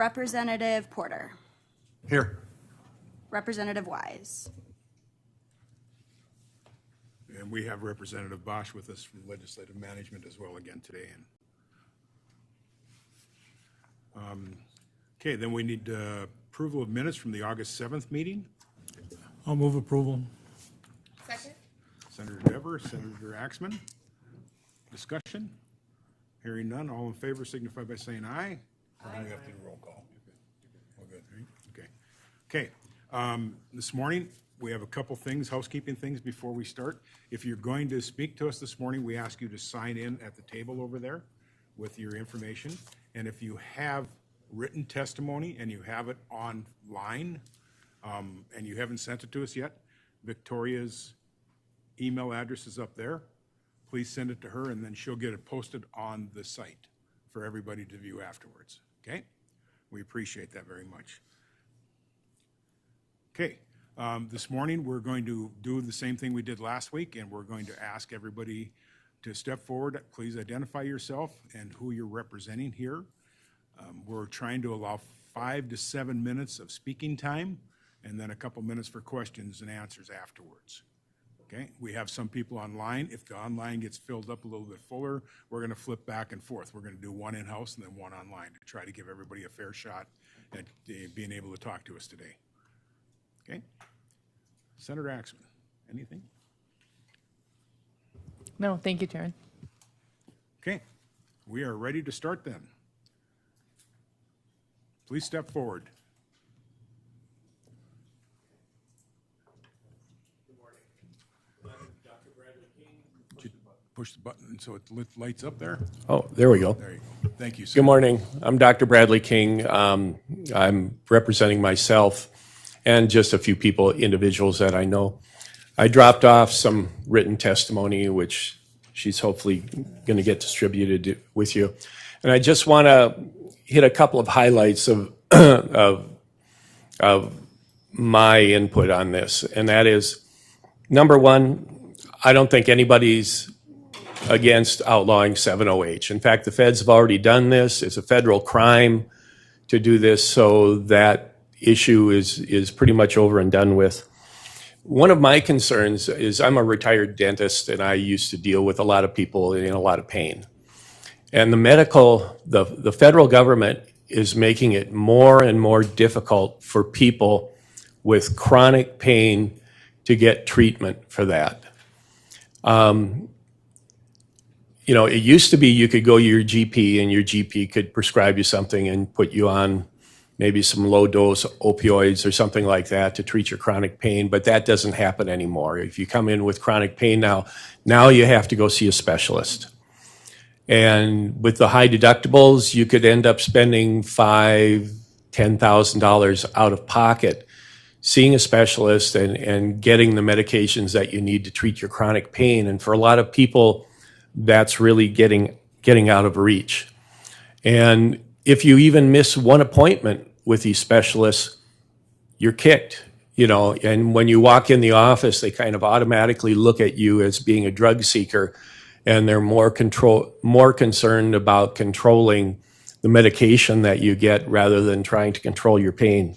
Representative Porter. Here. Representative Wise. And we have Representative Bosch with us from Legislative Management as well again today. Okay, then we need approval of minutes from the August 7th meeting. I'll move approval. Second. Senator Dever, Senator Axman. Discussion? Hearing none, all in favor signify by saying aye. Or do we have to do roll call? All good, right? Okay. Okay, this morning, we have a couple things, housekeeping things before we start. If you're going to speak to us this morning, we ask you to sign in at the table over there with your information. And if you have written testimony and you have it online, and you haven't sent it to us yet, Victoria's email address is up there. Please send it to her, and then she'll get it posted on the site for everybody to view afterwards, okay? We appreciate that very much. Okay, this morning we're going to do the same thing we did last week, and we're going to ask everybody to step forward. Please identify yourself and who you're representing here. We're trying to allow 5 to 7 minutes of speaking time, and then a couple minutes for questions and answers afterwards. Okay, we have some people online. If the online gets filled up a little bit fuller, we're going to flip back and forth. We're going to do one in-house and then one online to try to give everybody a fair shot at being able to talk to us today. Okay, Senator Axman, anything? No, thank you, Chairman. Okay, we are ready to start then. Please step forward. Push the button so it lights up there. Oh, there we go. There you go. Thank you, sir. Good morning. I'm Dr. Bradley King. I'm representing myself and just a few people, individuals that I know. I dropped off some written testimony, which she's hopefully going to get distributed with you. And I just want to hit a couple of highlights of, of my input on this. And that is, number one, I don't think anybody's against outlawing 7-OH. In fact, the feds have already done this. It's a federal crime to do this, so that issue is pretty much over and done with. One of my concerns is I'm a retired dentist, and I used to deal with a lot of people in a lot of pain. And the federal government is making it more and more difficult for people with chronic pain to get treatment for that. You know, it used to be you could go to your GP and your GP could prescribe you something and put you on maybe some low dose opioids or something like that to treat your chronic pain, but that doesn't happen anymore. If you come in with chronic pain now you have to go see a specialist. And with the high deductibles, you could end up spending $5,000, $10,000 out of pocket seeing a specialist and getting the medications that you need to treat your chronic pain. And for a lot of people, that's really getting out of reach. And if you even miss one appointment with these specialists, you're kicked, you know, and when you walk in the office, they kind of automatically look at you as being a drug seeker, and they're more concerned about controlling the medication that you get rather than trying to control your pain.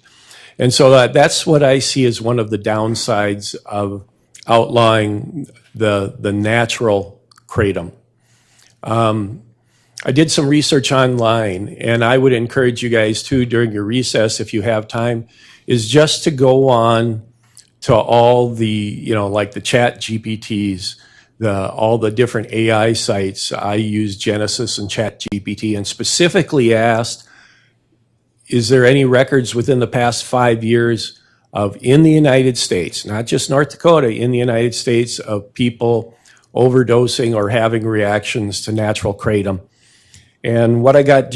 And so that's what I see as one of the downsides of outlawing the natural kratom. I did some research online, and I would encourage you guys too during your recess, if you have time, is just to go on to all the, you know, like the chat GPTs, all the different AI sites. I use Genesis and chat GPT and specifically asked, is there any records within the past 5 years of, in the United States, not just North Dakota, in the United States, of people overdosing or having reactions to natural kratom? And what I got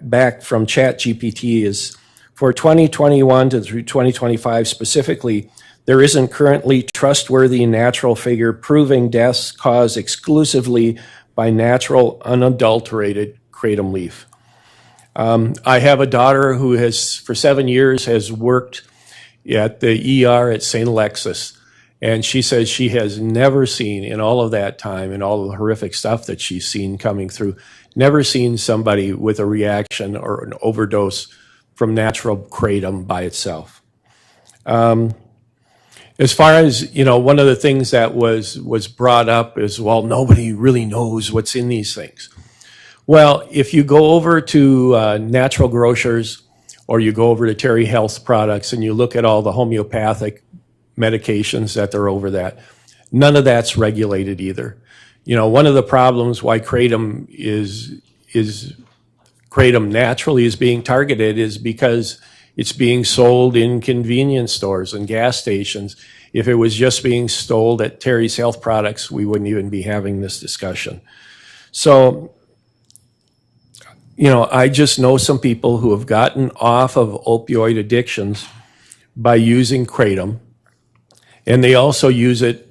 back from ChatGPT is for 2021 to through 2025 specifically, there isn't currently trustworthy natural figure proving deaths caused exclusively by natural, unadulterated kratom leaf. I have a daughter who has, for 7 years, has worked at the ER at St. Alexis. And she says she has never seen, in all of that time and all of the horrific stuff that she's seen coming through, never seen somebody with a reaction or an overdose from natural kratom by itself. As far as, one of the things that was brought up is, well, nobody really knows what's in these things. Well, if you go over to natural grocers or you go over to Terry Health Products and you look at all the homeopathic medications that are over that, none of that's regulated either. One of the problems why kratom kratom naturally is being targeted is because it's being sold in convenience stores and gas stations. If it was just being sold at Terry's Health Products, we wouldn't even be having this discussion. So, I just know some people who have gotten off of opioid addictions by using kratom, and they also use it,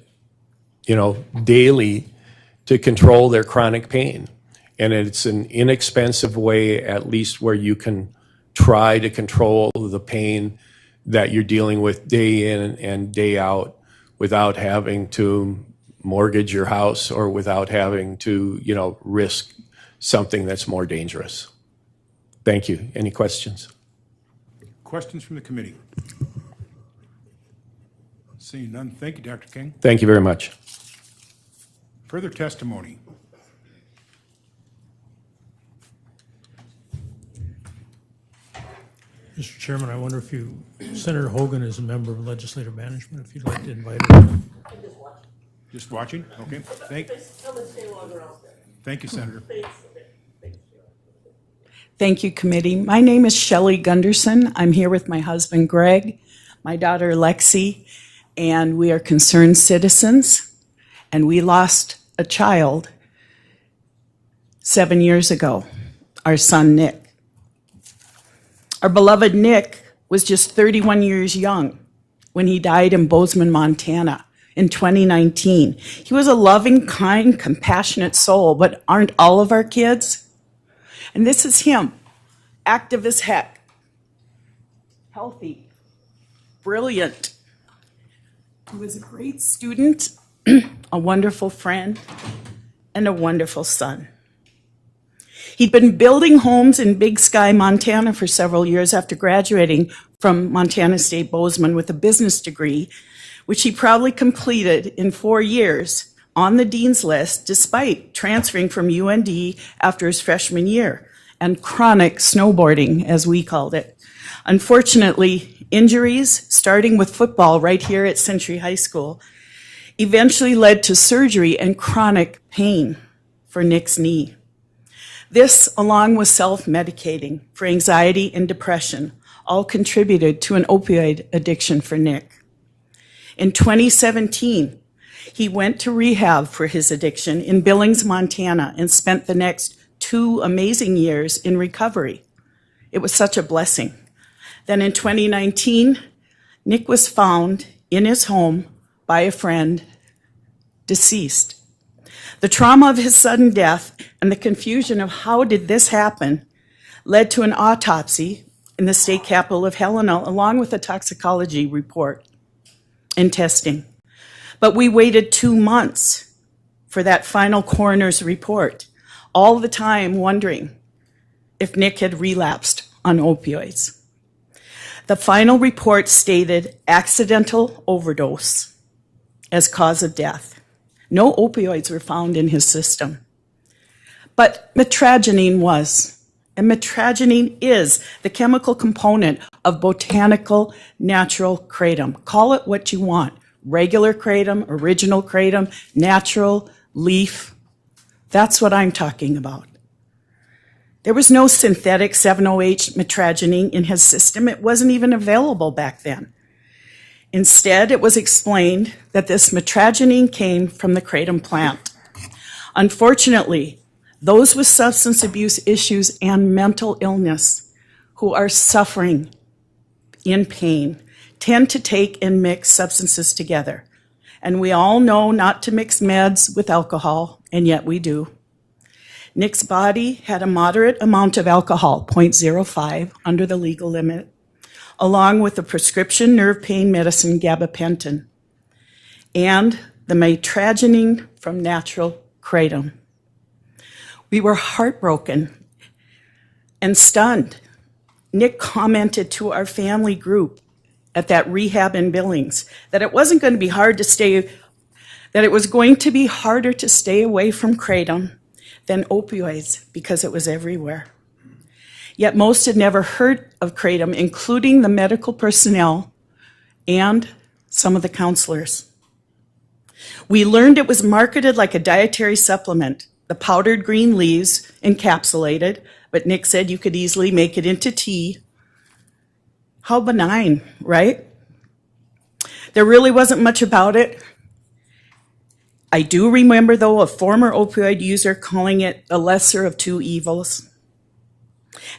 daily to control their chronic pain. And it's an inexpensive way, at least where you can try to control the pain that you're dealing with day in and day out without having to mortgage your house or without having to, risk something that's more dangerous. Thank you. Any questions? Questions from the committee? Seeing none, thank you, Dr. King. Thank you very much. Further testimony? Mr. Chairman, I wonder if Senator Hogan is a member of legislative management, if you'd like to invite her. Just watching? Okay. Thank you, Senator. Thank you, committee. My name is Shelley Gunderson. I'm here with my husband, Greg, my daughter, Lexi, and we are concerned citizens. And we lost a child 7 years ago, our son, Nick. Our beloved Nick was just 31 years young when he died in Bozeman, Montana in 2019. He was a loving, kind, compassionate soul, but aren't all of our kids? And this is him, active as heck, healthy, brilliant. He was a great student, a wonderful friend, and a wonderful son. He'd been building homes in Big Sky, Montana for several years after graduating from Montana State Bozeman with a business degree, which he proudly completed in 4 years on the dean's list, despite transferring from UND after his freshman year and chronic snowboarding, as we called it. Unfortunately, injuries, starting with football right here at Century High School, eventually led to surgery and chronic pain for Nick's knee. This, along with self-medicating for anxiety and depression, all contributed to an opioid addiction for Nick. In 2017, he went to rehab for his addiction in Billings, Montana, and spent the next 2 amazing years in recovery. It was such a blessing. Then in 2019, Nick was found in his home by a friend, deceased. The trauma of his sudden death and the confusion of how did this happen led to an autopsy in the state capital of Helena, along with a toxicology report and testing. But we waited 2 months for that final coroner's report, all the time wondering if Nick had relapsed on opioids. The final report stated accidental overdose as cause of death. No opioids were found in his system. But metragenine was, and metragenine is the chemical component of botanical natural kratom. Call it what you want. Regular kratom, original kratom, natural, leaf. That's what I'm talking about. There was no synthetic 7-OH metragenine in his system. It wasn't even available back then. Instead, it was explained that this metragenine came from the kratom plant. Unfortunately, those with substance abuse issues and mental illness who are suffering in pain tend to take and mix substances together. And we all know not to mix meds with alcohol, and yet we do. Nick's body had a moderate amount of alcohol, 0.05, under the legal limit, along with the prescription nerve pain medicine gabapentin, and the metragenine from natural kratom. We were heartbroken and stunned Nick commented to our family group at that rehab in Billings that it wasn't going to be hard to stay, that it was going to be harder to stay away from kratom than opioids because it was everywhere. Yet most had never heard of kratom, including the medical personnel and some of the counselors. We learned it was marketed like a dietary supplement, the powdered green leaves encapsulated, but Nick said you could easily make it into tea. How benign, right? There really wasn't much about it. I do remember, though, a former opioid user calling it the lesser of two evils,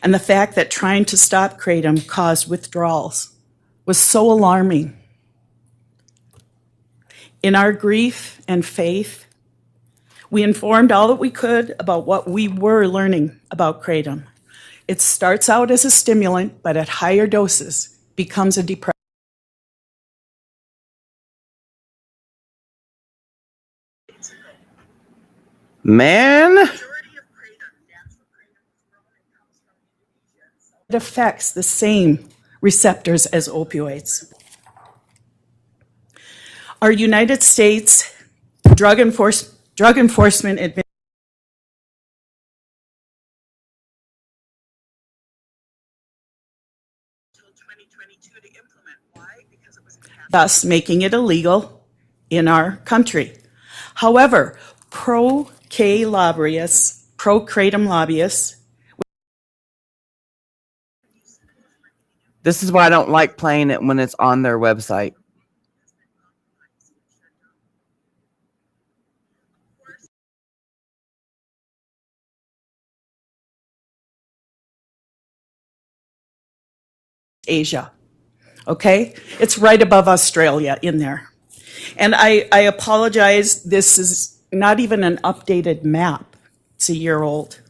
and the fact that trying to stop kratom caused withdrawals was so alarming. In our grief and faith, we informed all that we could about what we were learning about kratom. It starts out as a stimulant, but at higher doses becomes a depressant. Man, It affects the same receptors as opioids. Our United States Drug Enforcement Administration thus making it illegal in our country. However, pro-K lobbyists, pro-kratom lobbyists, this is why I don't like playing it when it's on their website. Asia, okay? It's right above Australia in there. And I apologize, this is not even an updated map. It's a year old.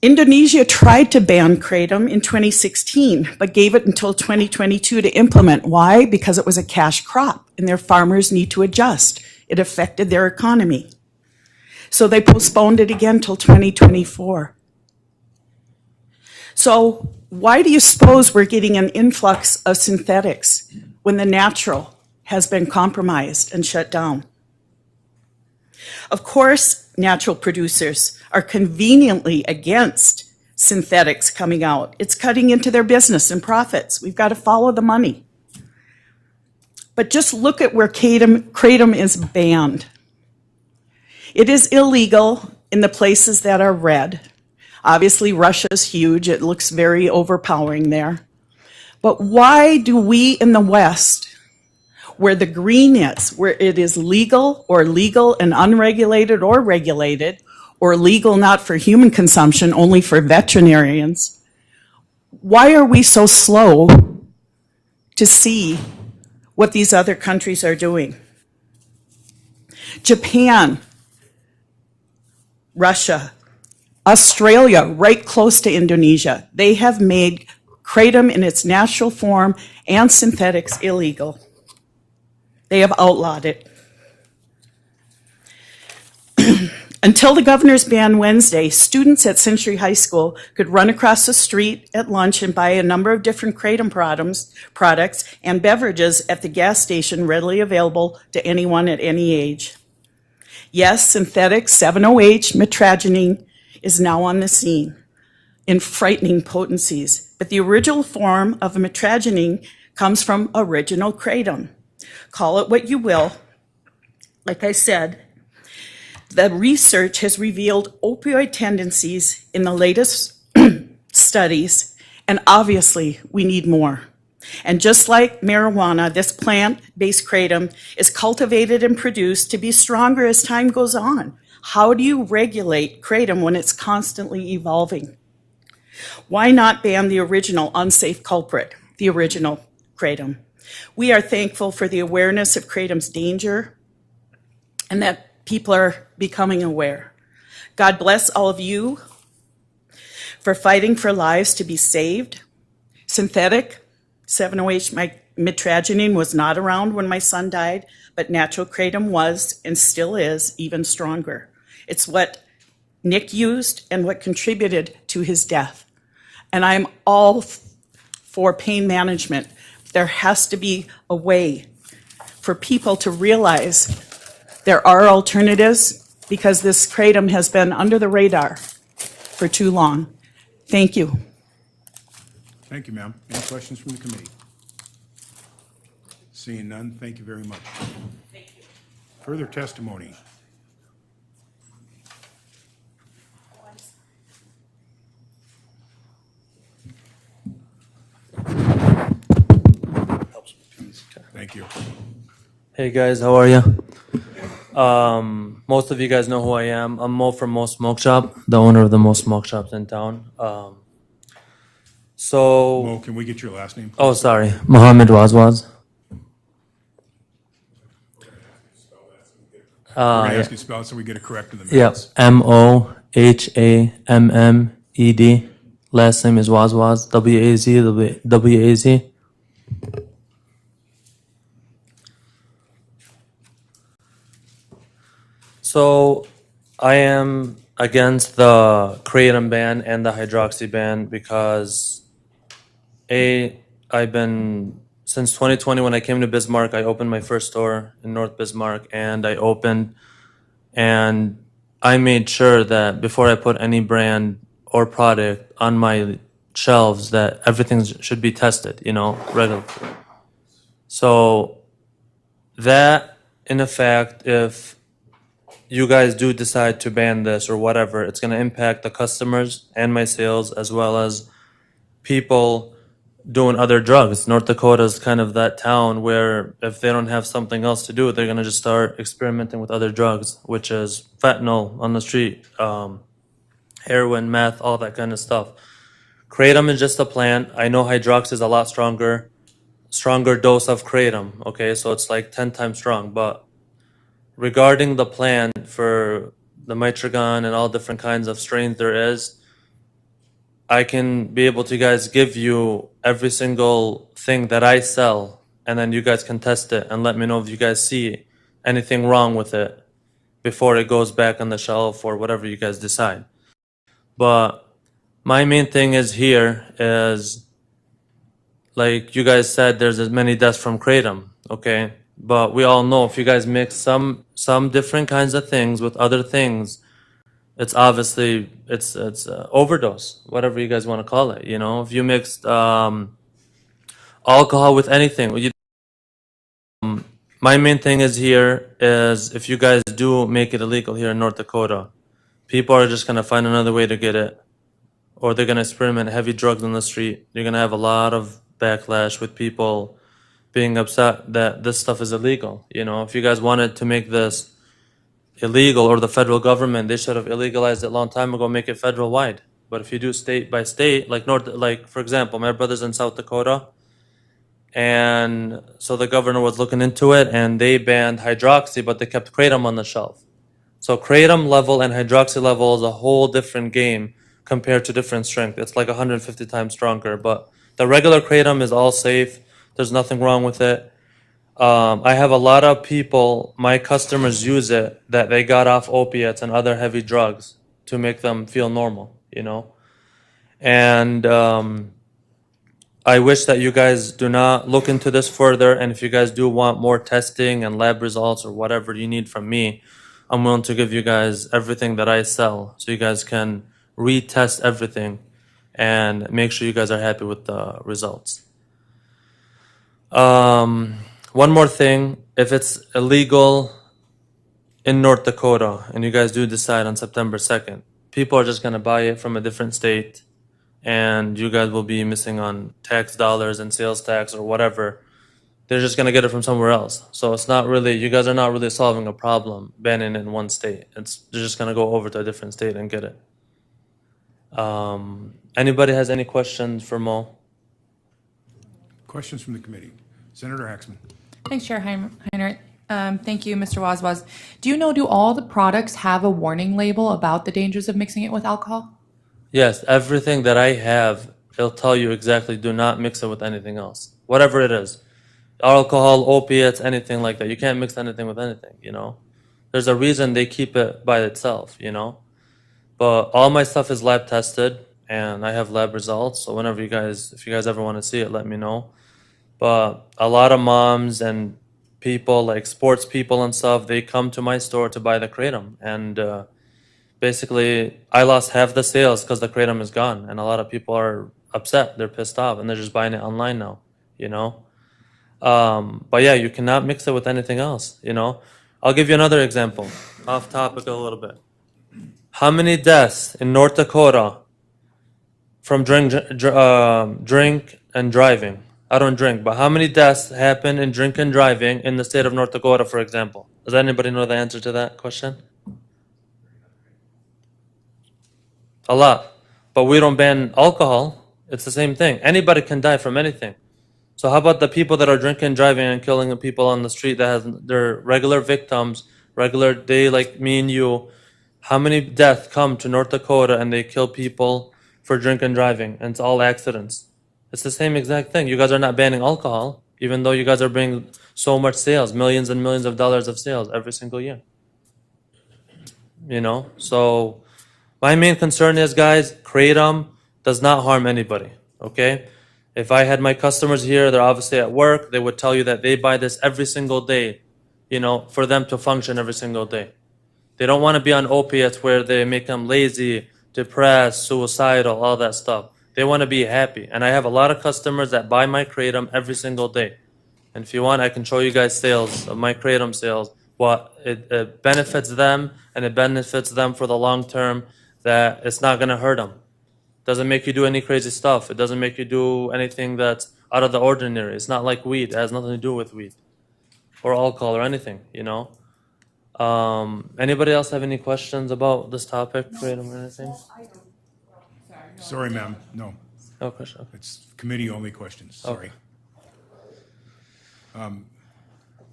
Indonesia tried to ban kratom in 2016, but gave it until 2022 to implement. Why? Because it was a cash crop, and their farmers need to adjust. It affected their economy. So they postponed it again till 2024. So why do you suppose we're getting an influx of synthetics when the natural has been compromised and shut down? Of course, natural producers are conveniently against synthetics coming out. It's cutting into their business and profits. We've got to follow the money. But just look at where kratom is banned. It is illegal in the places that are red. Obviously, Russia's huge. It looks very overpowering there. But why do we in the West, where the green is, where it is legal or legal and unregulated or regulated, or legal not for human consumption, only for veterinarians, why are we so slow to see what these other countries are doing? Japan, Russia, Australia, right close to Indonesia, they have made kratom in its natural form and synthetics illegal. They have outlawed it. Until the governor's ban Wednesday, students at Century High School could run across the street at lunch and buy a number of different kratom products and beverages at the gas station readily available to anyone at any age. Yes, synthetic 7-OH mitragynine is now on the scene in frightening potencies, but the original form of mitragynine comes from original kratom. Call it what you will. Like I said, the research has revealed opioid tendencies in the latest studies, and obviously we need more. And just like marijuana, this plant-based kratom is cultivated and produced to be stronger as time goes on. How do you regulate kratom when it's constantly evolving? Why not ban the original unsafe culprit, the original kratom? We are thankful for the awareness of kratom's danger and that people are becoming aware. God bless all of you for fighting for lives to be saved. Synthetic 7-OH mitragynine was not around when my son died, but natural kratom was and still is even stronger. It's what Nick used and what contributed to his death. and I'm all for pain management. There has to be a way for people to realize there are alternatives, because this kratom has been under the radar for too long. Thank you. Thank you, ma'am. Any questions from the committee? Seeing none, thank you very much. Further testimony? Thank you. Hey guys, how are you? Most of you guys know who I am. I'm Mo from Mo Smoke Shop, the owner of the most smoke shops in town. Mo, can we get your last name? Oh, sorry, Mohammed Wazwaz. We're gonna ask you to spell it so we get it correct in the Yep, minutes. Mohammed. Last name is Wazwaz, W-A-Z. So I am against the kratom ban and the hydroxy ban because I've been since 2020 when I came to Bismarck, I opened my first store in North Bismarck, and I made sure that before I put any brand or product on my shelves that everything should be tested, regular. So that in effect, if you guys do decide to ban this or whatever, it's going to impact the customers and my sales, as well as people doing other drugs. North Dakota is kind of that town where if they don't have something else to do, they're going to just start experimenting with other drugs, which is fentanyl on the street, heroin, meth, all that kind of stuff. Kratom is just a plant. I know hydrox is a lot stronger dose of kratom. Okay, so it's like 10 times strong, but regarding the plant for the mitragon and all different kinds of strains there is, I can be able to guys give you every single thing that I sell, and then you guys can test it and let me know if you guys see anything wrong with it before it goes back on the shelf or whatever you guys decide. But my main thing is like you guys said, there's as many deaths from kratom, okay? But we all know if you guys mix some different kinds of things with other things, it's obviously it's overdose, whatever you guys want to call it. If you mixed alcohol with anything, my main thing is if you guys do make it illegal here in North Dakota, people are just gonna find another way to get it, or they're gonna experiment heavy drugs on the street. You're gonna have a lot of backlash with people being upset that this stuff is illegal. If you guys wanted to make this illegal, or the federal government, they should have illegalized it a long time ago, make it federal wide. But if you do state by state, like for example, my brother's in South Dakota, and so the governor was looking into it, and they banned hydroxy, but they kept kratom on the shelf. So kratom level and hydroxy level is a whole different game compared to different strength. It's like 150 times stronger, but the regular kratom is all safe. There's nothing wrong with it. I have a lot of people, my customers use it, that they got off opiates and other heavy drugs to make them feel normal, And I wish that you guys do not look into this further. And if you guys do want more testing and lab results or whatever you need from me, I'm willing to give you guys everything that I sell so you guys can retest everything and make sure you guys are happy with the results. One more thing, if it's illegal in North Dakota and you guys do decide on September 2nd, people are just going to buy it from a different state, and you guys will be missing on tax dollars and sales tax or whatever. They're just going to get it from somewhere else. So it's not really, you guys are not really solving a problem banning it in one state. They're just going to go over to a different state and get it. Anybody has any questions for Mo? Questions from the committee? Senator Axman. Thanks, Chair Heinrich. Thank you, Mr. Wazwaz. Do all the products have a warning label about the dangers of mixing it with alcohol? Yes, everything that I have, it'll tell you exactly, do not mix it with anything else. Whatever it is. Alcohol, opiates, anything like that. You can't mix anything with anything, There's a reason they keep it by itself, But all my stuff is lab tested, and I have lab results. So whenever if you guys ever want to see it, let me know. But a lot of moms and people, like sports people and stuff, they come to my store to buy the kratom, and basically I lost half the sales because the kratom is gone, and a lot of people are upset. They're pissed off, and they're just buying it online now. You know. But yeah, you cannot mix it with anything else. You know. I'll give you another example, off topic a little bit. How many deaths in North Dakota from drink and driving? I don't drink, but how many deaths happen in drink and driving in the state of North Dakota, for example? Does anybody know the answer to that question? A lot. But we don't ban alcohol. It's the same thing. Anybody can die from anything. So how about the people that are drinking, driving, and killing people on the street that have their regular victims, regular day like me and you? How many deaths come to North Dakota and they kill people for drinking, driving, and it's all accidents? It's the same exact thing. You guys are not banning alcohol, even though you guys are bringing so much sales, millions and millions of dollars of sales every single year. You know, so my main concern is, guys, kratom does not harm anybody, okay? If I had my customers here, they're obviously at work, they would tell you that they buy this every single day, you know, for them to function every single day. They don't want to be on opiates where they make them lazy, depressed, suicidal, all that stuff. They want to be happy. And I have a lot of customers that buy my kratom every single day. And if you want, I can show you guys sales of my kratom sales. What it benefits them, and it benefits them for the long term, that it's not going to hurt them. It doesn't make you do any crazy stuff. It doesn't make you do anything that's out of the ordinary. It's not like weed. It has nothing to do with weed or alcohol or anything, you know? Anybody else have any questions about this topic, kratom or anything? Sorry, ma'am, no. No question. Okay. It's committee-only questions, sorry.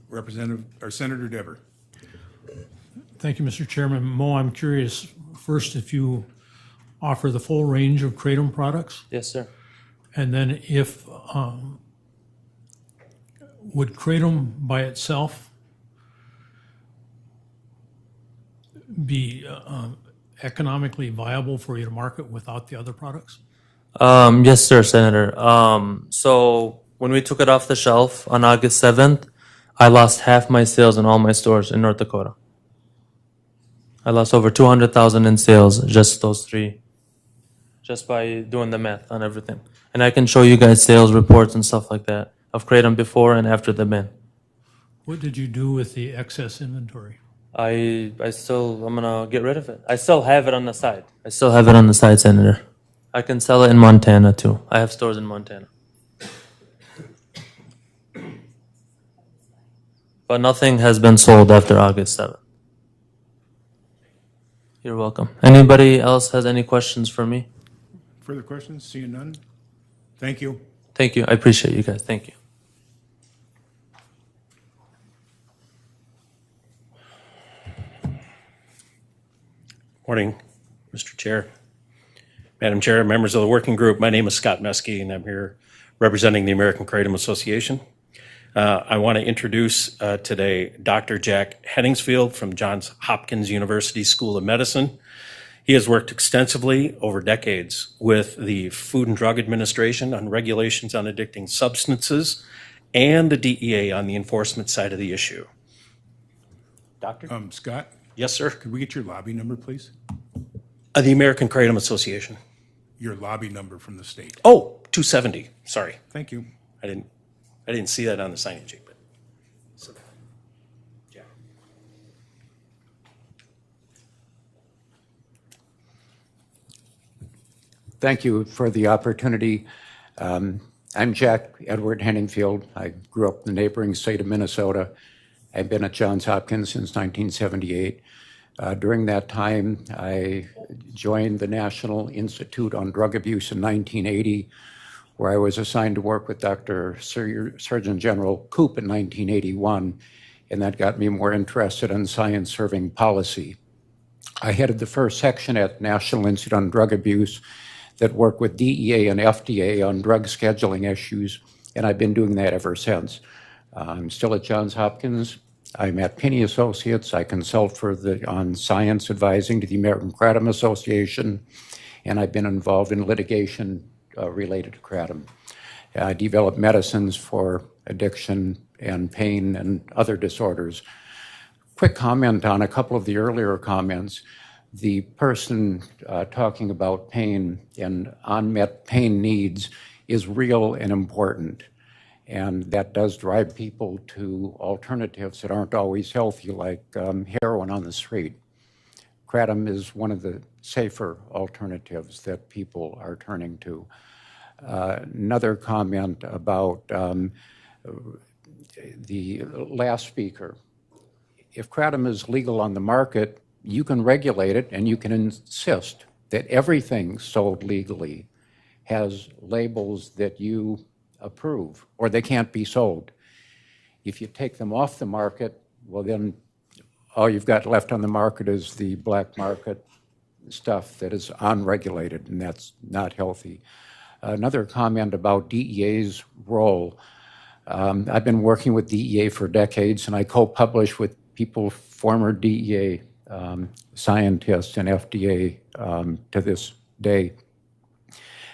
Representative, or Senator Dever. Thank you, Mr. Chairman. Mo, I'm curious, first, if you offer the full range of kratom products, Yes, sir. and then if, would kratom by itself be economically viable for you to market without the other products? Yes, sir, Senator. So when we took it off the shelf on August 7th, I lost half my sales in all my stores in North Dakota. I lost over 200,000 in sales, just those three, just by doing the math on everything. And I can show you guys sales reports and stuff like that of kratom before and after the ban. What did you do with the excess inventory? I'm gonna get rid of it. I still have it on the side. I still have it on the side, Senator. I can sell it in Montana too. I have stores in Montana. But nothing has been sold after August 7th. You're welcome. Anybody else has any questions for me? Further questions? Seeing none? Thank you. Thank you. I appreciate you guys. Thank you. Morning, Mr. Chair. Madam Chair, members of the working group, my name is Scott Meskey, and I'm here representing the American Kratom Association. I want to introduce today Dr. Jack Henningsfield from Johns Hopkins University School of Medicine. He has worked extensively over decades with the Food and Drug Administration on regulations on addicting substances and the DEA on the enforcement side of the issue. Doctor? Scott, Yes, sir. could we get your lobby number, please? The American Kratom Association. Your lobby number from the state. Oh, 270. Sorry. Thank you. I didn't see that on the sign-in sheet, but. Yeah. Thank you for the opportunity. I'm Jack Edward Henningfield. I grew up in the neighboring state of Minnesota. I've been at Johns Hopkins since 1978. During that time, I joined the National Institute on Drug Abuse in 1980, where I was assigned to work with Dr. Surgeon General Koop in 1981, and that got me more interested in science serving policy. I headed the first section at National Institute on Drug Abuse that worked with DEA and FDA on drug scheduling issues, and I've been doing that ever since. I'm still at Johns Hopkins. I'm at Penny Associates. I consult on science advising to the American Kratom Association, and I've been involved in litigation related to kratom. I developed medicines for addiction and pain and other disorders. Quick comment on a couple of the earlier comments. The person talking about pain and unmet pain needs is real and important. And that does drive people to alternatives that aren't always healthy, like heroin on the street. Kratom is one of the safer alternatives that people are turning to. Another comment about the last speaker. If kratom is legal on the market, you can regulate it and you can insist that everything sold legally has labels that you approve, or they can't be sold. If you take them off the market, well then all you've got left on the market is the black market stuff that is unregulated, and that's not healthy. Another comment about DEA's role. I've been working with DEA for decades, and I co-publish with people, former DEA scientists and FDA to this day.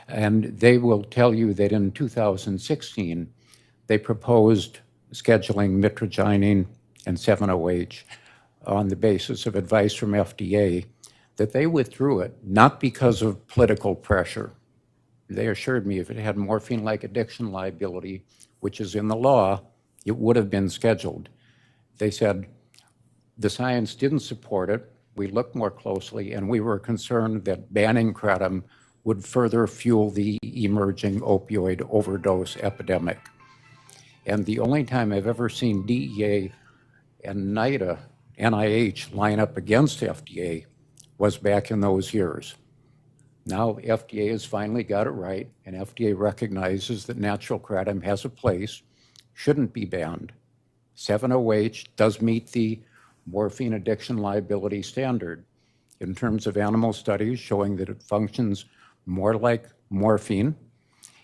And they will tell you that in 2016, they proposed scheduling mitragynine and 7-OH on the basis of advice from FDA, that they withdrew it, not because of political pressure. They assured me if it had morphine-like addiction liability, which is in the law, it would have been scheduled. They said the science didn't support it. We looked more closely, and we were concerned that banning kratom would further fuel the emerging opioid overdose epidemic. And the only time I've ever seen DEA and NIH line up against FDA was back in those years. Now FDA has finally got it right, and FDA recognizes that natural kratom has a place, shouldn't be banned. 7-OH does meet the morphine addiction liability standard in terms of animal studies showing that it functions more like morphine,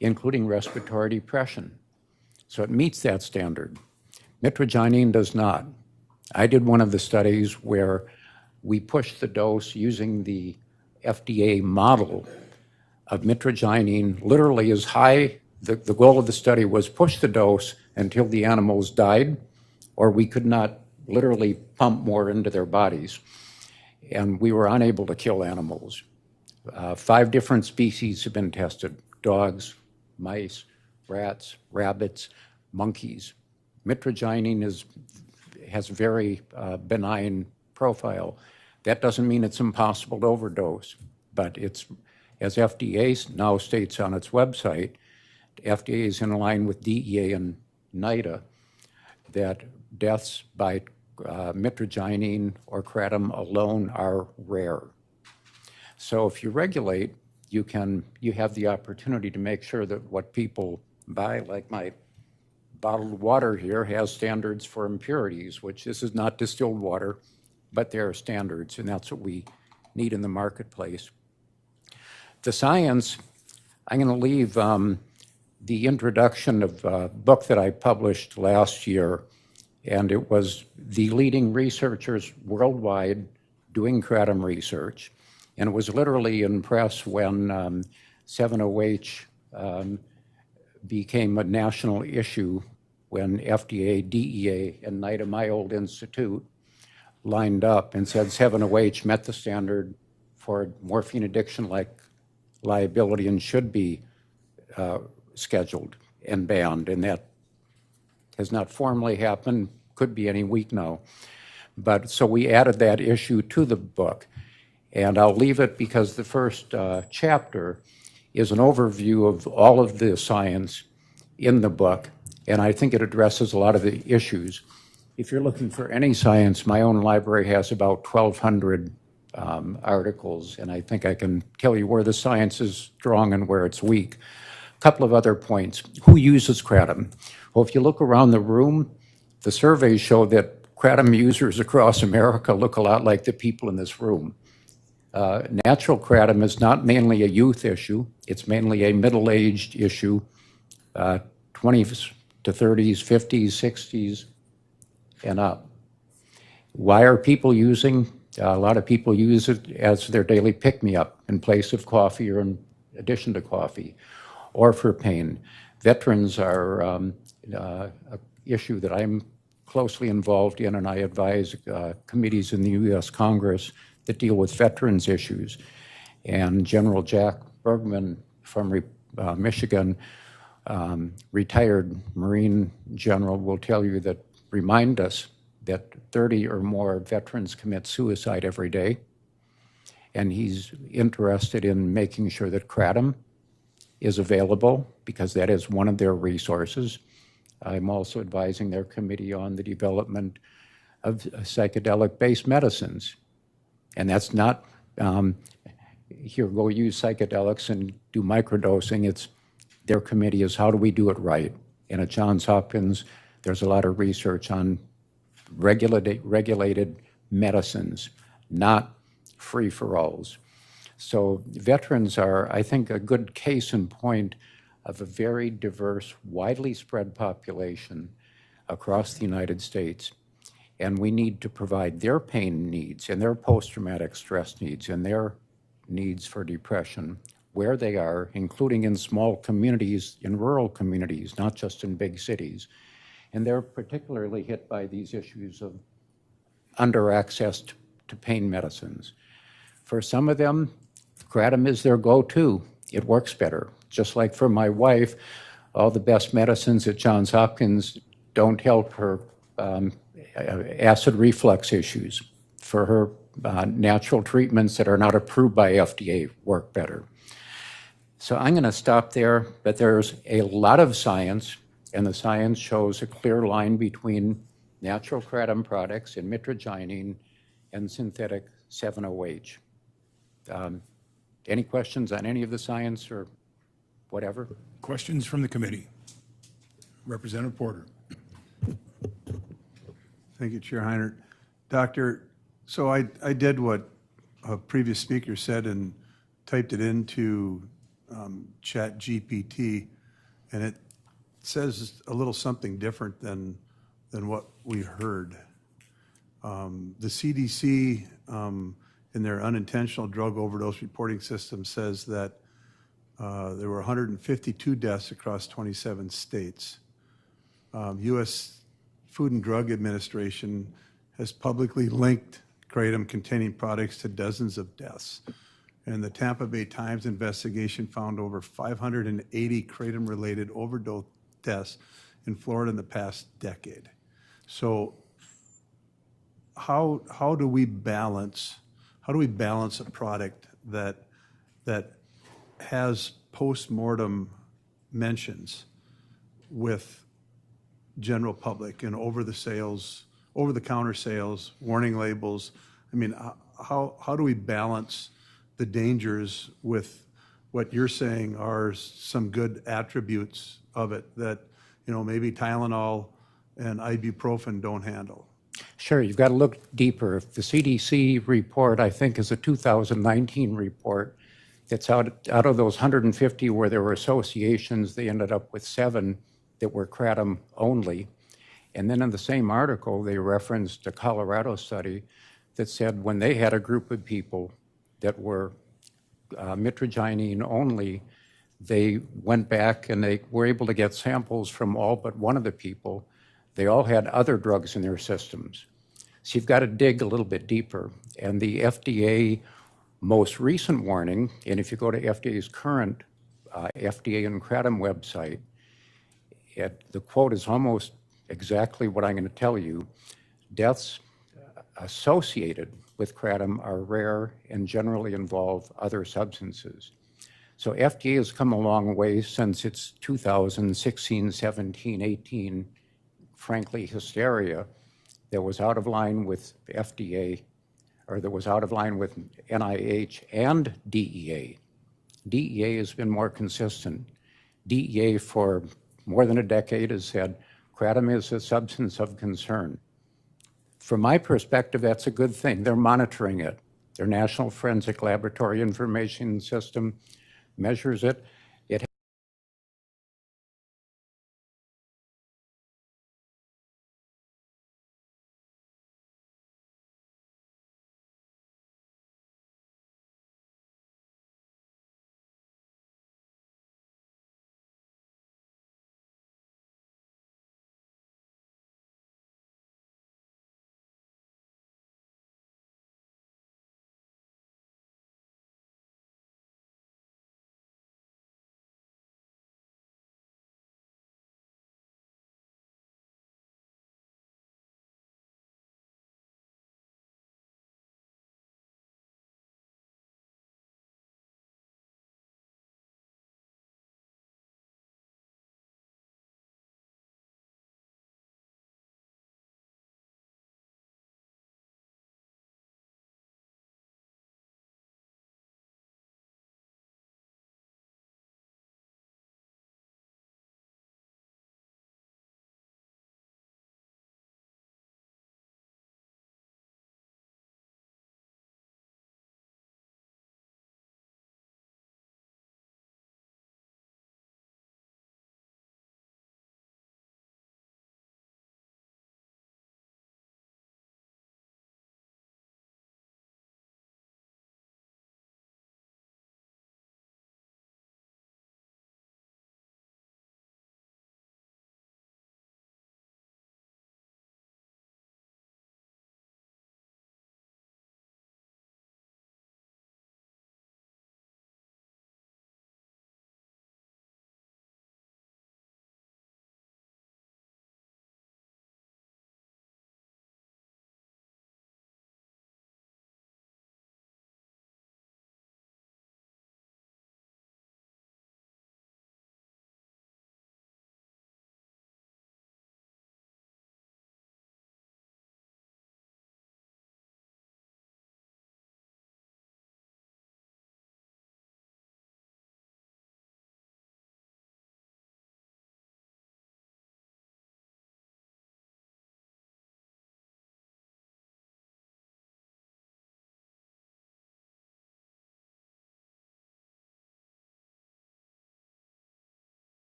including respiratory depression. So it meets that standard. Mitragynine does not. I did one of the studies where we pushed the dose using the FDA model of mitragynine literally as high. The goal of the study was push the dose until the animals died, or we could not literally pump more into their bodies. And we were unable to kill animals. 5 different species have been tested: dogs, mice, rats, rabbits, monkeys. Mitragynine has a very benign profile. That doesn't mean it's impossible to overdose, but it's, as FDA now states on its website, FDA is in line with DEA and NIDA that deaths by mitragynine or kratom alone are rare. So if you regulate, you have the opportunity to make sure that what people buy, like my bottled water here, has standards for impurities, which this is not distilled water, but there are standards, and that's what we need in the marketplace. The science, I'm going to leave the introduction of a book that I published last year, and it was the leading researchers worldwide doing kratom research. And it was literally in press when 7-OH became a national issue, when FDA, DEA, and NIDA, my old institute, lined up and said 7-OH met the standard for morphine addiction-like liability and should be scheduled and banned. And that has not formally happened, could be any week now. But so we added that issue to the book. And I'll leave it because the first chapter is an overview of all of the science in the book, and I think it addresses a lot of the issues. If you're looking for any science, my own library has about 1,200 articles, and I think I can tell you where the science is strong and where it's weak. A couple of other points. Who uses kratom? Well, if you look around the room, the surveys show that kratom users across America look a lot like the people in this room. Natural kratom is not mainly a youth issue. It's mainly a middle-aged issue, 20s to 30s, 50s, 60s, and up. Why are people using A lot of people use it as their daily pick-me-up in place of coffee or in addition to coffee, or for pain. Veterans are an issue that I'm closely involved in, and I advise committees in the U.S. Congress that deal with veterans issues. And General Jack Bergman from Michigan, retired Marine general, will tell you that, remind us that 30 or more veterans commit suicide every day. And he's interested in making sure that kratom is available because that is one of their resources. I'm also advising their committee on the development of psychedelic-based medicines. And that's not, here, go use psychedelics and do microdosing. It's their committee is how do we do it right? And at Johns Hopkins, there's a lot of research on regulated medicines, not free-for-alls. So veterans are, I think, a good case in point of a very diverse, widely spread population across the United States. And we need to provide their pain needs and their post-traumatic stress needs and their needs for depression where they are, including in small communities, in rural communities, not just in big cities. And they're particularly hit by these issues of under-access to pain medicines. For some of them, kratom is their go-to. It works better. Just like for my wife, all the best medicines at Johns Hopkins don't help her acid reflux issues. For her, natural treatments that are not approved by FDA work better. So I'm going to stop there, but there's a lot of science, and the science shows a clear line between natural kratom products and mitragynine and synthetic 7-OH. Any questions on any of the science or whatever? Questions from the committee? Representative Porter. Thank you, Chair Heinert. Doctor, so I did what a previous speaker said and typed it into Chat GPT, and it says a little something different than what we heard. The CDC, in their unintentional drug overdose reporting system, says that there were 152 deaths across 27 states. U.S. Food and Drug Administration has publicly linked kratom-containing products to dozens of deaths. And the Tampa Bay Times investigation found over 580 kratom-related overdose deaths in Florida in the past decade. So how do we balance a product that has post-mortem mentions with general public and over-the-counter sales, warning labels? I mean, how do we balance the dangers with what you're saying are some good attributes of it that, maybe Tylenol and ibuprofen don't handle? Sure, you've got to look deeper. The CDC report, I think, is a 2019 report that's out of those 150 where there were associations, they ended up with 7 that were kratom only. And then in the same article, they referenced a Colorado study that said when they had a group of people that were mitragynine only, they went back and they were able to get samples from all but one of the people. They all had other drugs in their systems. So you've got to dig a little bit deeper. And the FDA most recent warning, and if you go to FDA's current FDA and kratom website, the quote is almost exactly what I'm going to tell you. Deaths associated with kratom are rare and generally involve other substances. So FDA has come a long way since its 2016, 17, 18, frankly, hysteria that was out of line with FDA, or that was out of line with NIH and DEA. DEA has been more consistent. DEA for more than a decade has said kratom is a substance of concern. From my perspective, that's a good thing. They're monitoring it. Their National Forensic Laboratory Information System measures it.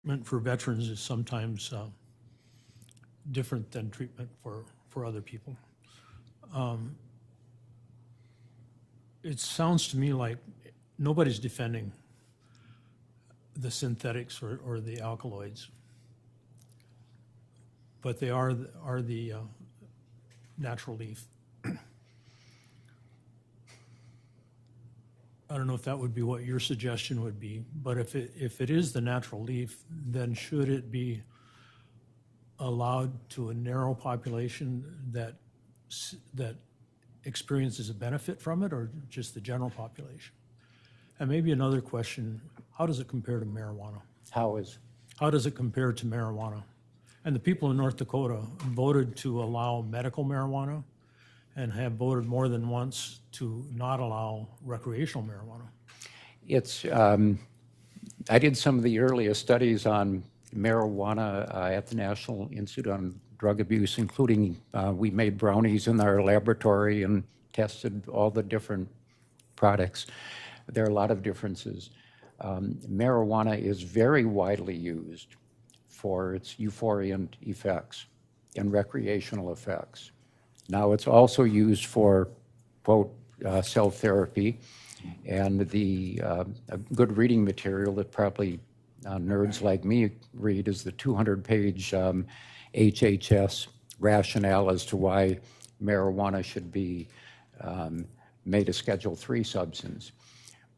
treatment for veterans is sometimes different than treatment for other people. It sounds to me like nobody's defending the synthetics or the alkaloids, but they are the natural leaf. I don't know if that would be what your suggestion would be, but if it is the natural leaf, then should it be allowed to a narrow population that experiences a benefit from it, or just the general population? And maybe another question, how does it compare to marijuana? How does it compare to marijuana? And the people in North Dakota voted to allow medical marijuana and have voted more than once to not allow recreational marijuana. It's, I did some of the earliest studies on marijuana at the National Institute on Drug Abuse, including we made brownies in our laboratory and tested all the different products. There are a lot of differences. Marijuana is very widely used for its euphoriant effects and recreational effects. Now, it's also used for, quote, self-therapy, and a good reading material that probably nerds like me read is the 200-page HHS rationale as to why marijuana should be made a Schedule III substance.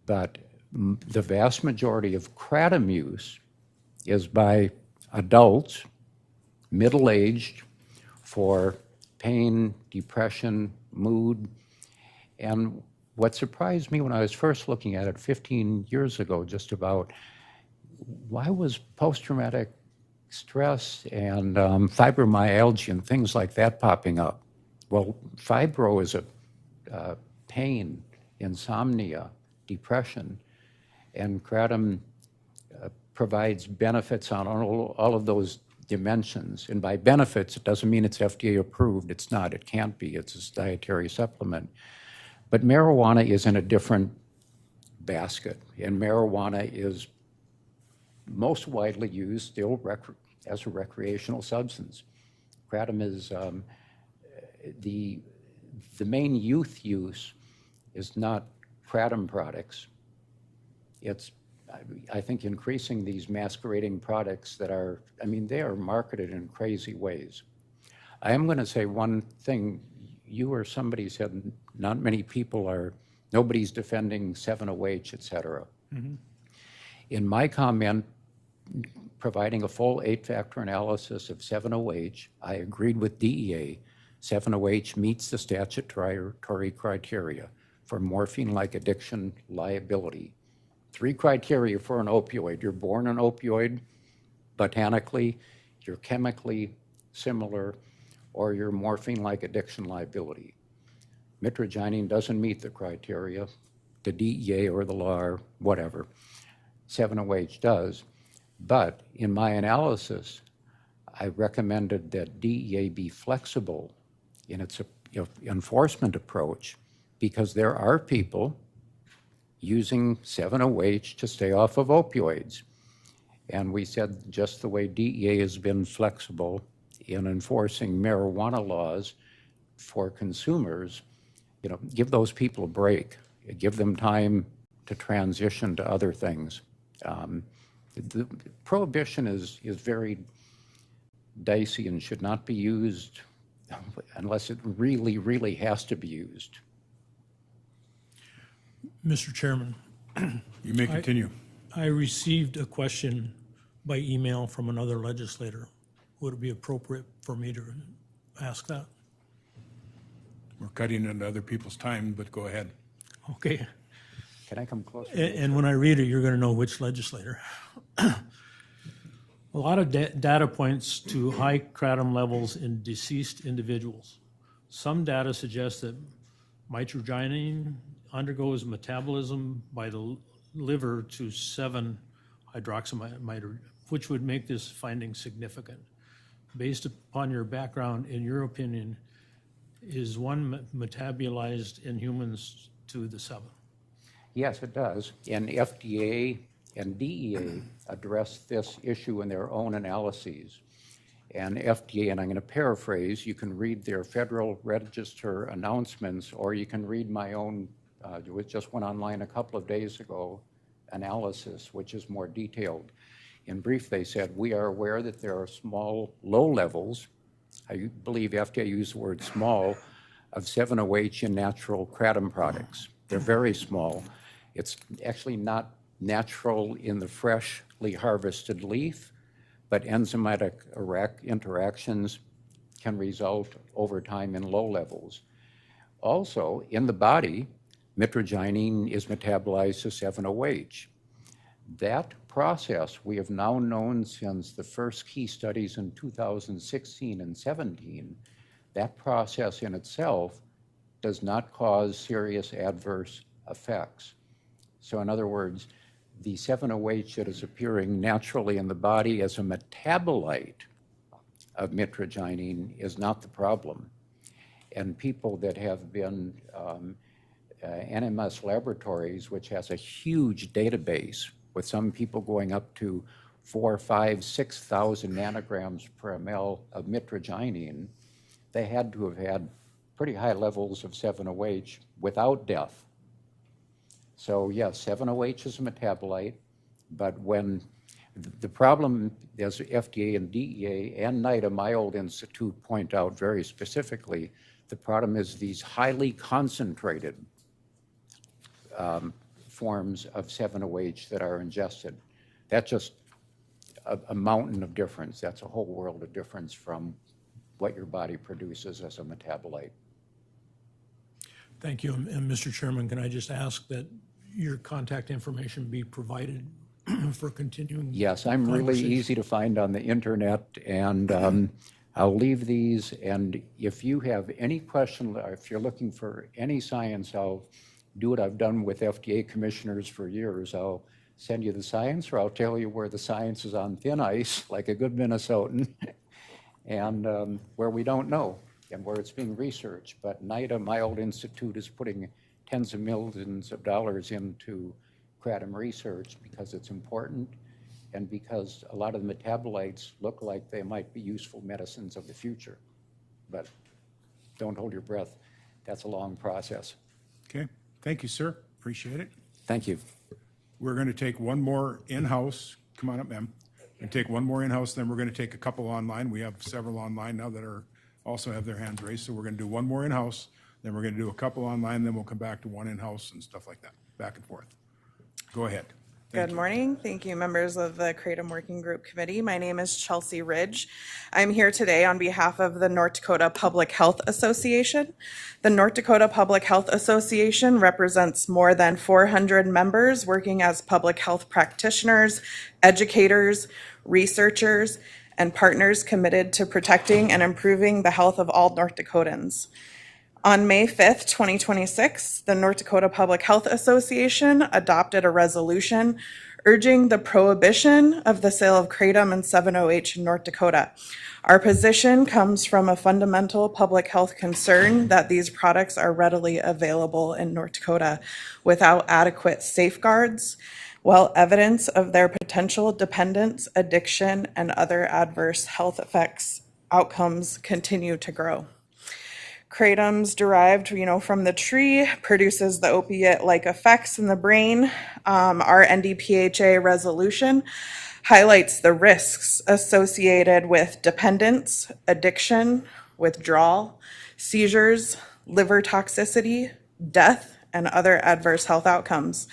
But the vast majority of kratom use is by adults, middle-aged, for pain, depression, mood. And what surprised me when I was first looking at it 15 years ago, just about, why was post-traumatic stress and fibromyalgia and things like that popping up? Well, fibro is a pain, insomnia, depression, and kratom provides benefits on all of those dimensions. And by benefits, it doesn't mean it's FDA approved. It's not. It can't be. It's a dietary supplement. But marijuana is in a different basket, and marijuana is most widely used still as a recreational substance. Kratom is the main youth use is not kratom products. It's, I think, increasing these masquerading products that are, I mean, they are marketed in crazy ways. I am going to say one thing. You or somebody said not many people are, nobody's defending 7-OH, et cetera. Mm-hmm. In my comment, providing a full 8-factor analysis of 7-OH, I agreed with DEA. 7-OH meets the statutory criteria for morphine-like addiction liability. 3 criteria for an opioid. You're born an opioid, botanically, you're chemically similar, or you're morphine-like addiction liability. Mitragynine doesn't meet the criteria, the DEA or the law or whatever. 7-OH does. But in my analysis, I recommended that DEA be flexible in its enforcement approach, because there are people using 7-OH to stay off of opioids. And we said just the way DEA has been flexible in enforcing marijuana laws for consumers, give those people a break, give them time to transition to other things. The prohibition is very dicey and should not be used unless it really, really has to be used. Mr. Chairman. You may continue. I received a question by email from another legislator. Would it be appropriate for me to ask that? We're cutting into other people's time, but go ahead. Okay. Can I come closer? And when I read it, you're going to know which legislator. A lot of data points to high kratom levels in deceased individuals. Some data suggests that mitragynine undergoes metabolism by the liver to 7-hydroxymiter, which would make this finding significant. Based upon your background, in your opinion, is one metabolized in humans to the 7? Yes, it does. And FDA and DEA addressed this issue in their own analyses. And FDA, and I'm going to paraphrase, you can read their Federal Register announcements, or you can read my own, it just went online a couple of days ago, analysis, which is more detailed. In brief, they said, we are aware that there are small, low levels, I believe FDA used the word small, of 7-OH in natural kratom products. They're very small. It's actually not natural in the freshly harvested leaf, but enzymatic interactions can result over time in low levels. Also, in the body, mitragynine is metabolized to 7-OH. That process we have now known since the first key studies in 2016 and 17. That process in itself does not cause serious adverse effects. So in other words, the 7-OH that is appearing naturally in the body as a metabolite of mitragynine is not the problem. And people that have been, NMS Laboratories, which has a huge database with some people going up to 4,000, 5,000, 6,000 nanograms per ml of mitragynine, they had to have had pretty high levels of 7-OH without death. So yes, 7-OH is a metabolite, but when the problem, as FDA and DEA and NIDA, my old institute, point out very specifically, the problem is these highly concentrated forms of 7-OH that are ingested. That's just a mountain of difference. That's a whole world of difference from what your body produces as a metabolite. Thank you. And Mr. Chairman, can I just ask that your contact information be provided for continuing? Yes, I'm really conversation? easy to find on the internet, and I'll leave these. And if you have any question, if you're looking for any science, I'll do what I've done with FDA commissioners for years. I'll send you the science, or I'll tell you where the science is on thin ice, like a good Minnesotan, and where we don't know and where it's being researched. But NIDA, my old institute, is putting tens of millions of dollars into kratom research because it's important and because a lot of the metabolites look like they might be useful medicines of the future. But don't hold your breath. That's a long process. Okay, thank you, sir. Appreciate it. Thank you. We're going to take one more in-house. Come on up, ma'am. And take one more in-house, then we're going to take a couple online. We have several online now that are also have their hands raised. So we're going to do one more in-house, then we're going to do a couple online, then we'll come back to one in-house and stuff like that, back and forth. Go ahead. Thank Good you. morning. Thank you, members of the Kratom Working Group Committee. My name is Chelsea Ridge. I'm here today on behalf of the North Dakota Public Health Association. The North Dakota Public Health Association represents more than 400 members working as public health practitioners, educators, researchers, and partners committed to protecting and improving the health of all North Dakotans. On May 5th, 2026, the North Dakota Public Health Association adopted a resolution urging the prohibition of the sale of kratom and 7-OH in North Dakota. Our position comes from a fundamental public health concern that these products are readily available in North Dakota without adequate safeguards, while evidence of their potential dependence, addiction, and other adverse health outcomes continue to grow. Kratom's derived, from the tree, produces the opiate-like effects in the brain. Our NDPHA resolution highlights the risks associated with dependence, addiction, withdrawal, seizures, liver toxicity, death, and other adverse health outcomes.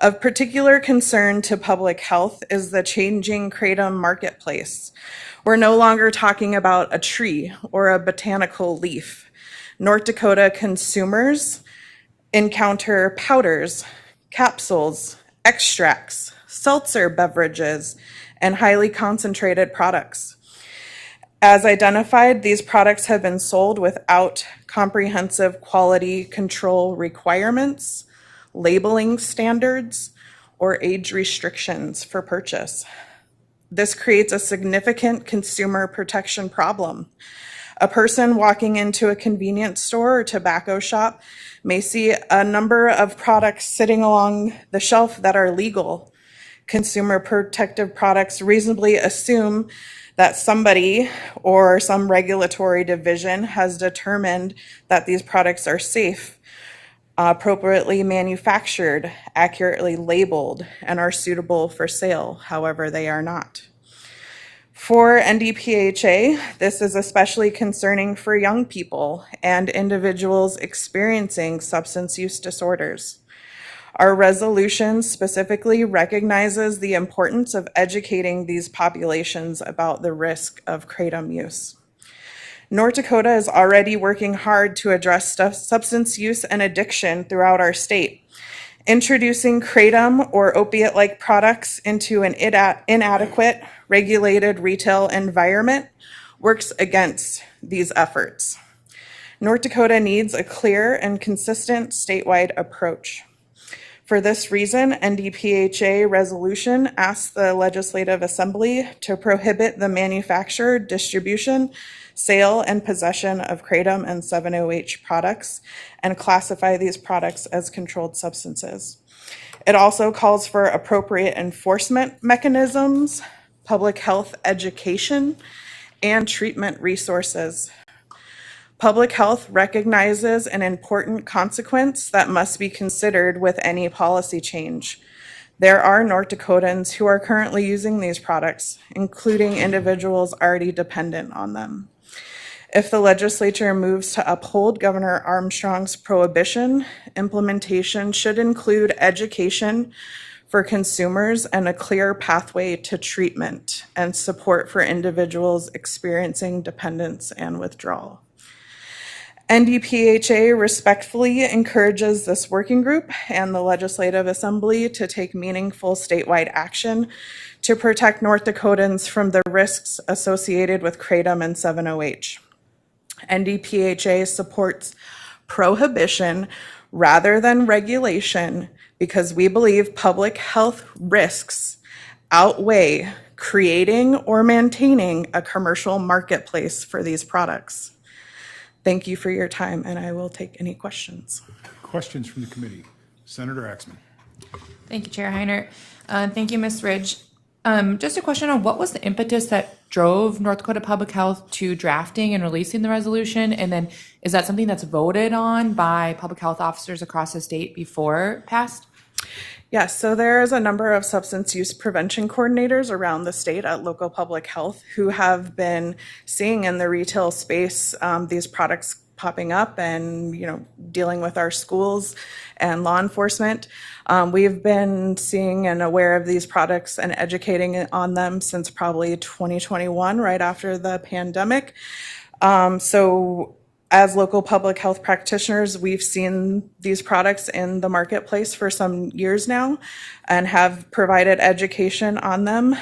Of particular concern to public health is the changing kratom marketplace. We're no longer talking about a tree or a botanical leaf. North Dakota consumers encounter powders, capsules, extracts, seltzer beverages, and highly concentrated products. As identified, these products have been sold without comprehensive quality control requirements, labeling standards, or age restrictions for purchase. This creates a significant consumer protection problem. A person walking into a convenience store or tobacco shop may see a number of products sitting along the shelf that are legal, consumer protective products reasonably assume that somebody or some regulatory division has determined that these products are safe, appropriately manufactured, accurately labeled, and are suitable for sale. However, they are not. For NDPHA, this is especially concerning for young people and individuals experiencing substance use disorders. Our resolution specifically recognizes the importance of educating these populations about the risk of kratom use. North Dakota is already working hard to address substance use and addiction throughout our state. Introducing kratom or opiate-like products into an inadequate regulated retail environment works against these efforts. North Dakota needs a clear and consistent statewide approach. For this reason, NDPHA resolution asks the Legislative Assembly to prohibit the manufacture, distribution, sale, and possession of kratom and 7-OH products and classify these products as controlled substances. It also calls for appropriate enforcement mechanisms, public health education, and treatment resources. Public health recognizes an important consequence that must be considered with any policy change. There are North Dakotans who are currently using these products, including individuals already dependent on them. If the legislature moves to uphold Governor Armstrong's prohibition, implementation should include education for consumers and a clear pathway to treatment and support for individuals experiencing dependence and withdrawal. NDPHA respectfully encourages this working group and the Legislative Assembly to take meaningful statewide action to protect North Dakotans from the risks associated with kratom and 7-OH. NDPHA supports prohibition rather than regulation because we believe public health risks outweigh creating or maintaining a commercial marketplace for these products. Thank you for your time, and I will take any questions. Questions from the committee? Senator Axman. Thank you, Chair Heiner. Thank you, Ms. Ridge. Just a question on what was the impetus that drove North Dakota Public Health to drafting and releasing the resolution? And then is that something that's voted on by public health officers across the state before passed? Yes, so there's a number of substance use prevention coordinators around the state at local public health who have been seeing in the retail space these products popping up and dealing with our schools and law enforcement. We've been seeing and aware of these products and educating on them since probably 2021, right after the pandemic. So as local public health practitioners, we've seen these products in the marketplace for some years now and have provided education on them.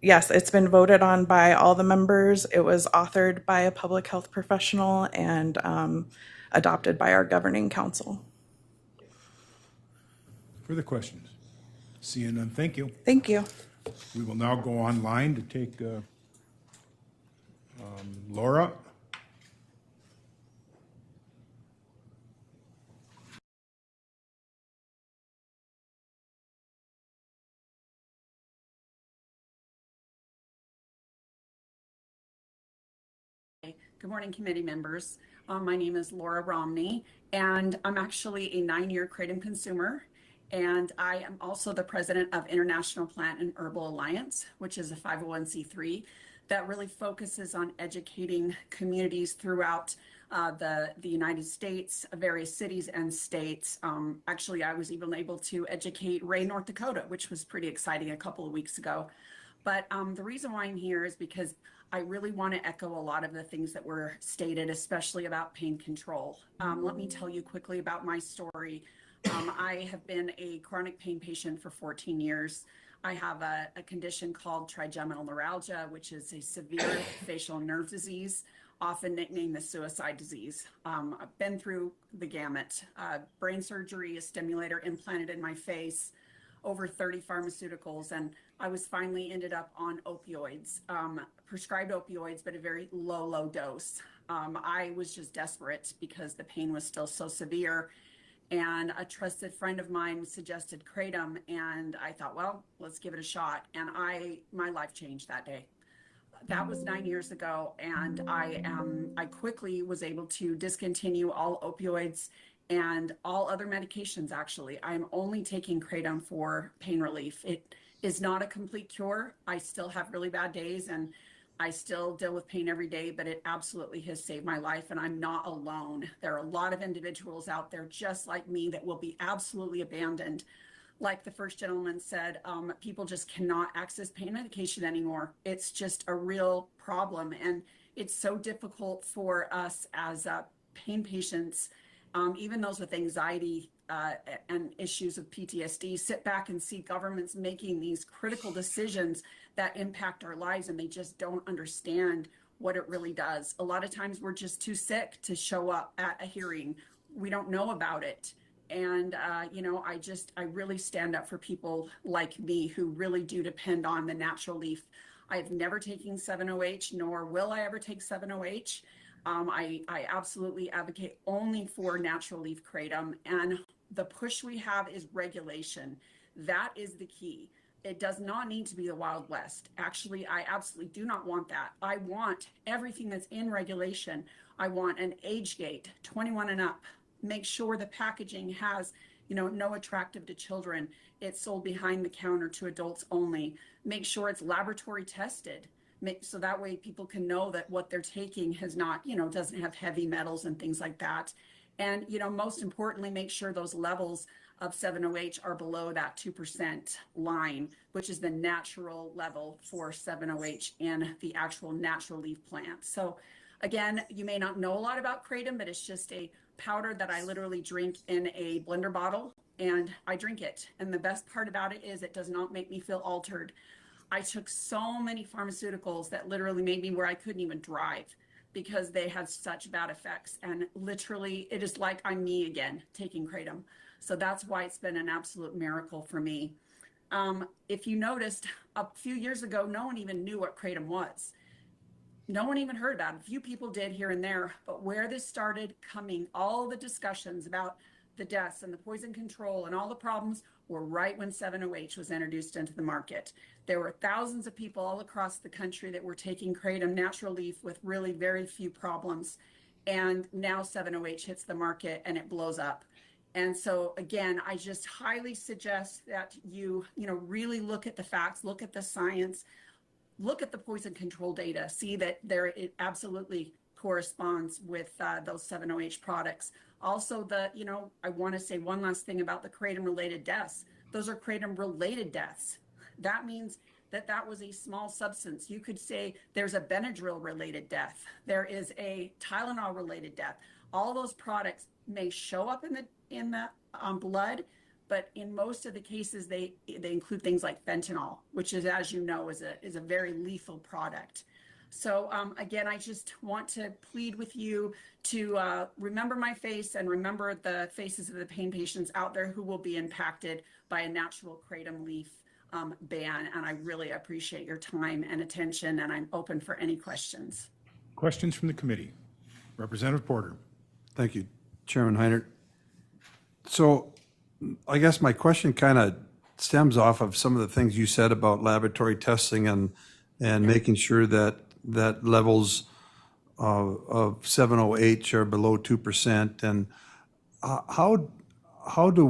Yes, it's been voted on by all the members. It was authored by a public health professional and adopted by our governing council. Further questions? Seeing none, thank you. Thank you. We will now go online to take Laura. Good morning, committee members. My name is Laura Romney, and I'm actually a 9-year kratom consumer, and I am also the president of International Plant and Herbal Alliance, which is a 501c3 that really focuses on educating communities throughout the United States, various cities and states. Actually, I was even able to educate Ray, North Dakota, which was pretty exciting a couple of weeks ago. But the reason why I'm here is because I really want to echo a lot of the things that were stated, especially about pain control. Let me tell you quickly about my story. I have been a chronic pain patient for 14 years. I have a condition called trigeminal neuralgia, which is a severe facial nerve disease, often nicknamed the suicide disease. I've been through the gamut. Brain surgery, a stimulator implanted in my face, over 30 pharmaceuticals, and I was finally ended up on opioids, prescribed opioids, but a very low dose. I was just desperate because the pain was still so severe. And a trusted friend of mine suggested kratom, and I thought, well, let's give it a shot. And my life changed that day. That was 9 years ago, and I quickly was able to discontinue all opioids and all other medications. Actually, I'm only taking kratom for pain relief. It is not a complete cure. I still have really bad days, and I still deal with pain every day, but it absolutely has saved my life, and I'm not alone. There are a lot of individuals out there just like me that will be absolutely abandoned. Like the first gentleman said, people just cannot access pain medication anymore. It's just a real problem, and it's so difficult for us as pain patients, even those with anxiety and issues of PTSD, sit back and see governments making these critical decisions that impact our lives, and they just don't understand what it really does. A lot of times we're just too sick to show up at a hearing. We don't know about it. And, I really stand up for people like me who really do depend on the natural leaf. I've never taken 7-OH, nor will I ever take 7-OH. I absolutely advocate only for natural leaf kratom. And the push we have is regulation. That is the key. It does not need to be the Wild West. Actually, I absolutely do not want that. I want everything that's in regulation. I want an age gate, 21 and up. Make sure the packaging has, no attractive to children. It's sold behind the counter to adults only. Make sure it's laboratory tested. So that way people can know that what they're taking has not, doesn't have heavy metals and things like that. And, most importantly, make sure those levels of 7-OH are below that 2% line, which is the natural level for 7-OH in the actual natural leaf plant. So again, you may not know a lot about kratom, but it's just a powder that I literally drink in a blender bottle, and I drink it. And the best part about it is it does not make me feel altered. I took so many pharmaceuticals that literally made me where I couldn't even drive because they had such bad effects. And literally, it is like I'm me again taking kratom. So that's why it's been an absolute miracle for me. If you noticed, a few years ago, no one even knew what kratom was. No one even heard about it. A few people did here and there, but where this started coming, all the discussions about the deaths and the poison control and all the problems were right when 7-OH was introduced into the market. There were thousands of people all across the country that were taking kratom natural leaf with really very few problems. And now 7-OH hits the market and it blows up. And so again, I just highly suggest that you really look at the facts, look at the science, look at the poison control data, see that it absolutely corresponds with those 7-OH products. Also, I want to say one last thing about the kratom-related deaths. Those are kratom-related deaths. That means that was a small substance. You could say there's a Benadryl-related death. There is a Tylenol-related death. All those products may show up in the blood, but in most of the cases, they include things like fentanyl, which is, as you know, is a very lethal product. So again, I just want to plead with you to remember my face and remember the faces of the pain patients out there who will be impacted by a natural kratom leaf ban. And I really appreciate your time and attention, and I'm open for any questions. Questions from the committee? Representative Porter. Thank you, Chairman Heinert. So I guess my question kind of stems off of some of the things you said about laboratory testing and making sure that levels of 7-OH are below 2%. And how do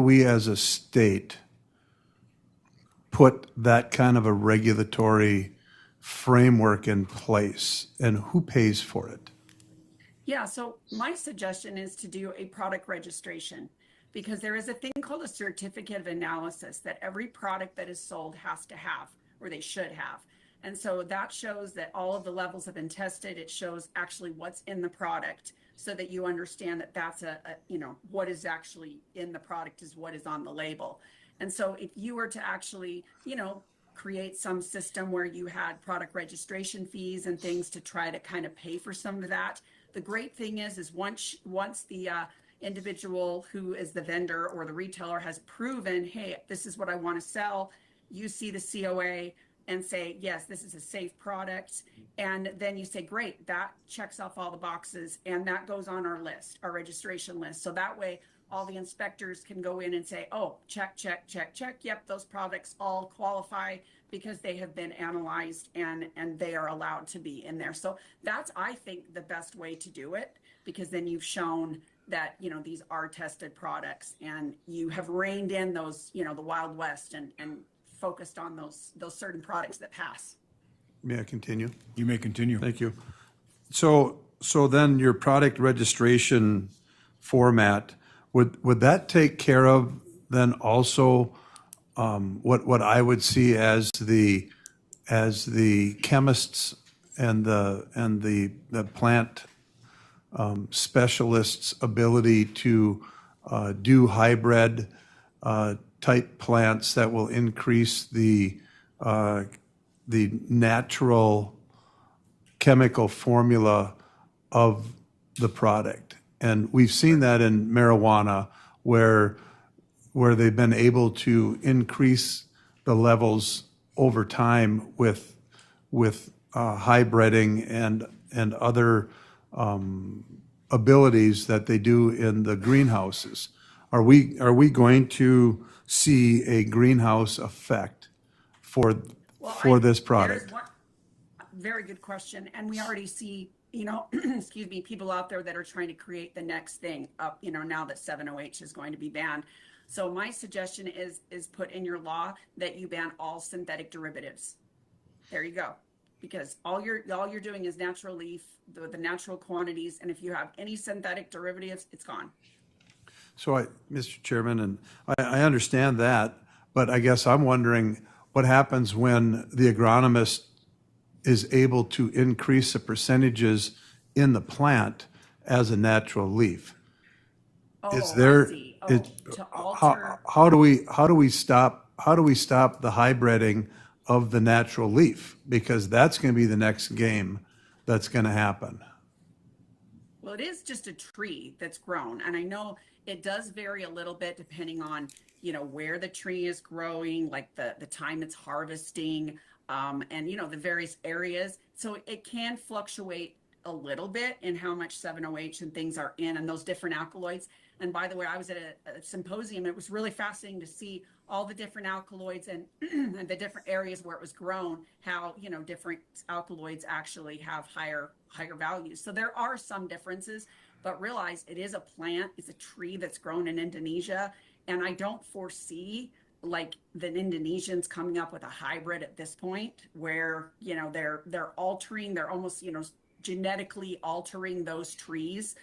we as a state put that kind of a regulatory framework in place, and who pays for it? Yeah, so my suggestion is to do a product registration, because there is a thing called a certificate of analysis that every product that is sold has to have, or they should have. And so that shows that all of the levels have been tested. It shows actually what's in the product so that you understand that that's what is actually in the product is what is on the label. And so if you were to actually, create some system where you had product registration fees and things to try to kind of pay for some of that, the great thing is once the individual who is the vendor or the retailer has proven, hey, this is what I want to sell, you see the COA, and say, yes, this is a safe product. And then you say, great, that checks off all the boxes and that goes on our list, our registration list. So that way all the inspectors can go in and say, oh, check, check, check, check. Yep, those products all qualify because they have been analyzed and they are allowed to be in there. So that's, I think, the best way to do it, because then you've shown that, you know, these are tested products and you have reined in those, you know, the Wild West and focused on those certain products that pass. May I continue? You may continue. Thank you. So then your product registration format, would that take care of then also what I would see as the chemists and the plant specialists' ability to do hybrid type plants that will increase the natural chemical formula of the product? And we've seen that in marijuana where they've been able to increase the levels over time with hybriding and other abilities that they do in the greenhouses. Are we going to see a greenhouse effect for this product? Very good question. And we already see, you know, excuse me, people out there that are trying to create the next thing up, you know, now that 7-OH is going to be banned. So my suggestion is put in your law that you ban all synthetic derivatives. There you go. Because all you're doing is natural leaf, the natural quantities, and if you have any synthetic derivatives, it's gone. So Mr. Chairman, and I understand that, but I guess I'm wondering what happens when the agronomist is able to increase the percentages in the plant as a natural leaf. Is there, I see. To alter. how do we stop the hybriding of the natural leaf? Because that's going to be the next game that's going to happen. Well, it is just a tree that's grown, and I know it does vary a little bit depending on, you know, where the tree is growing, like the time it's harvesting, and, you know, the various areas. So it can fluctuate a little bit in how much 7-OH and things are in and those different alkaloids. And by the way, I was at a symposium. It was really fascinating to see all the different alkaloids and the different areas where it was grown, how, you know, different alkaloids actually have higher values. So there are some differences, but realize it is a plant, it's a tree that's grown in Indonesia. And I don't foresee like the Indonesians coming up with a hybrid at this point where, you know, they're altering, they're almost, you know, genetically altering those trees.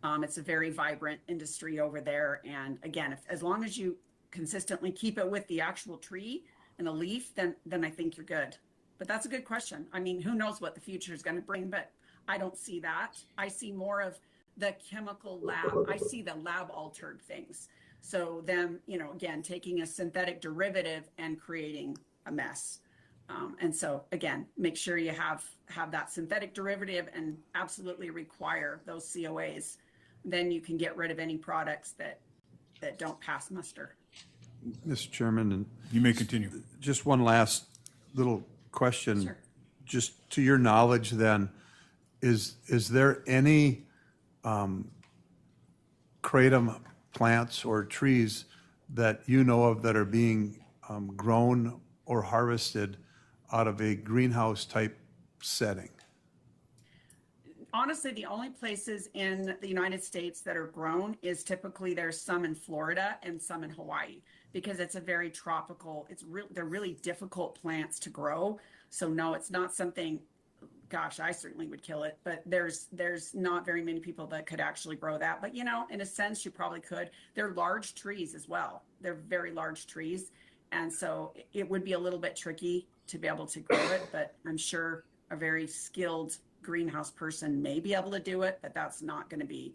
It's a very vibrant industry over there. And again, as long as you consistently keep it with the actual tree and the leaf, then I think you're good. But that's a good question. I mean, who knows what the future is going to bring, but I don't see that. I see more of the chemical lab. I see the lab altered things. So them, you know, again, taking a synthetic derivative and creating a mess. And so again, make sure you have that synthetic derivative and absolutely require those COAs. Then you can get rid of any products that don't pass muster. Mr. Chairman, and You may continue. just one last little question. Sure. Just to your knowledge then, is there any kratom plants or trees that you know of that are being grown or harvested out of a greenhouse type setting? Honestly, the only places in the United States that are grown is typically there's some in Florida and some in Hawaii because it's a very tropical, they're really difficult plants to grow. So no, it's not something, gosh, I certainly would kill it, but there's not very many people that could actually grow that. But, you know, in a sense, you probably could. They're large trees as well. They're very large trees. And so it would be a little bit tricky to be able to grow it, but I'm sure a very skilled greenhouse person may be able to do it, but that's not going to be,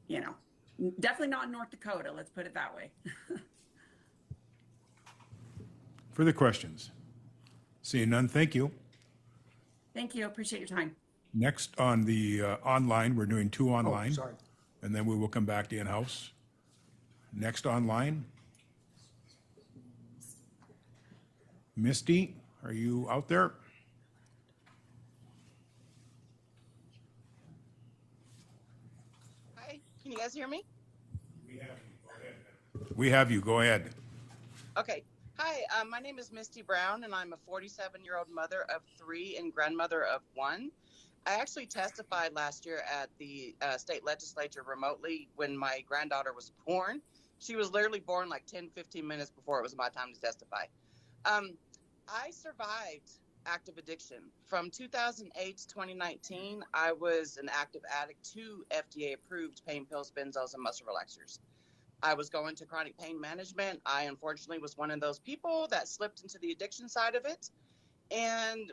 you know, definitely not in North Dakota. Let's put it that way. Further questions? Seeing none, thank you. Thank you. Appreciate your time. Next on the online, we're doing two online. sorry. And then we will come back to in-house. Next online. Misty, are you out there? Hi, can you guys hear me? We have you. Go ahead. Okay. Hi, my name is Misty Brown, and I'm a 47-year-old mother of 3 and grandmother of 1. I actually testified last year at the state legislature remotely when my granddaughter was born. She was literally born like 10, 15 minutes before it was my time to testify. I survived active addiction. From 2008 to 2019, I was an active addict to FDA-approved pain pills, benzos, and muscle relaxers. I was going to chronic pain management. I unfortunately was one of those people that slipped into the addiction side of it. And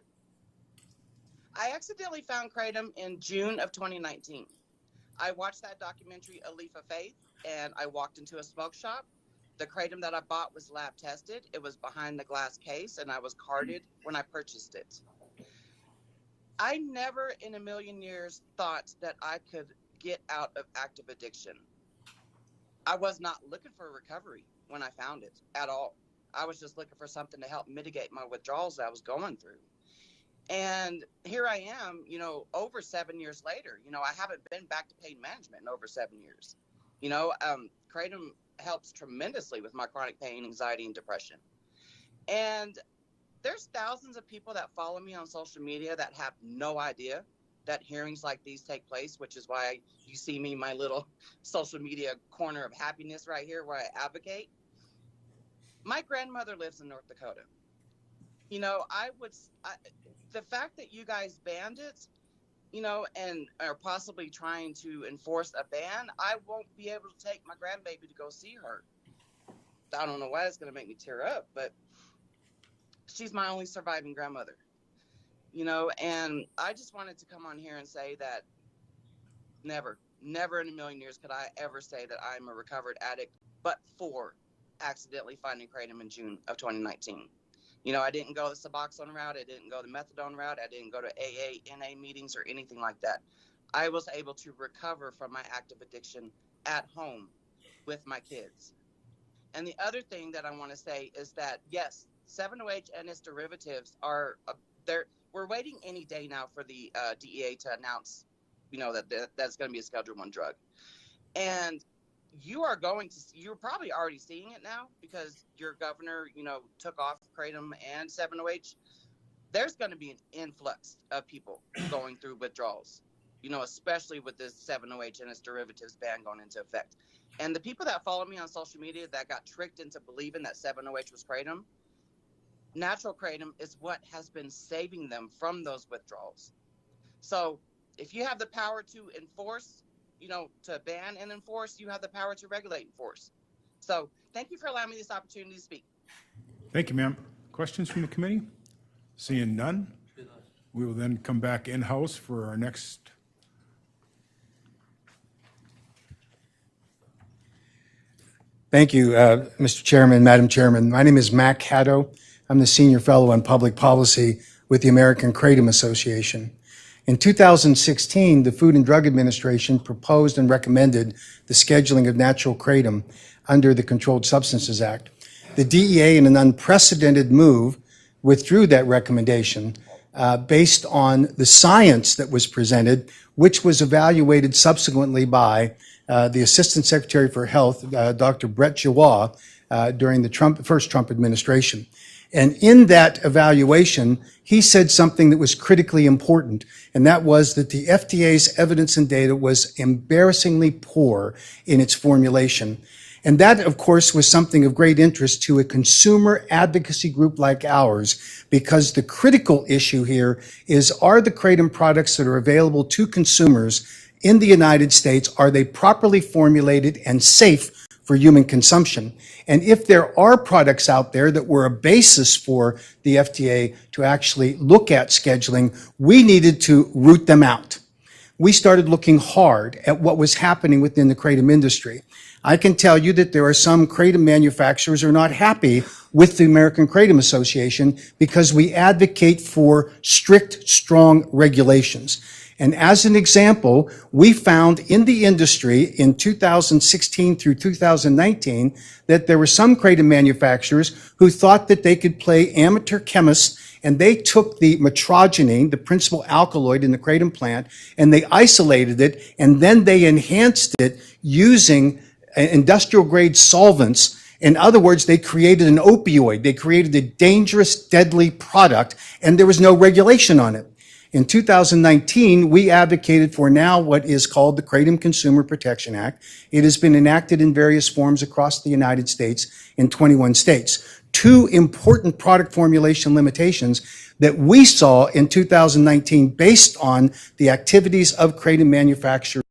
I accidentally found Kratom in June of 2019. I watched that documentary, A Leaf of Faith, and I walked into a smoke shop. The Kratom that I bought was lab tested. It was behind the glass case, and I was carded when I purchased it. I never in a million years thought that I could get out of active addiction. I was not looking for recovery when I found it at all. I was just looking for something to help mitigate my withdrawals that I was going through. And here I am, over 7 years later. I haven't been back to pain management in over 7 years. Kratom helps tremendously with my chronic pain, anxiety, and depression. And there's thousands of people that follow me on social media that have no idea that hearings like these take place, which is why you see me, my little social media corner of happiness right here where I advocate. My grandmother lives in North Dakota. The fact that you guys banned it, and are possibly trying to enforce a ban, I won't be able to take my grandbaby to go see her. I don't know why it's going to make me tear up, but she's my only surviving grandmother. And I just wanted to come on here and say that never in a million years could I ever say that I'm a recovered addict, but for accidentally finding Kratom in June of 2019. I didn't go the Suboxone route. I didn't go the methadone route. I didn't go to AA, NA meetings or anything like that. I was able to recover from my active addiction at home with my kids. And the other thing that I want to say is that, yes, 7-OH and its derivatives are there. We're waiting any day now for the DEA to announce, that's going to be a Schedule I drug. And you're probably already seeing it now because your governor, took off Kratom and 7-OH. There's going to be an influx of people going through withdrawals, especially with this 7-OH and its derivatives ban going into effect. And the people that follow me on social media that got tricked into believing that 7-OH was Kratom, natural Kratom is what has been saving them from those withdrawals. So if you have the power to enforce, to ban and enforce, you have the power to regulate and enforce. So thank you for allowing me this opportunity to speak. Thank you, ma'am. Questions from the committee? Seeing none, we will then come back in-house for our next. Thank you, Mr. Chairman, Madam Chairman. My name is Mac Haddo. I'm the Senior Fellow on Public Policy with the American Kratom Association. In 2016, the Food and Drug Administration proposed and recommended the scheduling of natural kratom under the Controlled Substances Act. The DEA, in an unprecedented move, withdrew that recommendation based on the science that was presented, which was evaluated subsequently by the Assistant Secretary for Health, Dr. Brett Giroir, during the first Trump administration. And in that evaluation, he said something that was critically important, and that was that the FDA's evidence and data was embarrassingly poor in its formulation. And that, of course, was something of great interest to a consumer advocacy group like ours, because the critical issue here is, are the kratom products that are available to consumers in the United States, are they properly formulated and safe for human consumption? And if there are products out there that were a basis for the FDA to actually look at scheduling, we needed to root them out. We started looking hard at what was happening within the kratom industry. I can tell you that there are some kratom manufacturers who are not happy with the American Kratom Association because we advocate for strict, strong regulations. And as an example, we found in the industry in 2016 through 2019 that there were some kratom manufacturers who thought that they could play amateur chemists and they took the metrogenine, the principal alkaloid in the kratom plant, and they isolated it, and then they enhanced it using industrial grade solvents. In other words, they created an opioid. They created a dangerous, deadly product, and there was no regulation on it. In 2019, we advocated for now what is called the Kratom Consumer Protection Act. It has been enacted in various forms across the United States in 21 states. Two important product formulation limitations that we saw in 2019 based on the activities of kratom manufacturers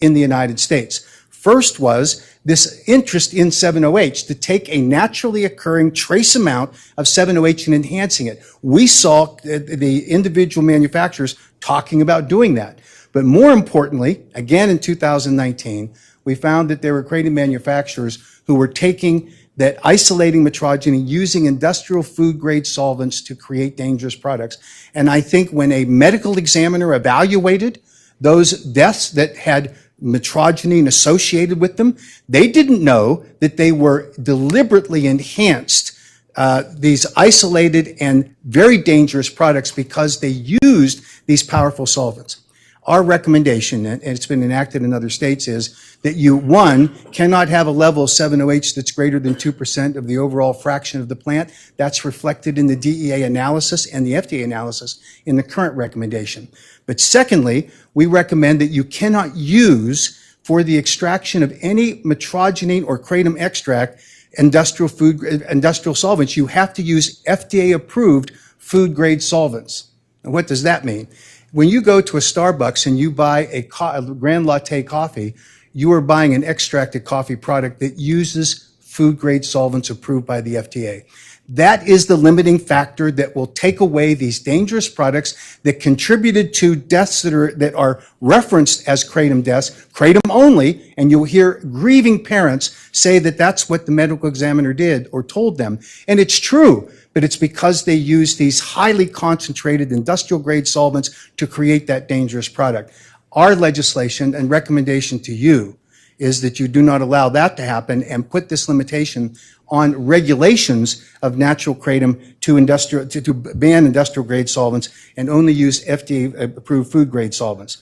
in the United States. First was this interest in 7-OH, to take a naturally occurring trace amount of 7-OH and enhancing it. We saw the individual manufacturers talking about doing that. But more importantly, again in 2019, we found that there were kratom manufacturers who were taking that isolating metrogeny using industrial food grade solvents to create dangerous products. And I think when a medical examiner evaluated those deaths that had metrogenine associated with them, they didn't know that they were deliberately enhanced, these isolated and very dangerous products, because they used these powerful solvents. Our recommendation, and it's been enacted in other states, is that you, one, cannot have a level of 7-OH that's greater than 2% of the overall fraction of the plant. That's reflected in the DEA analysis and the FDA analysis in the current recommendation. But secondly, we recommend that you cannot use for the extraction of any metrogenine or kratom extract industrial solvents. You have to use FDA-approved food-grade solvents. And what does that mean? When you go to a Starbucks and you buy a Grand Latte coffee, you are buying an extracted coffee product that uses food-grade solvents approved by the FDA. That is the limiting factor that will take away these dangerous products that contributed to deaths that are referenced as kratom deaths, kratom only, and you'll hear grieving parents say that that's what the medical examiner did or told them. And it's true, but it's because they use these highly concentrated industrial grade solvents to create that dangerous product. Our legislation and recommendation to you is that you do not allow that to happen and put this limitation on regulations of natural kratom to ban industrial grade solvents and only use FDA-approved food grade solvents.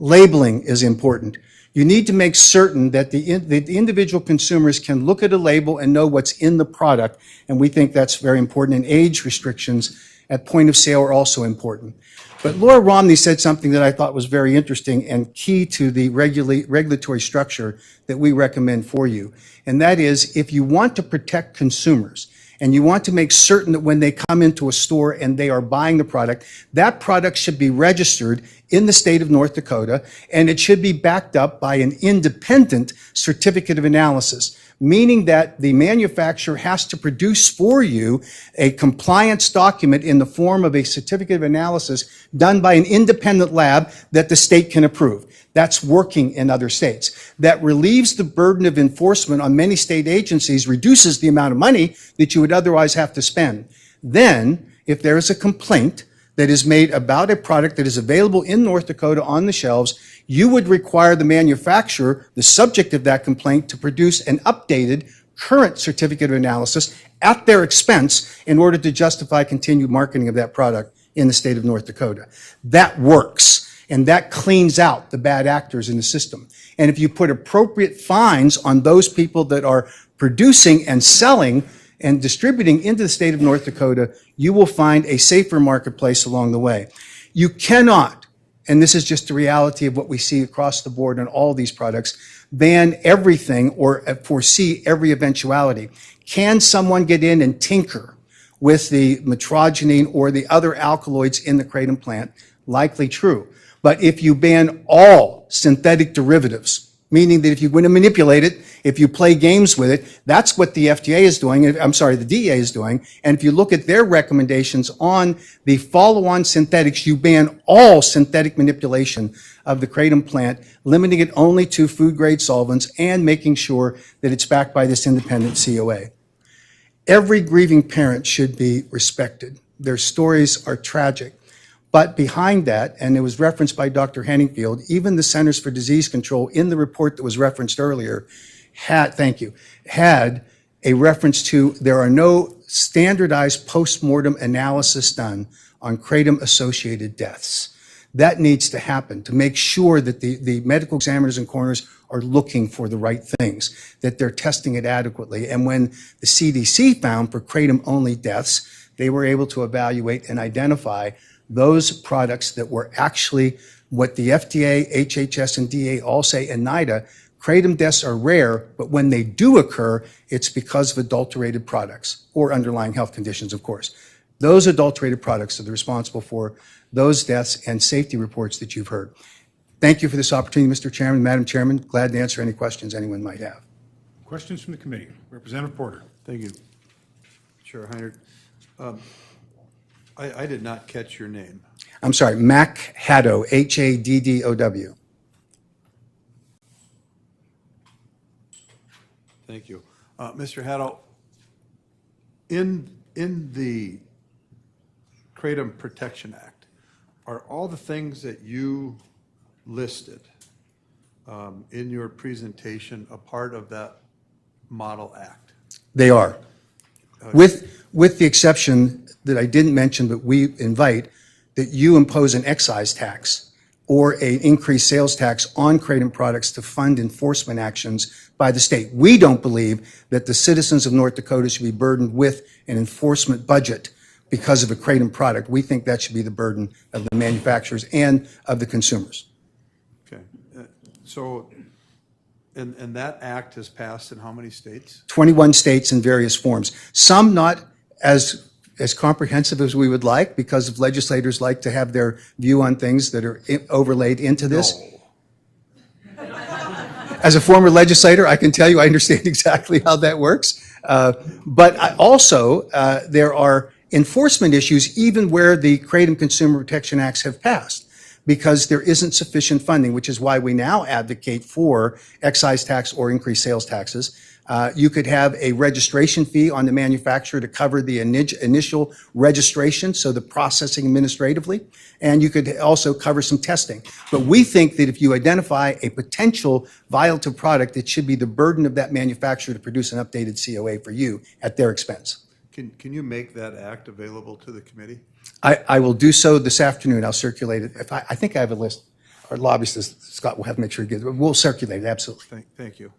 Labeling is important. You need to make certain that the individual consumers can look at a label and know what's in the product, and we think that's very important. And age restrictions at point of sale are also important. But Laura Romney said something that I thought was very interesting and key to the regulatory structure that we recommend for you. And that is, if you want to protect consumers and you want to make certain that when they come into a store and they are buying the product, that product should be registered in the state of North Dakota, and it should be backed up by an independent certificate of analysis, meaning that the manufacturer has to produce for you a compliance document in the form of a certificate of analysis done by an independent lab that the state can approve. That's working in other states. That relieves the burden of enforcement on many state agencies, reduces the amount of money that you would otherwise have to spend. Then, if there is a complaint that is made about a product that is available in North Dakota on the shelves, you would require the manufacturer, the subject of that complaint, to produce an updated current certificate of analysis at their expense in order to justify continued marketing of that product in the state of North Dakota. That works, and that cleans out the bad actors in the system. And if you put appropriate fines on those people that are producing and selling and distributing into the state of North Dakota, you will find a safer marketplace along the way. You cannot, and this is just the reality of what we see across the board on all these products, ban everything or foresee every eventuality. Can someone get in and tinker with the metrogenine or the other alkaloids in the kratom plant? Likely true. But if you ban all synthetic derivatives, meaning that if you're going to manipulate it, if you play games with it, that's what the FDA is doing, the DEA is doing. And if you look at their recommendations on the follow-on synthetics, you ban all synthetic manipulation of the kratom plant, limiting it only to food-grade solvents and making sure that it's backed by this independent COA. Every grieving parent should be respected. Their stories are tragic. But behind that, and it was referenced by Dr. Henningfield, even the Centers for Disease Control in the report that was referenced earlier had a reference to there are no standardized postmortem analysis done on kratom-associated deaths. That needs to happen to make sure that the medical examiners and coroners are looking for the right things, that they're testing it adequately. And when the CDC found for kratom-only deaths, they were able to evaluate and identify those products that were actually what the FDA, HHS, and DA all say, and NIDA, kratom deaths are rare, but when they do occur, it's because of adulterated products or underlying health conditions, of course. Those adulterated products are responsible for those deaths and safety reports that you've heard. Thank you for this opportunity, Mr. Chairman, Madam Chairman. Glad to answer any questions anyone might have. Questions from the committee? Representative Porter. Thank you. Chair Heinert. I did not catch your name. I'm sorry, Mac Haddow, Haddow. Thank you. Mr. Haddow, in the Kratom Protection Act, are all the things that you listed in your presentation a part of that model act? They are. With the exception that I didn't mention, but we invite that you impose an excise tax or an increased sales tax on kratom products to fund enforcement actions by the state. We don't believe that the citizens of North Dakota should be burdened with an enforcement budget because of a kratom product. We think that should be the burden of the manufacturers and of the consumers. Okay. So, and that act has passed in how many states? 21 states in various forms. Some not as comprehensive as we would like because of legislators like to have their view on things that are overlaid into this. No. As a former legislator, I can tell you I understand exactly how that works. But also, there are enforcement issues even where the Kratom Consumer Protection Acts have passed because there isn't sufficient funding, which is why we now advocate for excise tax or increased sales taxes. You could have a registration fee on the manufacturer to cover the initial registration, so the processing administratively, and you could also cover some testing. But we think that if you identify a potential violative product, it should be the burden of that manufacturer to produce an updated COA for you at their expense. Can you make that act available to the committee? I will do so this afternoon. I'll circulate it. I think I have a list. Our lobbyist, Scott, will have to make sure he gets it. We'll circulate it, absolutely. Thank you.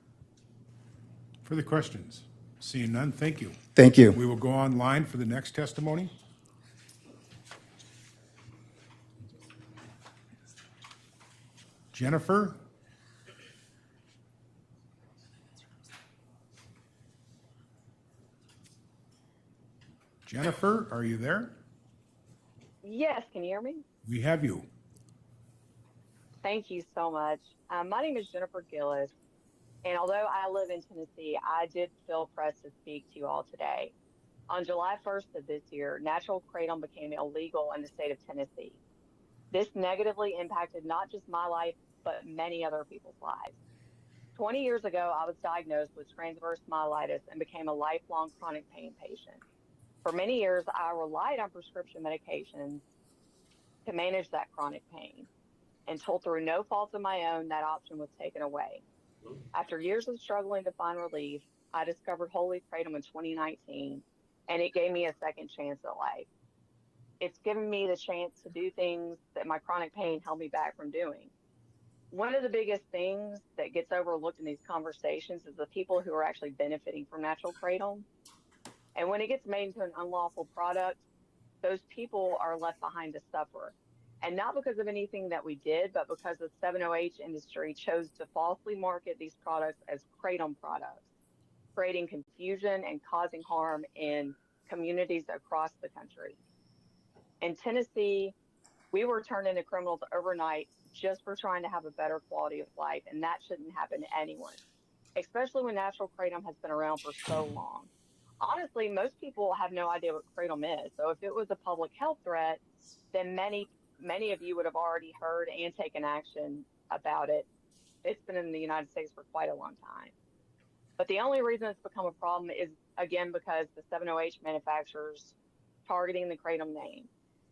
Further questions? Seeing none, thank you. Thank you. We will go online for the next testimony. Jennifer? Jennifer, are you there? Yes, can you hear me? We have you. Thank you so much. My name is Jennifer Gillis, and although I live in Tennessee, I did feel pressed to speak to you all today. On July 1st of this year, natural kratom became illegal in the state of Tennessee. This negatively impacted not just my life, but many other people's lives. 20 years ago, I was diagnosed with transverse myelitis and became a lifelong chronic pain patient. For many years, I relied on prescription medications to manage that chronic pain, until through no fault of my own, that option was taken away. After years of struggling to find relief, I discovered Holy Kratom in 2019, and it gave me a second chance at life. It's given me the chance to do things that my chronic pain held me back from doing. One of the biggest things that gets overlooked in these conversations is the people who are actually benefiting from natural kratom. And when it gets made into an unlawful product, those people are left behind to suffer. And not because of anything that we did, but because the 7-OH industry chose to falsely market these products as kratom products, creating confusion and causing harm in communities across the country. In Tennessee, we were turned into criminals overnight just for trying to have a better quality of life, and that shouldn't happen to anyone, especially when natural kratom has been around for so long. Honestly, most people have no idea what kratom is. So if it was a public health threat, then many of you would have already heard and taken action about it. It's been in the United States for quite a long time. But the only reason it's become a problem is, again, because the 7-OH manufacturers targeting the kratom name.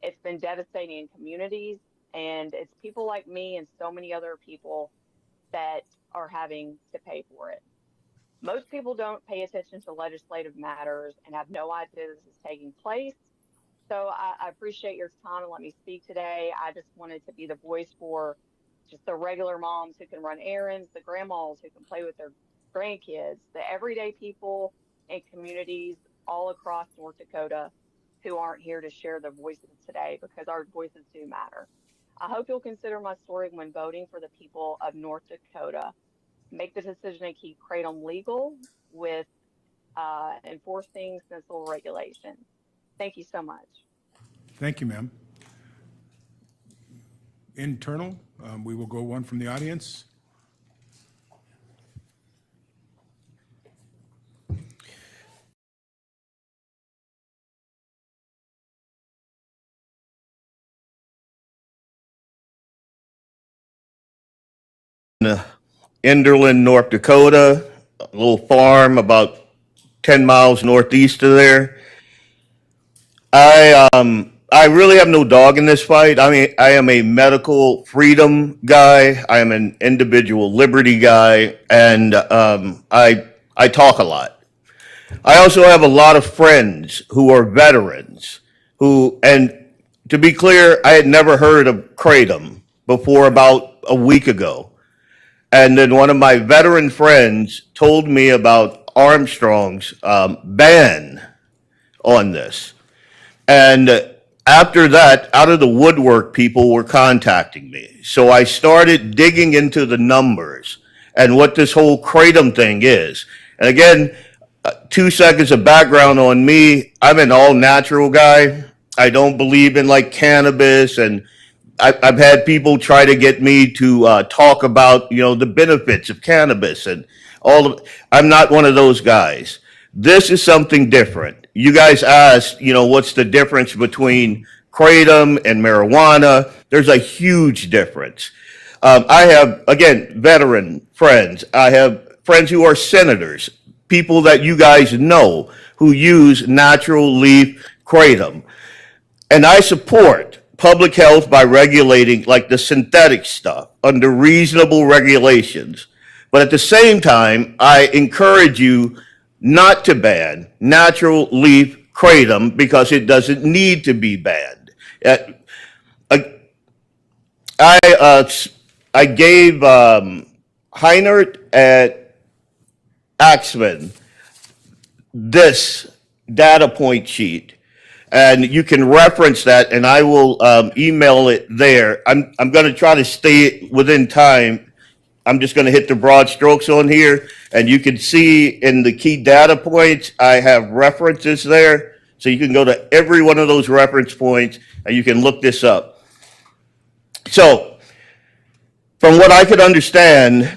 It's been devastating in communities, and it's people like me and so many other people that are having to pay for it. Most people don't pay attention to legislative matters and have no idea this is taking place. So I appreciate your time and let me speak today. I just wanted to be the voice for just the regular moms who can run errands, the grandmas who can play with their grandkids, the everyday people and communities all across North Dakota who aren't here to share their voices today because our voices do matter. I hope you'll consider my story when voting for the people of North Dakota. Make the decision to keep Kratom legal with enforcing sensible regulations. Thank you so much. Thank you, ma'am. Internal, we will go one from the audience. Enderlin, North Dakota, a little farm about 10 miles northeast of there. I really have no dog in this fight. I mean, I am a medical freedom guy. I am an individual liberty guy, and I talk a lot. I also have a lot of friends who are veterans who, and to be clear, I had never heard of Kratom before about a week ago. And then one of my veteran friends told me about Armstrong's ban on this. And after that, out of the woodwork, people were contacting me. So I started digging into the numbers and what this whole Kratom thing is. And again, 2 seconds of background on me. I'm an all natural guy. I don't believe in like cannabis, and I've had people try to get me to talk about, you know, the benefits of cannabis and all of. I'm not one of those guys. This is something different. You guys asked, you know, what's the difference between kratom and marijuana? There's a huge difference. I have, again, veteran friends. I have friends who are senators, people that you guys know who use natural leaf kratom. And I support public health by regulating like the synthetic stuff under reasonable regulations. But at the same time, I encourage you not to ban natural leaf kratom because it doesn't need to be banned. I gave Heinert at Axman this data point sheet, and you can reference that, and I will email it there. I'm going to try to stay within time. I'm just going to hit the broad strokes on here, and you can see in the key data points, I have references there. So you can go to every one of those reference points, and you can look this up. So from what I could understand,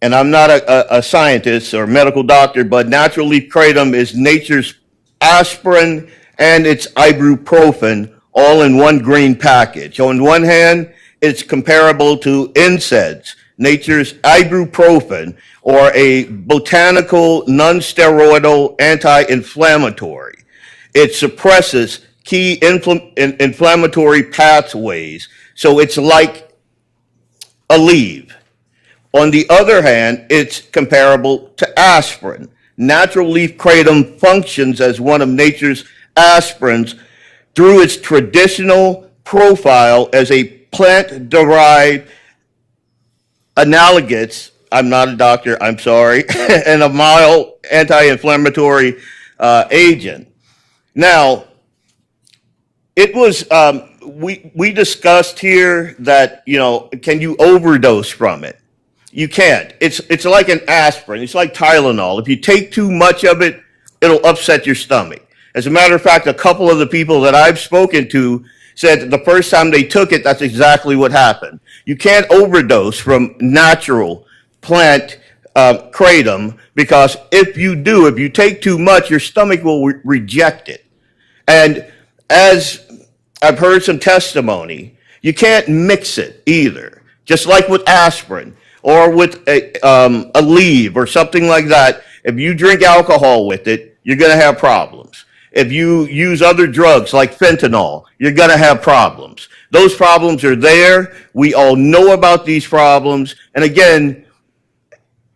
and I'm not a scientist or medical doctor, but natural leaf kratom is nature's aspirin and it's ibuprofen all in one green package. On one hand, it's comparable to NSAIDs, nature's ibuprofen, or a botanical non-steroidal anti-inflammatory. It suppresses key inflammatory pathways, so it's like Aleve. On the other hand, it's comparable to aspirin. Natural leaf kratom functions as one of nature's aspirins through its traditional profile as a plant-derived analogous, I'm not a doctor, I'm sorry, and a mild anti-inflammatory agent. Now, it was, we discussed here that, you know, can you overdose from it? You can't. It's like an aspirin. It's like Tylenol. If you take too much of it, it'll upset your stomach. As a matter of fact, a couple of the people that I've spoken to said that the first time they took it, that's exactly what happened. You can't overdose from natural plant kratom because if you do, if you take too much, your stomach will reject it. And as I've heard some testimony, you can't mix it either. Just like with aspirin or with a Aleve or something like that, if you drink alcohol with it, you're going to have problems. If you use other drugs like fentanyl, you're going to have problems. Those problems are there. We all know about these problems. And again,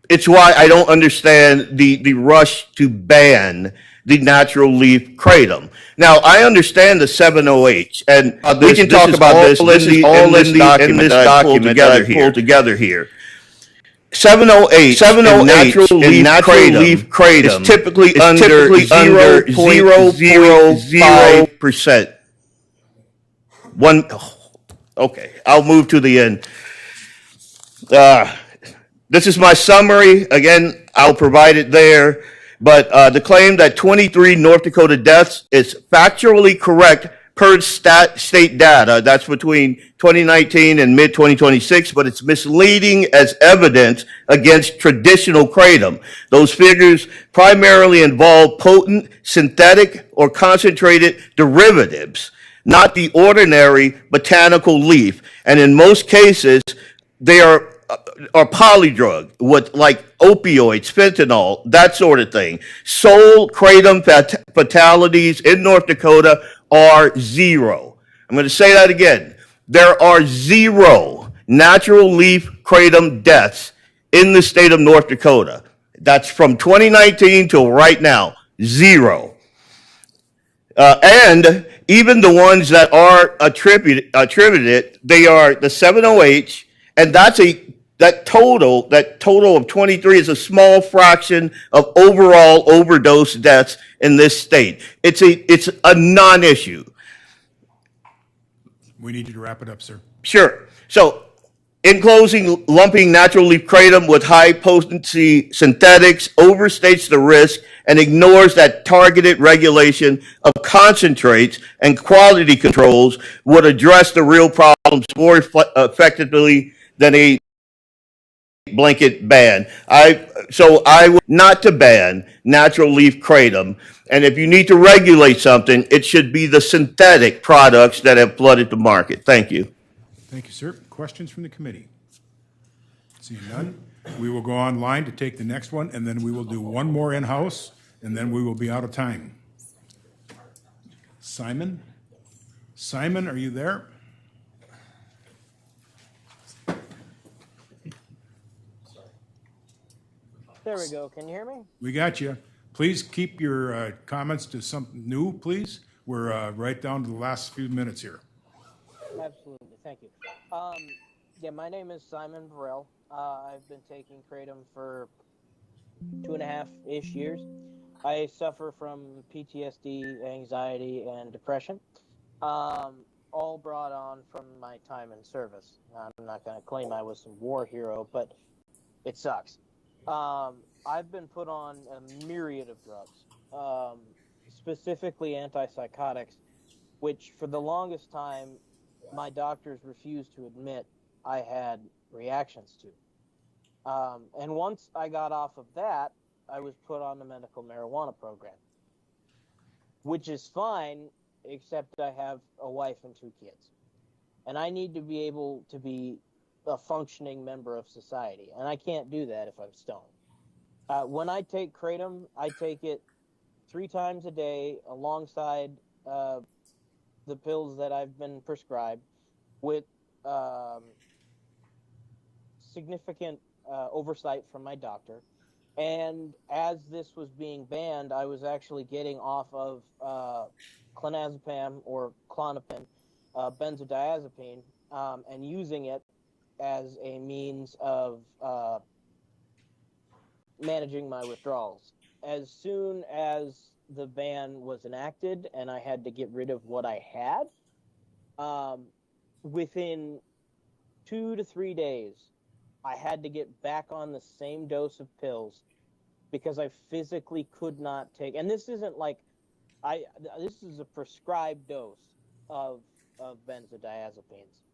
It's why I don't understand the rush to ban the natural leaf kratom. Now, I understand the 7-OH, and we can talk about this. This is all in this document that I pulled together here. 7-OH in natural leaf kratom is typically under 0.05%. Okay, I'll move to the end. This is my summary. Again, I'll provide it there. But the claim that 23 North Dakota deaths is factually correct per state data. That's between 2019 and mid-2026, but it's misleading as evidence against traditional kratom. Those figures primarily involve potent, synthetic, or concentrated derivatives, not the ordinary botanical leaf. And in most cases, they are polydrug with like opioids, fentanyl, that sort of thing. Sole kratom fatalities in North Dakota are 0. I'm going to say that again. There are 0 natural leaf kratom deaths in the state of North Dakota. That's from 2019 till right now. 0. And even the ones that are attributed, they are the 7-OH, and that total of 23 is a small fraction of overall overdose deaths in this state. It's a non-issue. We need you to wrap it up, sir. Sure. So, in closing, lumping natural leaf kratom with high potency synthetics overstates the risk and ignores that targeted regulation of concentrates and quality controls would address the real problems more effectively than a blanket ban. So I would not to ban natural leaf kratom. And if you need to regulate something, it should be the synthetic products that have flooded the market. Thank you. Thank you, sir. Questions from the committee? Seeing none, we will go online to take the next one, and then we will do one more in-house, and then we will be out of time. Simon? Simon, are you there? There we go. Can you hear me? We got you. Please keep your comments to something new, please. We're right down to the last few minutes here. Absolutely. Thank you. Yeah, my name is Simon Burrell. I've been taking kratom for 2.5-ish years. I suffer from PTSD, anxiety, and depression, all brought on from my time in service. I'm not going to claim I was some war hero, but it sucks. I've been put on a myriad of drugs, specifically antipsychotics, which for the longest time, my doctors refused to admit I had reactions to. And once I got off of that, I was put on the medical marijuana program, which is fine, except I have a wife and 2 kids. And I need to be able to be a functioning member of society, and I can't do that if I'm stoned. When I take kratom, I take it 3 times a day alongside the pills that I've been prescribed with significant oversight from my doctor. And as this was being banned, I was actually getting off of clonazepam or Klonopin, benzodiazepine, and using it as a means of managing my withdrawals. As soon as the ban was enacted and I had to get rid of what I had, within 2 to 3 days, I had to get back on the same dose of pills because I physically could not take, and this isn't like, this is a prescribed dose of benzodiazepines.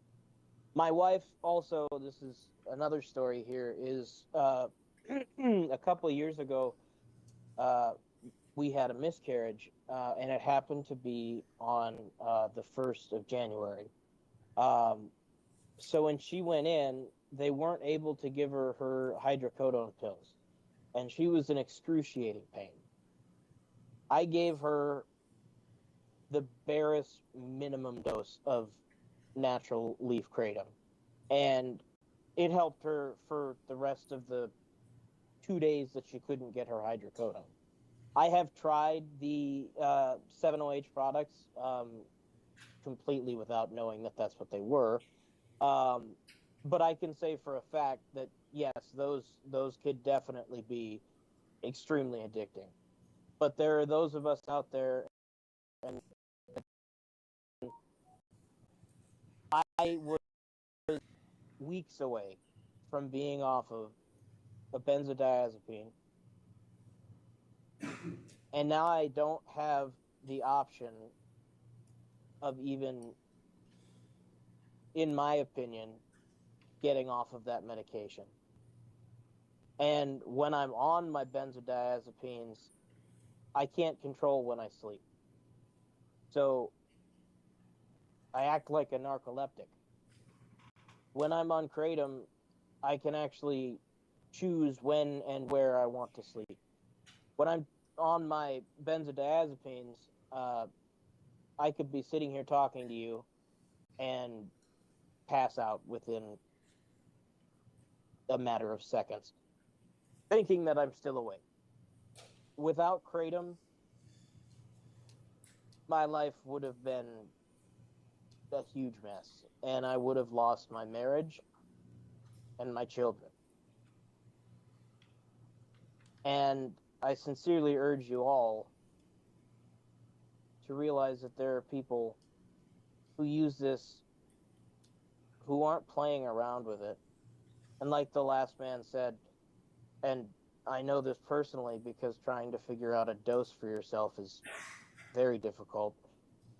My wife also, this is another story here, is a couple of years ago, we had a miscarriage, and it happened to be on the 1st of January. So when she went in, they weren't able to give her hydrocodone pills, and she was in excruciating pain. I gave her the barest minimum dose of natural leaf kratom, and it helped her for the rest of the 2 days that she couldn't get her hydrocodone. I have tried the 7OH products completely without knowing that that's what they were. But I can say for a fact that yes, those could definitely be extremely addicting. But there are those of us out there, and I was weeks away from being off of a benzodiazepine, and now I don't have the option of even, in my opinion, getting off of that medication. And when I'm on my benzodiazepines, I can't control when I sleep. So I act like a narcoleptic. When I'm on kratom, I can actually choose when and where I want to sleep. When I'm on my benzodiazepines, I could be sitting here talking to you and pass out within a matter of seconds, thinking that I'm still awake. Without kratom, my life would have been a huge mess, and I would have lost my marriage and my children. And I sincerely urge you all to realize that there are people who use this who aren't playing around with it. And like the last man said, and I know this personally because trying to figure out a dose for yourself is very difficult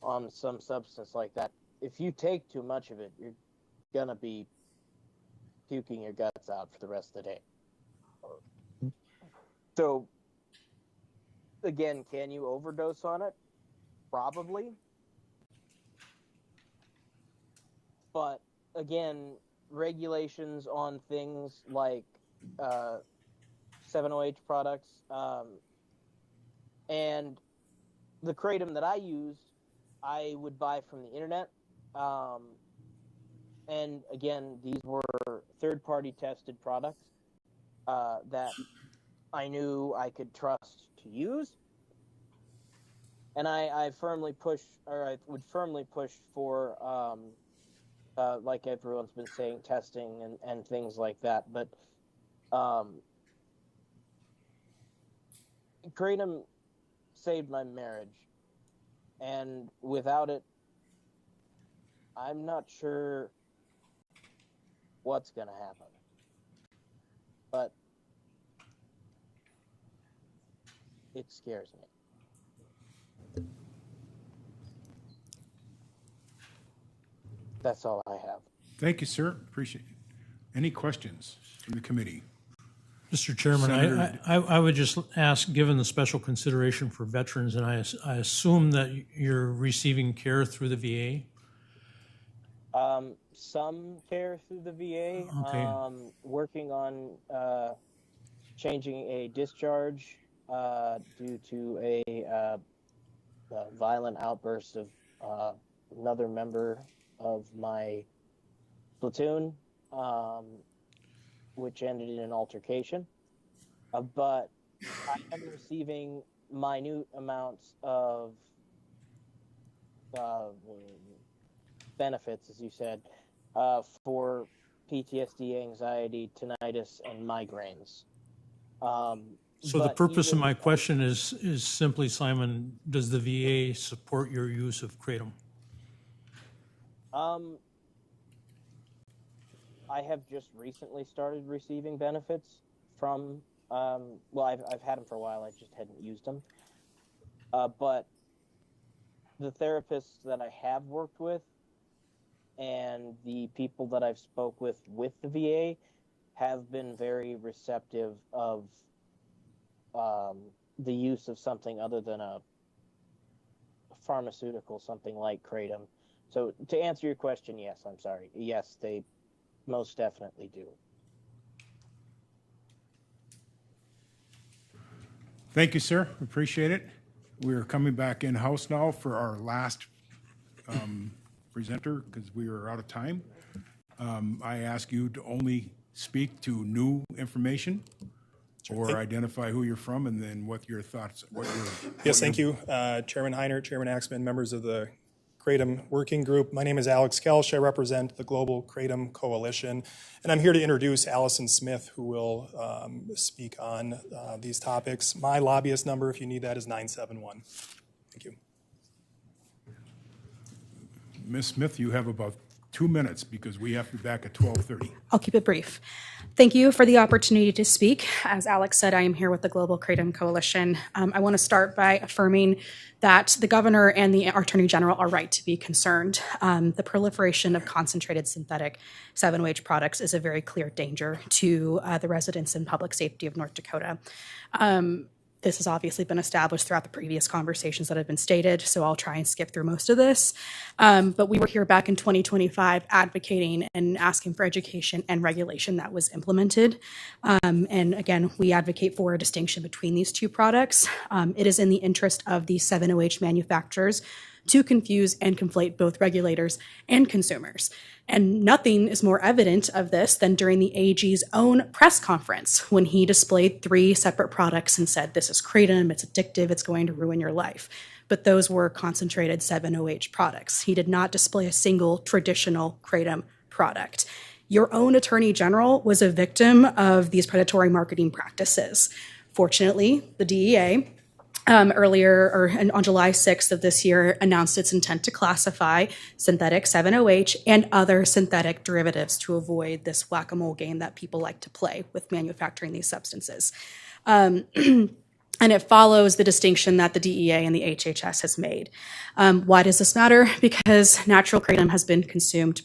on some substance like that. If you take too much of it, you're going to be puking your guts out for the rest of the day. So, again, can you overdose on it? Probably. But, again, regulations on things like 7OH products and the kratom that I used, I would buy from the internet. And again, these were third-party tested products that I knew I could trust to use. And I firmly push, or I would firmly push for, like everyone's been saying, testing and things like that. But kratom saved my marriage. And without it, I'm not sure what's going to happen. But it scares me. That's all I have. Thank you, sir. Appreciate it. Any questions from the committee? Mr. Chairman, Senator- I would just ask, given the special consideration for veterans, and I assume that you're receiving care through the VA? Some care through the VA. Okay. Working on changing a discharge due to a violent outburst of another member of my platoon, which ended in an altercation. But I am receiving minute amounts of benefits, as you said, for PTSD, anxiety, tinnitus, and migraines. So the but purpose of even- my question is simply, Simon, does the VA support your use of kratom? I have just recently started receiving benefits from, well, I've had them for a while, I just hadn't used them. But the therapists that I have worked with and the people that I've spoke with the VA have been very receptive of the use of something other than a pharmaceutical, something like kratom. So to answer your question, yes, I'm sorry. Yes, they most definitely do. Thank you, sir. Appreciate it. We are coming back in-house now for our last presenter because we are out of time. I ask you to only speak to new information or identify who you're from and then what your thoughts, Yes, thank you. Chairman Heinert, Chairman Axman, members of the Kratom Working Group. My name is Alex Kelsch. I represent the Global Kratom Coalition, and I'm here to introduce Allison Smith, who will speak on these topics. My lobbyist number, if you need that, is 971. Thank you. Ms. Smith, you have about 2 minutes because we have to be back at 12:30. I'll keep it brief. Thank you for the opportunity to speak. As Alex said, I am here with the Global Kratom Coalition. I want to start by affirming that the governor and the attorney general are right to be concerned. The proliferation of concentrated synthetic 7-OH products is a very clear danger to the residents and public safety of North Dakota. This has obviously been established throughout the previous conversations that have been stated, so I'll try and skip through most of this. But we were here back in 2025 advocating and asking for education and regulation that was implemented. And again, we advocate for a distinction between these two products. It is in the interest of the 7-OH manufacturers to confuse and conflate both regulators and consumers. And nothing is more evident of this than during the AG's own press conference when he displayed 3 separate products and said, this is kratom, it's addictive, it's going to ruin your life. But those were concentrated 7-OH products. He did not display a single traditional kratom product. Your own attorney general was a victim of these predatory marketing practices. Fortunately, the DEA on July 6th of this year, announced its intent to classify synthetic 7-OH and other synthetic derivatives to avoid this whack-a-mole game that people like to play with manufacturing these substances. And it follows the distinction that the DEA and the HHS has made. Why does this matter? Because natural kratom has been consumed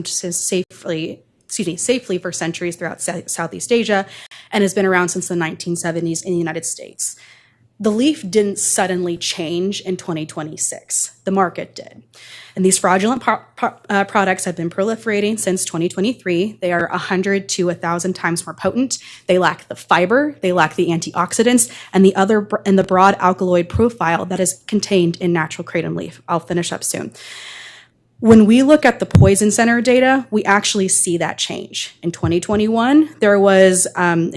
safely for centuries throughout Southeast Asia and has been around since the 1970s in the United States. The leaf didn't suddenly change in 2026. The market did. And these fraudulent products have been proliferating since 2023. They are 100 to 1,000 times more potent. They lack the fiber, they lack the antioxidants, and the broad alkaloid profile that is contained in natural kratom leaf. I'll finish up soon. When we look at the poison center data, we actually see that change. In 2021, there was 1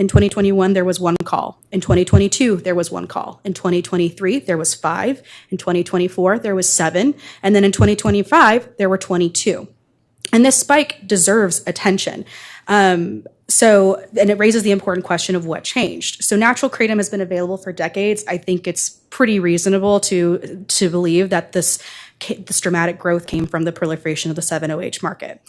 call. In 2022, there was 1 call. In 2023, there was 5. In 2024, there was 7. And then in 2025, there were 22. And this spike deserves attention. And it raises the important question of what changed. So natural kratom has been available for decades. I think it's pretty reasonable to believe that this dramatic growth came from the proliferation of the 7-OH market.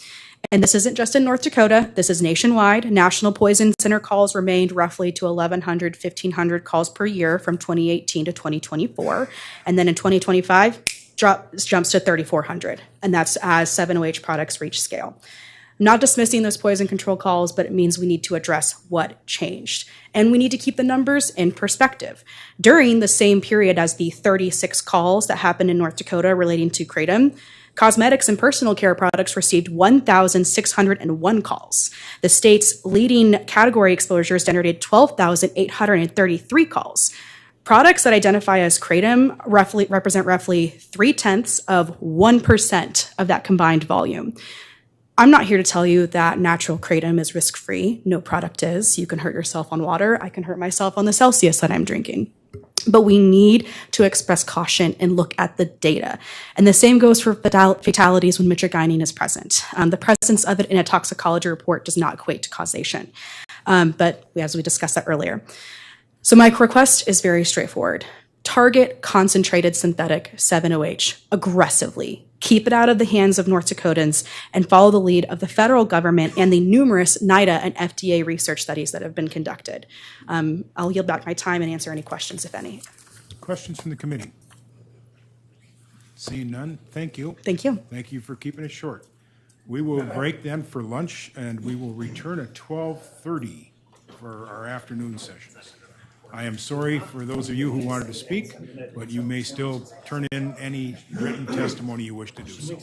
And this isn't just in North Dakota. This is nationwide. National poison center calls remained roughly to 1,100, 1,500 calls per year from 2018 to 2024. And then in 2025, jumps to 3,400. And that's as 7-OH products reach scale. I'm not dismissing those poison control calls, but it means we need to address what changed. And we need to keep the numbers in perspective. During the same period as the 36 calls that happened in North Dakota relating to kratom, cosmetics and personal care products received 1,601 calls. The state's leading category exposures generated 12,833 calls. Products that identify as kratom represent roughly 0.3% of that combined volume. I'm not here to tell you that natural kratom is risk-free. No product is. You can hurt yourself on water. I can hurt myself on the Celsius that I'm drinking. But we need to express caution and look at the data. And the same goes for fatalities when mitragynine is present. The presence of it in a toxicology report does not equate to causation. But as we discussed that earlier. So my request is very straightforward. Target concentrated synthetic 7-OH aggressively. Keep it out of the hands of North Dakotans and follow the lead of the federal government and the numerous NIDA and FDA research studies that have been conducted. I'll yield back my time and answer any questions, if any. Questions from the committee? Seeing none, thank you. Thank you. Thank you for keeping it short. We will break then for lunch, and we will return at 12:30 for our afternoon sessions. I am sorry for those of you who wanted to speak, but you may still turn in any written testimony you wish to do so.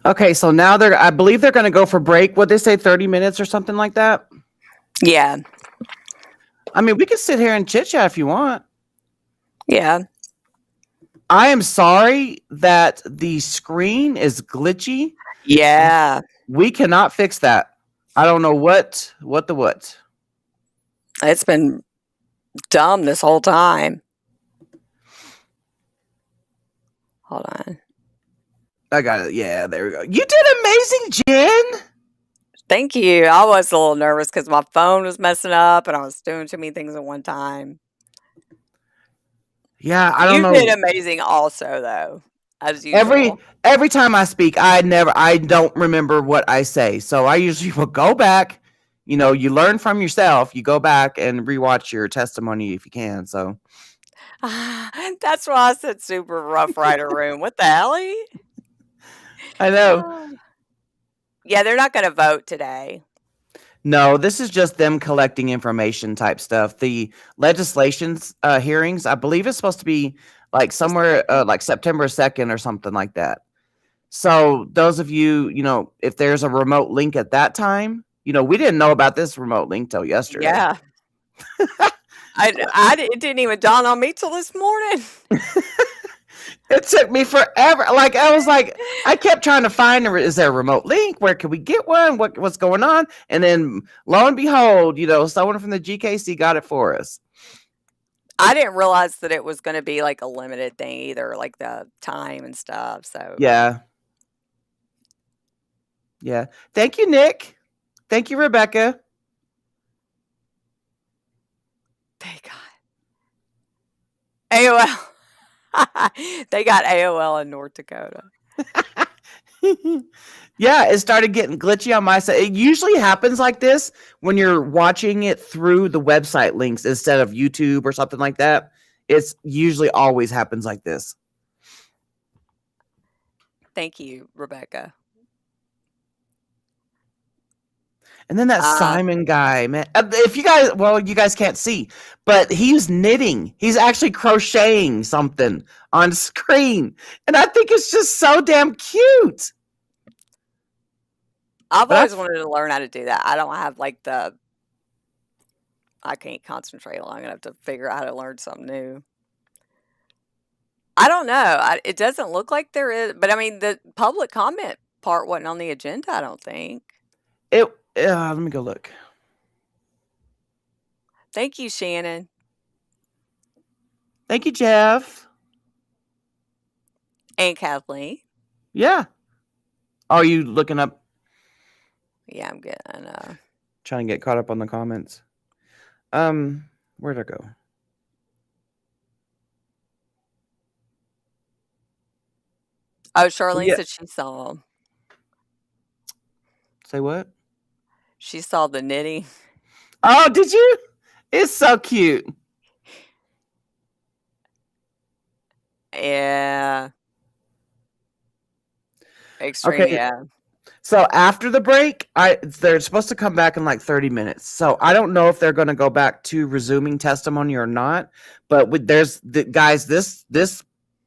Okay, so now I believe they're going to go for break. What'd they say, 30 minutes or something like that? Yeah. I mean, we can sit here and chit chat if you want. Yeah. I am sorry that the screen is glitchy. Yeah. We cannot fix that. I don't know what. It's been dumb this whole time. Hold on. I got it. Yeah, there we go. You did amazing, Jen. Thank you. I was a little nervous because my phone was messing up and I was doing too many things at one time. Yeah, I don't You know. did amazing also, though, as usual. Every time I speak, I don't remember what I say. So I usually will go back. You know, you learn from yourself. You go back and rewatch your testimony if you can. So That's why I said super rough rider room. What the hell? I know. Yeah, they're not going to vote today. No, this is just them collecting information type stuff. The legislation's hearings, I believe, is supposed to be like somewhere like September 2nd or something like that. So those of you, if there's a remote link at that time, we didn't know about this remote link till yesterday. Yeah. It didn't even dawn on me till this morning. It took me forever. Like I was like, I kept trying to find, is there a remote link? Where can we get one? What's going on? And then lo and behold, someone from the GKC got it for us. I didn't realize that it was going to be like a limited thing either, like the time and stuff. So Yeah. Thank you, Nick. Thank you, Rebecca. they got AOL. They got AOL in North Dakota. Yeah, it started getting glitchy on my side. It usually happens like this when you're watching it through the website links instead of YouTube or something like that. It's usually always happens like this. Thank you, Rebecca. And then that Simon guy, man. If you guys can't see, but he's knitting. He's actually crocheting something on screen. And I think it's just so damn cute. I've always wanted to learn how to do that. I don't have I can't concentrate long enough to figure out how to learn something new. I don't know. It doesn't look like there is, but I mean, the public comment part wasn't on the agenda, I don't think. Let me go look. Thank you, Shannon. Thank you, Jeff. And Kathleen. Yeah. Are you looking up? Yeah, I'm getting Trying to get caught up on the comments. Where'd I go? Oh, Charlene said she saw them. Say what? She saw the knitting. Oh, did you? It's so cute. Yeah. Extreme, Okay. yeah. So after the break, they're supposed to come back in like 30 minutes. So I don't know if they're going to go back to resuming testimony or not. But this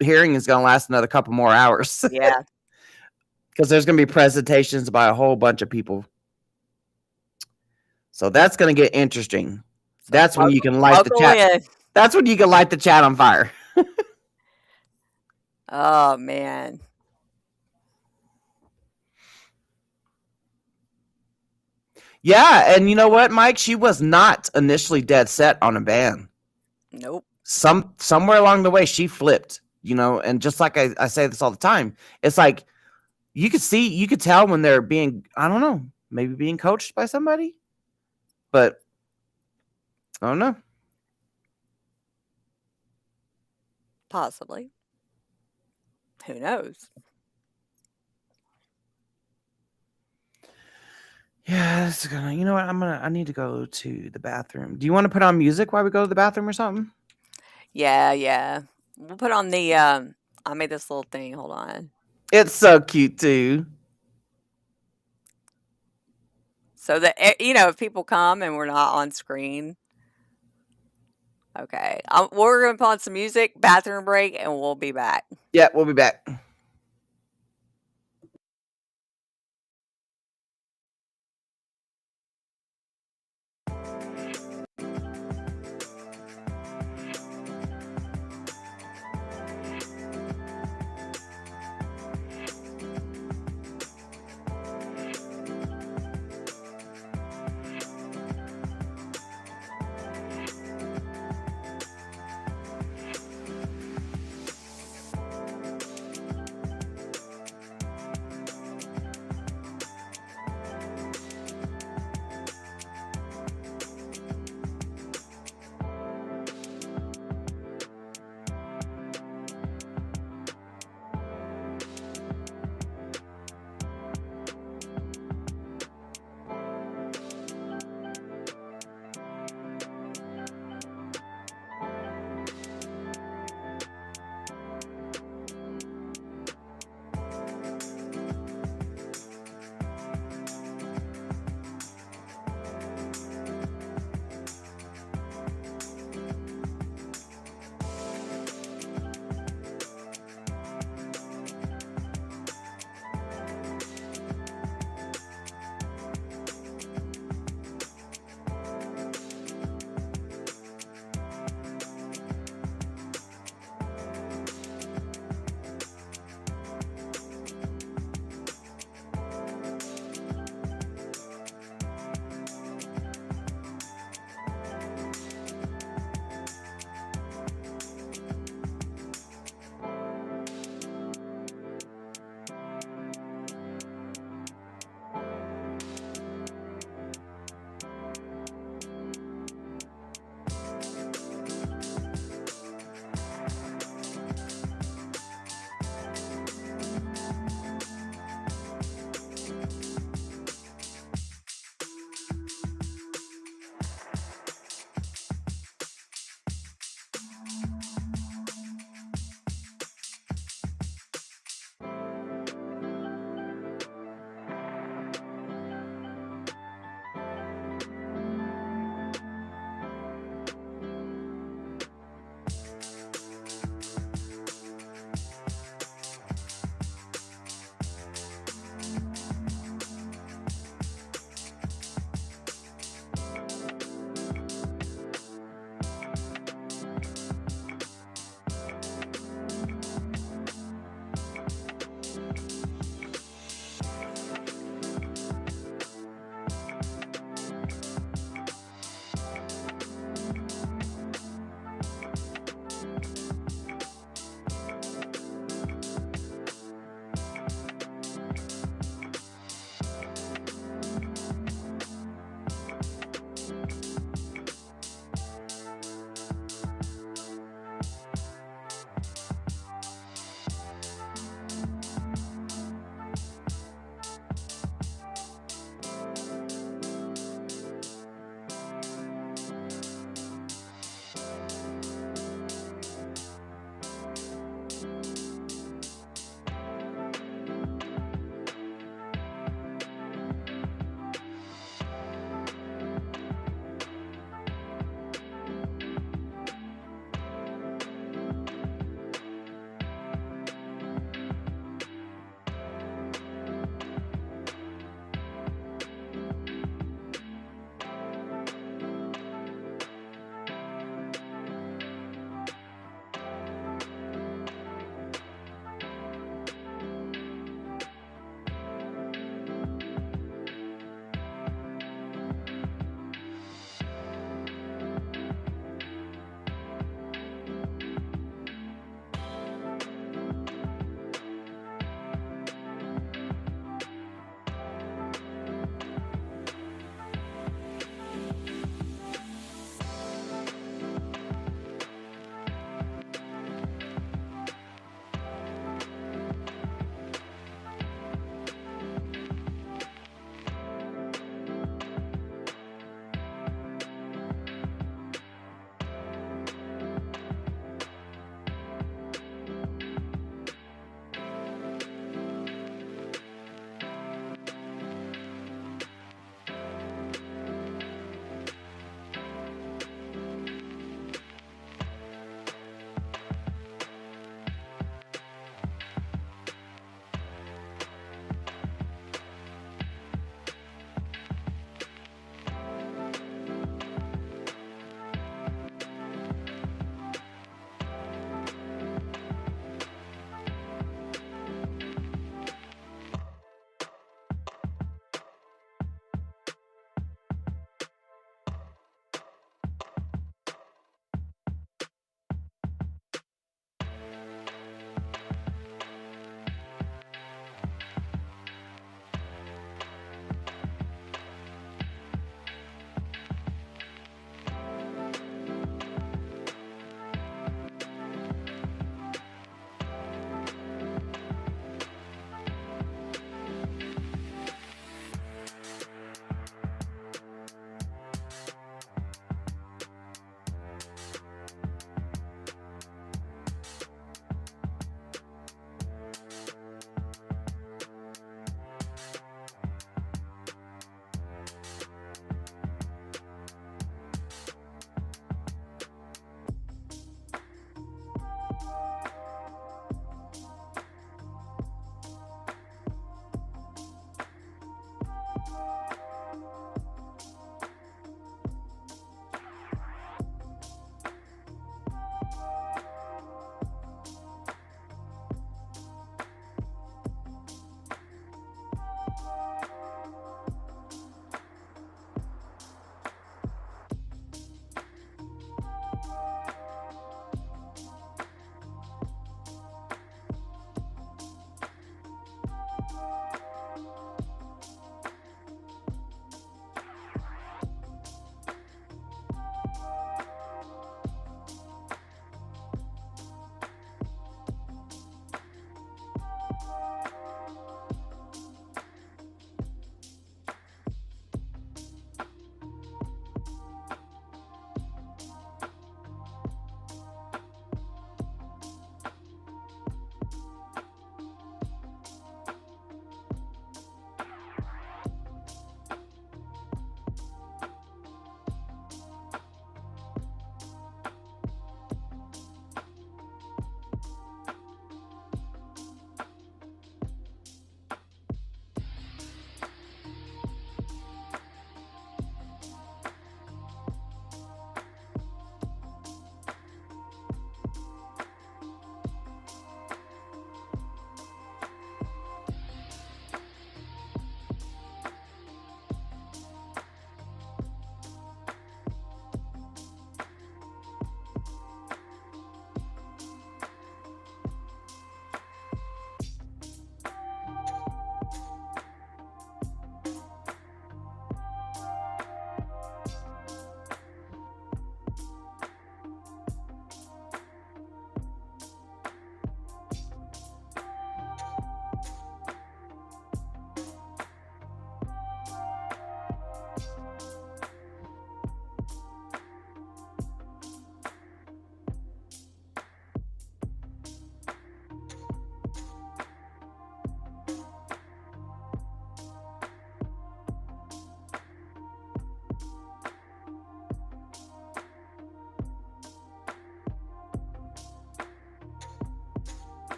hearing is going to last another couple more hours. Yeah. Because there's going to be presentations by a whole bunch of people. So that's going to get interesting. That's when you can light the chat. That's when you can light the chat on fire. Oh, man. Yeah, and you know what, Mike? She was not initially dead set on a ban. Nope. Somewhere along the way, she flipped, and just like I say this all the time, it's like you could tell when they're being, I don't know, maybe being coached by somebody, but I don't know. Possibly. Who knows? Yeah, this is gonna. You know what? I need to go to the bathroom. Do you want to put on music while we go to the bathroom or something? Yeah. We'll put on the. I made this little thing. Hold on. It's so cute too. So that if people come and we're not on screen. Okay, we're gonna put on some music, bathroom break, and we'll be back. Yeah, we'll be back.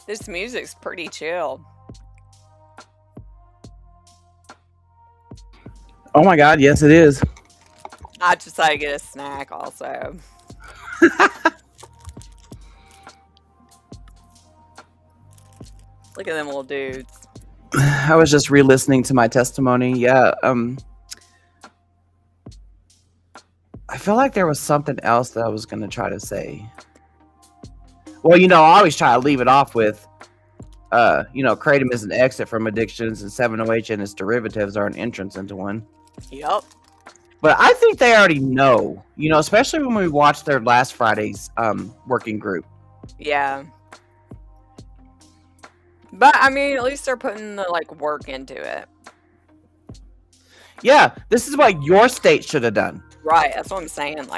This music's pretty chill. Oh my God, yes, it is. I just had to get a snack also. Look at them little dudes. I was just re-listening to my testimony. Yeah, I feel like there was something else that I was going to try to say. Well, I always try to leave it off with, kratom is an exit from addictions, and 7-OH and its derivatives are an entrance into one. Yep. But I think they already know, especially when we watched their last Friday's working group. Yeah. But I mean, at least they're putting the work into it. Yeah, this is what your state should have done. Right, that's what I'm saying.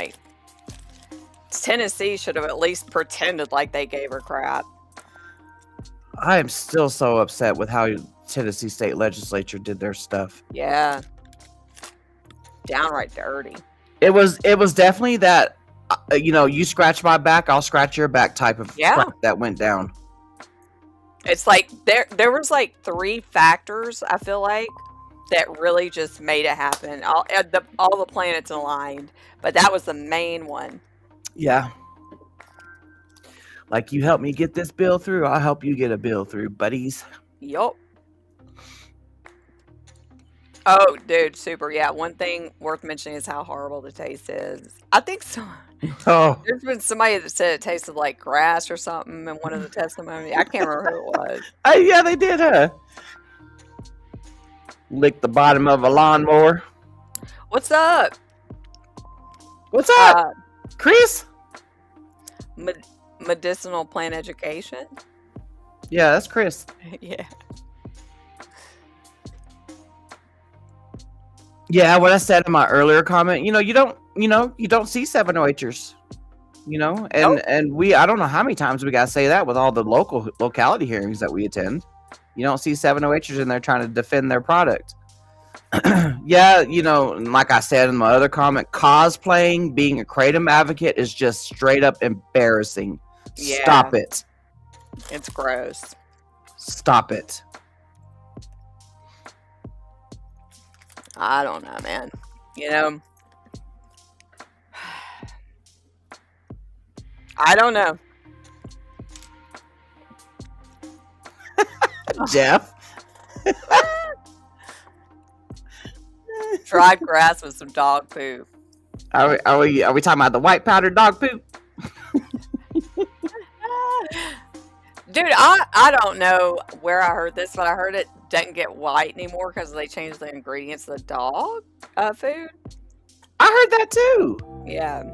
Tennessee should have at least pretended like they gave her crap. I am still so upset with how Tennessee State Legislature did their stuff. Yeah. Downright dirty. It was definitely that, you scratch my back, I'll scratch your back type of crap that went down. It's there was 3 factors, I feel like, that really just made it happen. All the planets aligned, but that was the main one. Yeah. You help me get this bill through, I'll help you get a bill through, buddies. Yup. Oh, dude, super. Yeah, one thing worth mentioning is how horrible the taste is. I think so. Oh. There's been somebody that said it tasted like grass or something in one of the testimonies. I can't remember who it was. Yeah, they did, huh? Lick the bottom of a lawnmower. What's up? What's up, Chris? Medicinal plant education? Yeah, that's Chris. Yeah. Yeah, what I said in my earlier comment, you don't see 7-OHers, and I don't know how many times we got to say that with all the locality hearings that we attend. You don't see 7-OHers in there trying to defend their product. Yeah, like I said in my other comment, cosplaying, being a kratom advocate is just straight up embarrassing. Yeah. Stop it. It's gross. Stop it. I don't know, man. I don't know. Jeff. Dried grass with some dog poop. Are we talking about the white powder dog poop? Dude, I don't know where I heard this, but I heard it doesn't get white anymore because they changed the ingredients of the dog food. I heard that too. Yeah.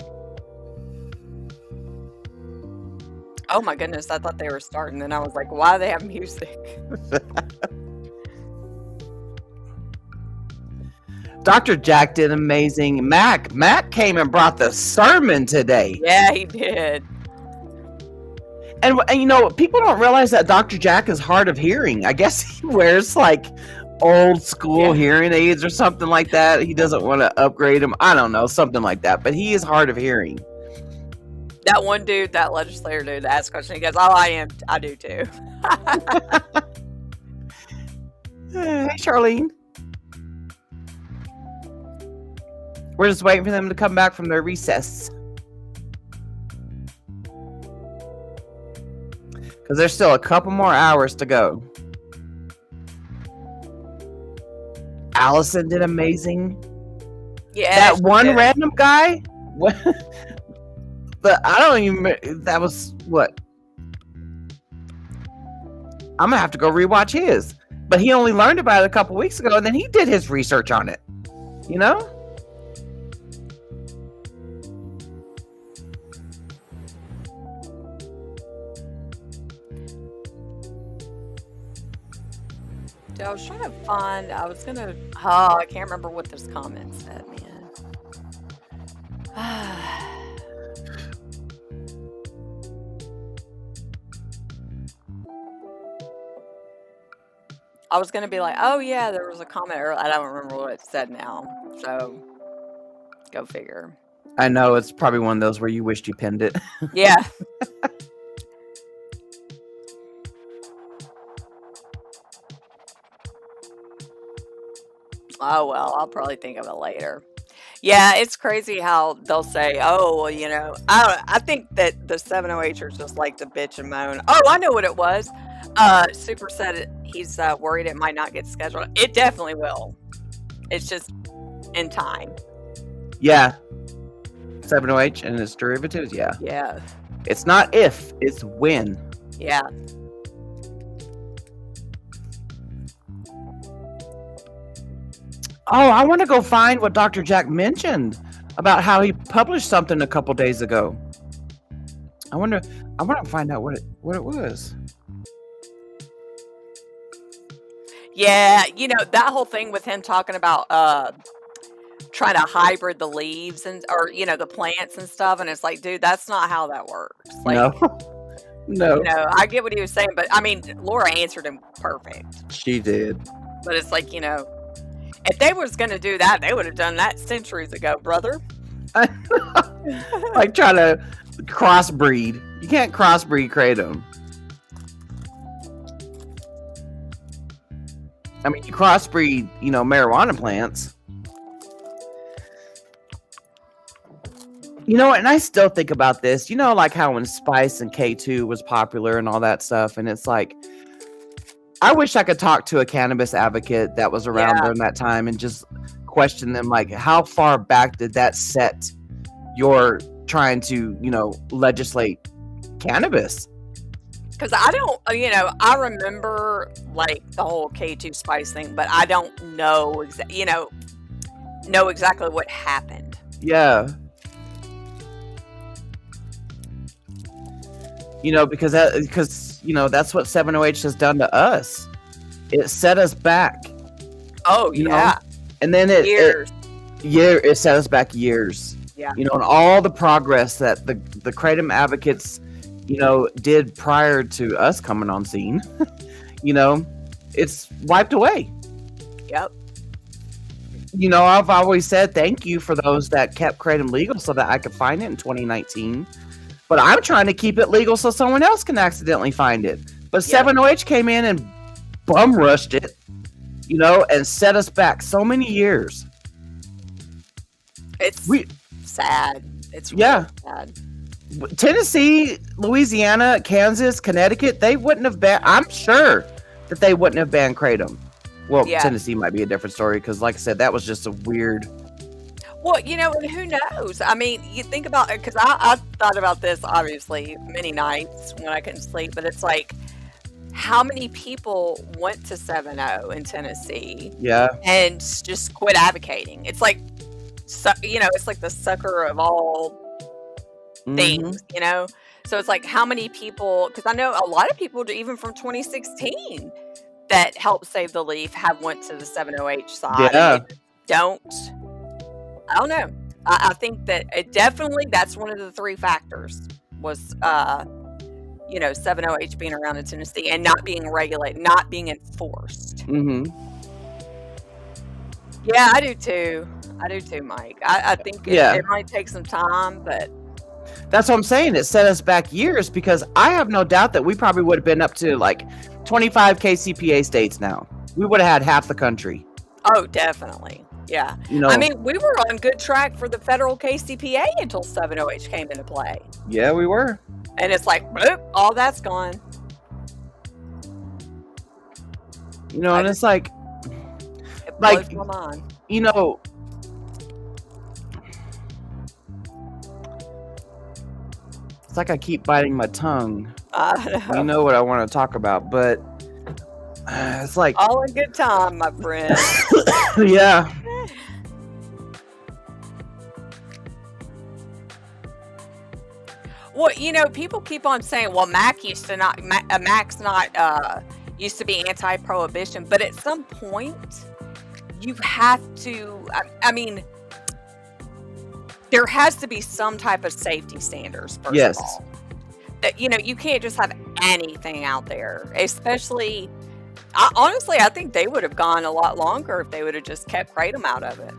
Oh my goodness, I thought they were starting, and I was like, why do they have music? Dr. Jack did amazing. Mac came and brought the sermon today. Yeah, he did. And people don't realize that Dr. Jack is hard of hearing. I guess he wears old school hearing aids or something like that. He doesn't want to upgrade them. I don't know, something like that. But he is hard of hearing. That one dude, that legislator dude, that asked a question, he goes, "Oh, I do too." Hey, Charlene. We're just waiting for them to come back from their recess. Because there's still a couple more hours to go. Allison did amazing. Yeah. That one random guy? I don't even... That was... What? I'm going to have to go rewatch his. But he only learned about it a couple weeks ago, and then he did his research on it. I was trying to find, I can't remember what this comment said, man. I was going to be like, oh yeah, there was a comment earlier. I don't remember what it said now. So, go figure. I know, it's probably one of those where you wished you pinned it. Yeah. Oh, well, I'll probably think of it later. Yeah, it's crazy how they'll say, "Oh, well, I think that the 708ers just like to bitch and moan." Oh, I know what it was. Super said he's worried it might not get scheduled. It definitely will. It's just in time. Yeah. 7OH and its derivatives, yeah. Yeah. It's not if, it's when. Yeah. Oh, I want to go find what Dr. Jack mentioned about how he published something a couple days ago. I want to find out what it was. Yeah, that whole thing with him talking about trying to hybrid the leaves or the plants and stuff, and it's like, dude, that's not how that works. Like, No. I get what he was saying, but I mean, Laura answered him perfect. She did. But it's like, if they was gonna do that, they would have done that centuries ago, brother. Like trying to crossbreed. You can't crossbreed kratom. I mean, you crossbreed, marijuana plants. And I still think about this. Like how when Spice and K2 was popular and all that stuff, and it's like, I wish I could talk to a cannabis advocate that was around during that time and just question them, like, how far back did that set your trying to, legislate cannabis? Because I don't, I remember like the whole K2 Spice thing, but I don't know exactly what happened. Yeah. Because that's what 7OH has done to us. It set us back. Oh, yeah. And then years. It set us back years. Yeah. And all the progress that the kratom advocates, did prior to us coming on scene, it's wiped away. Yep. I've always said thank you for those that kept kratom legal so that I could find it in 2019. But I'm trying to keep it legal so someone else can accidentally find it. But 7OH came in and bum rushed it, and set us back so many years. It's sad. It's really sad. Tennessee, Louisiana, Kansas, Connecticut, they wouldn't have banned, I'm sure that they wouldn't have banned kratom. Well, Tennessee might be a different story because, like I said, that was just a weird... Well, and who knows? I mean, you think about it, because I thought about this, obviously, many nights when I couldn't sleep, but it's like, how many people went to 7-0 in Tennessee? Yeah. And just quit advocating? It's like, it's like the sucker of all things, So it's like, how many people, because I know a lot of people, even from 2016, that helped save the leaf have went to the 7OH side. Yeah. I don't know. I think that it definitely, that's one of the three factors was, 7OH being around in Tennessee and not being regulated, not being enforced. Mm-hmm. Yeah, I do too, Mike. I think it might take some time, but. That's what I'm saying. It set us back years because I have no doubt that we probably would have been up to like 25 KCPA states now. We would have had half the country. Oh, definitely. Yeah. I mean, we were on good track for the federal KCPA until 7OH came into play. Yeah, we were. And it's like, boop, all that's gone. And it's like, it blows my mind. It's like I keep biting my tongue. I know. You know what I want to talk about, but it's like... all in good time, my friend. Yeah. Well, people keep on saying, well, Mac's not used to be anti-prohibition, but at some point you have to, I mean, there has to be some type of safety standards, first of all. That, you can't just have anything out there, especially, honestly, I think they would have gone a lot longer if they would have just kept kratom out of it.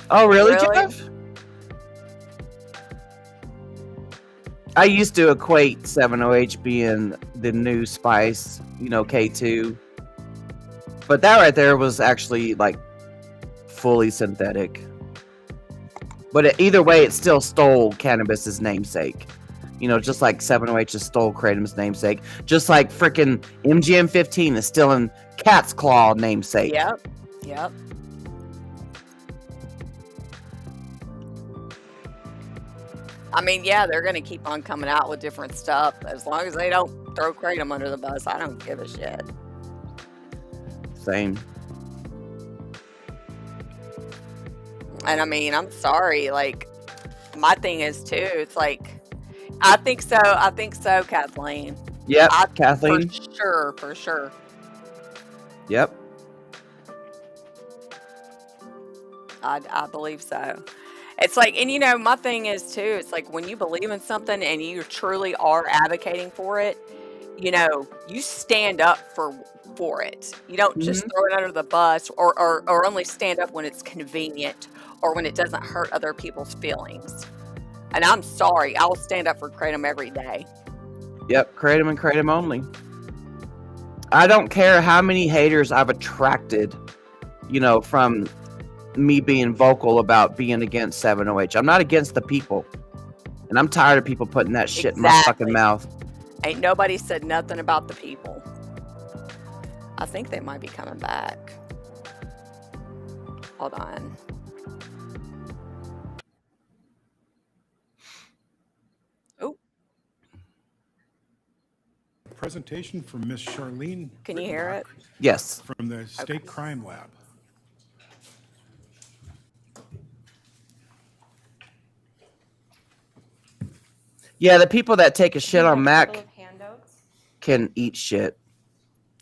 Oh, really, Jeff? I used to equate 7OH being the new spice, K2. But that right there was actually like fully synthetic. But either way, it still stole cannabis's namesake. Just like 708 just stole Kratom's namesake. Just like freaking MGM 15 is stealing Cat's Claw namesake. Yep. Yep. I mean, yeah, they're gonna keep on coming out with different stuff as long as they don't throw Kratom under the bus. I don't give a shit. Same. And I mean, I'm sorry. Like, my thing is too. It's like, I think so. I think so, Kathleen. Yep, Kathleen. For sure. Yep. I believe so. It's like, and my thing is too, it's like when you believe in something and you truly are advocating for it, you stand up for it. You don't just throw it under the bus or only stand up when it's convenient or when it doesn't hurt other people's feelings. And I'm sorry, I'll stand up for Kratom every day. Yep, Kratom and Kratom only. I don't care how many haters I've attracted, from me being vocal about being against 708. I'm not against the people. And I'm tired of people putting that shit in my fucking mouth. Ain't nobody said nothing about the people. I think they might be coming back. Hold on. Oh. Presentation from Miss Charlene. Can you hear it? Yes. From the State Crime Lab. Yeah, the people that take a shit on Mac can eat shit.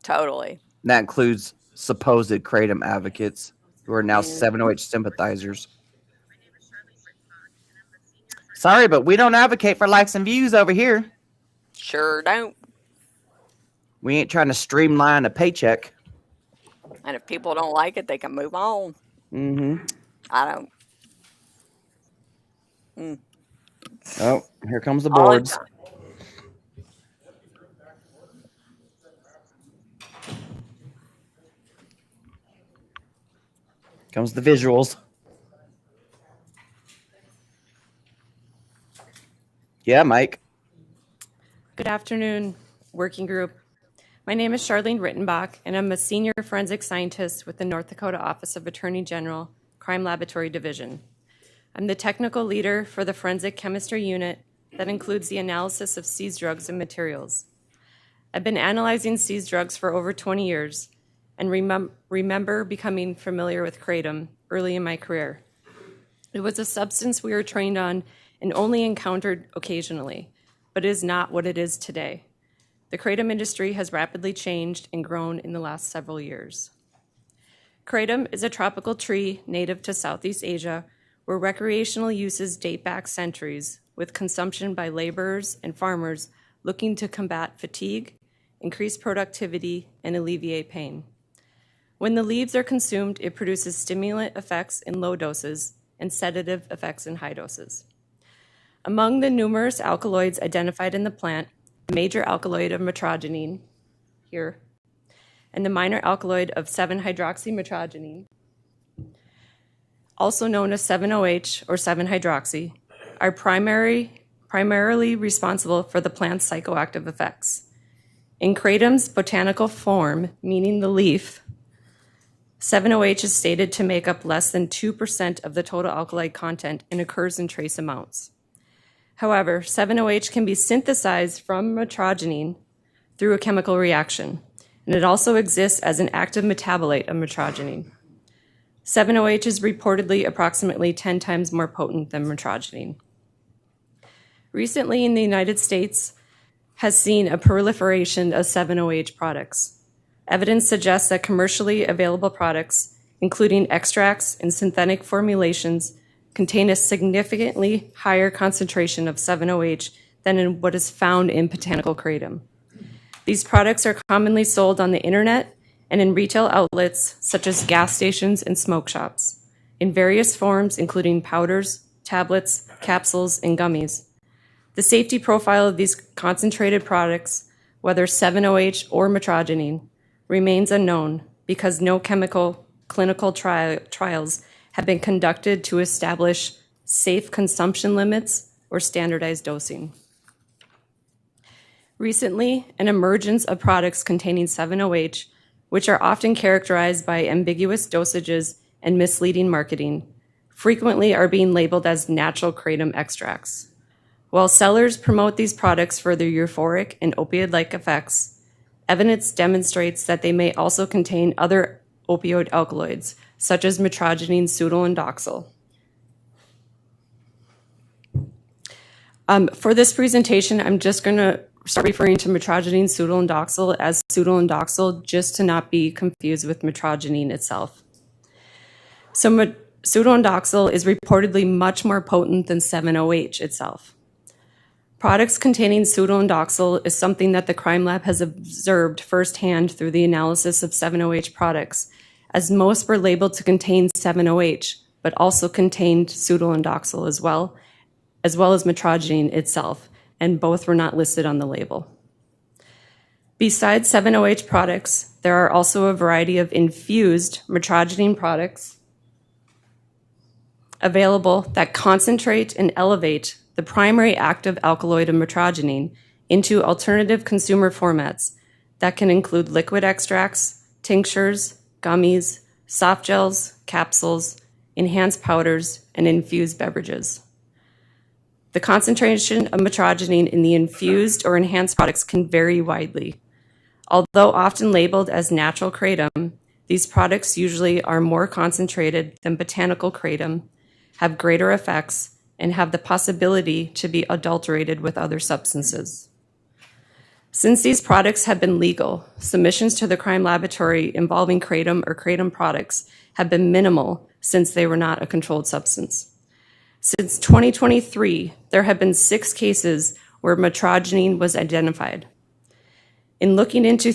Totally. And that includes supposed Kratom advocates who are now 708 sympathizers. Sorry, but we don't advocate for likes and views over here. Sure don't. We ain't trying to streamline a paycheck. And if people don't like it, they can move on. Mm-hmm. I don't. Oh, here comes the All the boards. time. Comes the visuals. Yeah, Mike. Good afternoon, working group. My name is Charlene Rittenbach, and I'm a senior forensic scientist with the North Dakota Office of Attorney General, Crime Laboratory Division. I'm the technical leader for the forensic chemistry unit that includes the analysis of seized drugs and materials. I've been analyzing seized drugs for over 20 years and remember becoming familiar with Kratom early in my career. It was a substance we were trained on and only encountered occasionally, but it is not what it is today. The Kratom industry has rapidly changed and grown in the last several years. Kratom is a tropical tree native to Southeast Asia where recreational uses date back centuries, with consumption by laborers and farmers looking to combat fatigue, increase productivity, and alleviate pain. When the leaves are consumed, it produces stimulant effects in low doses and sedative effects in high doses. Among the numerous alkaloids identified in the plant, the major alkaloid of metrogenine, here, and the minor alkaloid of 7-hydroxymetrogenine, also known as 7-OH or 7-hydroxy, are primarily responsible for the plant's psychoactive effects. In Kratom's botanical form, meaning the leaf, 7-OH is stated to make up less than 2% of the total alkaloid content and occurs in trace amounts. However, 7-OH can be synthesized from metrogenine through a chemical reaction, and it also exists as an active metabolite of metrogenine. 7-OH is reportedly approximately 10 times more potent than metrogenine. Recently in the United States has seen a proliferation of 7-OH products. Evidence suggests that commercially available products, including extracts and synthetic formulations, contain a significantly higher concentration of 7-OH than in what is found in botanical kratom. These products are commonly sold on the internet and in retail outlets such as gas stations and smoke shops, in various forms including powders, tablets, capsules, and gummies. The safety profile of these concentrated products whether 7-OH or metrogene, remains unknown because no chemical clinical trials have been conducted to establish safe consumption limits or standardized dosing. Recently, an emergence of products containing 7-OH, which are often characterized by ambiguous dosages and misleading marketing, frequently are being labeled as natural kratom extracts. While sellers promote these products for their euphoric and opioid-like effects, evidence demonstrates that they may also contain other opioid alkaloids, such as metrogene, pseudo, and doxil. For this presentation, I'm just going to start referring to metrogene, pseudo, and doxil as pseudo and doxil, just to not be confused with metrogene itself. So pseudo and doxil is reportedly much more potent than 7-OH itself. Products containing pseudo and doxil is something that the crime lab has observed firsthand through the analysis of 7-OH products, as most were labeled to contain 7-OH, but also contained pseudo and doxil as well as metrogene itself, and both were not listed on the label. Besides 7-OH products, there are also a variety of infused metrogene products available that concentrate and elevate the primary active alkaloid of metrogene into alternative consumer formats that can include liquid extracts, tinctures, gummies, soft gels, capsules, enhanced powders, and infused beverages. The concentration of metrogene in the infused or enhanced products can vary widely. Although often labeled as natural kratom, these products usually are more concentrated than botanical kratom, have greater effects, and have the possibility to be adulterated with other substances. Since these products have been legal, submissions to the crime laboratory involving kratom or kratom products have been minimal since they were not a controlled substance. Since 2023, there have been 6 cases where metrogene was identified. In looking into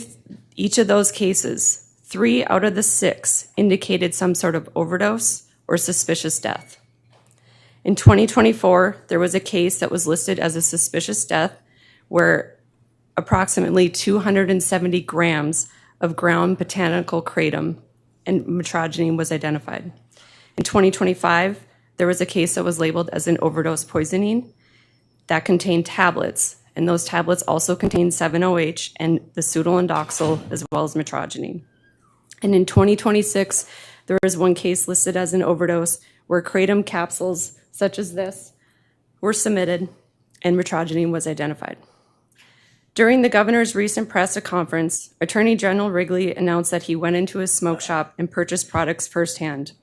each of those cases, 3 out of the 6 indicated some sort of overdose or suspicious death. In 2024, there was a case that was listed as a suspicious death where approximately 270 grams of ground botanical kratom and metrogene was identified. In 2025, there was a case that was labeled as an overdose poisoning that contained tablets, and those tablets also contained 7-OH and the pseudo and doxil as well as metrogene. And in 2026, there was one case listed as an overdose where kratom capsules such as this were submitted and metrogene was identified. During the governor's recent press conference, Attorney General Wrigley announced that he went into his smoke shop and purchased products firsthand.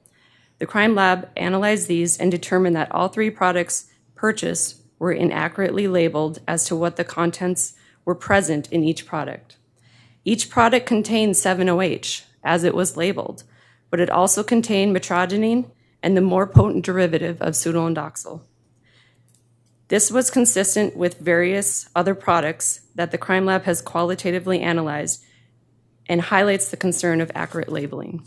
The crime lab analyzed these and determined that all 3 products purchased were inaccurately labeled as to what the contents were present in each product. Each product contained 7-OH, as it was labeled, but it also contained metrogene and the more potent derivative of pseudo and doxil. This was consistent with various other products that the crime lab has qualitatively analyzed and highlights the concern of accurate labeling.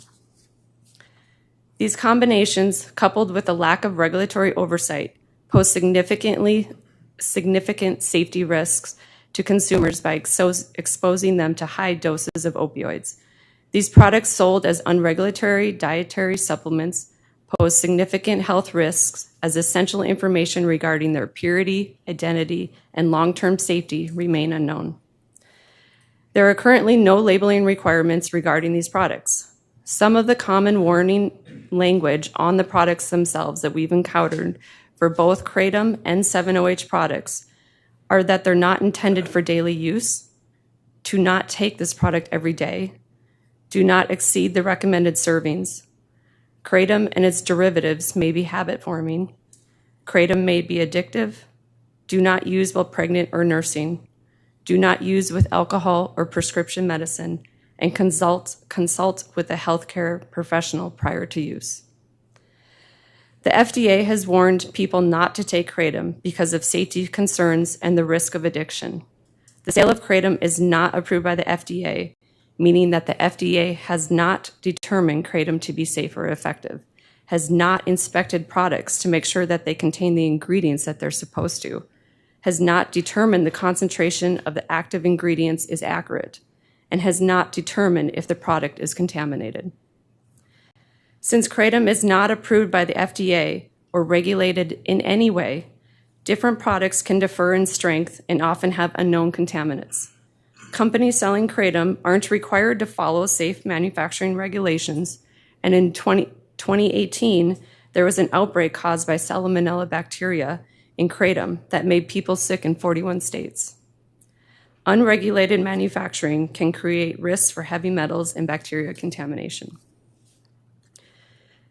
These combinations, coupled with a lack of regulatory oversight, pose significant safety risks to consumers by exposing them to high doses of opioids. These products sold as unregulatory dietary supplements pose significant health risks as essential information regarding their purity, identity, and long-term safety remain unknown. There are currently no labeling requirements regarding these products. Some of the common warning language on the products themselves that we've encountered for both kratom and 7-OH products are that they're not intended for daily use, to not take this product every day, do not exceed the recommended servings. Kratom and its derivatives may be habit-forming. Kratom may be addictive. Do not use while pregnant or nursing. Do not use with alcohol or prescription medicine, and consult with a healthcare professional prior to use. The FDA has warned people not to take kratom because of safety concerns and the risk of addiction. The sale of kratom is not approved by the FDA, meaning that the FDA has not determined kratom to be safe or effective, has not inspected products to make sure that they contain the ingredients that they're supposed to, has not determined the concentration of the active ingredients is accurate and has not determined if the product is contaminated. Since kratom is not approved by the FDA or regulated in any way, different products can differ in strength and often have unknown contaminants. Companies selling kratom aren't required to follow safe manufacturing regulations, and in 2018, there was an outbreak caused by Salmonella bacteria in kratom that made people sick in 41 states. Unregulated manufacturing can create risks for heavy metals and bacteria contamination.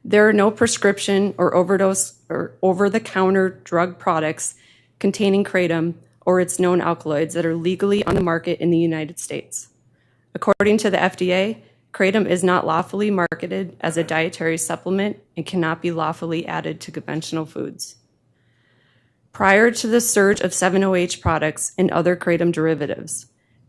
There are no prescription or overdose or over-the-counter drug products containing kratom or its known alkaloids that are legally on the market in the United States. According to the FDA, kratom is not lawfully marketed as a dietary supplement and cannot be lawfully added to conventional foods. Prior to the surge of 7-OH products and other kratom derivatives,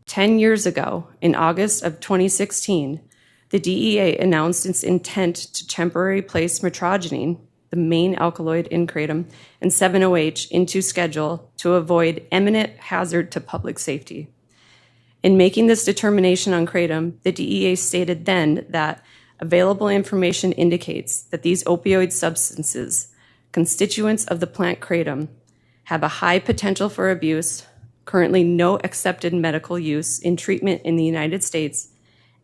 10 years ago, in August of 2016, the DEA announced its intent to temporarily place metrogene, the main alkaloid in kratom, and 7-OH into Schedule to avoid imminent hazard to public safety. In making this determination on kratom, the DEA stated then that available information indicates that these opioid substances, constituents of the plant kratom, have a high potential for abuse, currently no accepted medical use in treatment in the United States,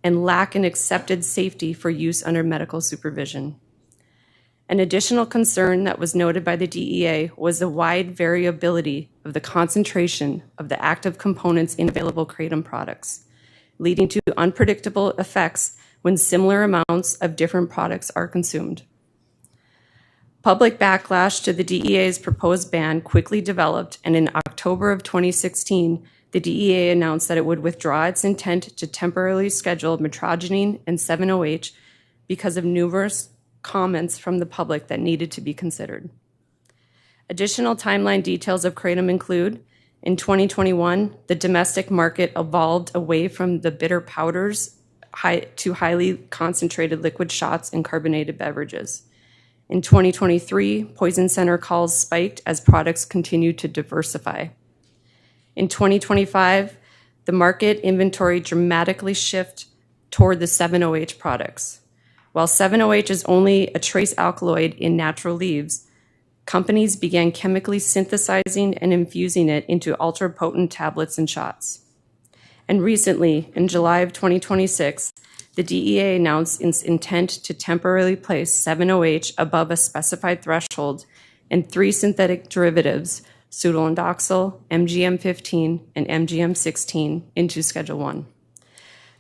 and lack an accepted safety for use under medical supervision. An additional concern that was noted by the DEA was the wide variability of the concentration of the active components in available kratom products, leading to unpredictable effects when similar amounts of different products are consumed. Public backlash to the DEA's proposed ban quickly developed, and in October of 2016, the DEA announced that it would withdraw its intent to temporarily schedule metrogene and 7-OH because of numerous comments from the public that needed to be considered. Additional timeline details of kratom include, in 2021, the domestic market evolved away from the bitter powders to highly concentrated liquid shots and carbonated beverages. In 2023, poison center calls spiked as products continued to diversify. In 2025, the market inventory dramatically shifted toward the 7-OH products. While 7-OH is only a trace alkaloid in natural leaves, companies began chemically synthesizing and infusing it into ultra-potent tablets and shots. And recently, in July of 2026, the DEA announced its intent to temporarily place 7-OH above a specified threshold and 3 synthetic derivatives, pseudoindoxyl, MGM-15, and MGM-16, into Schedule 1.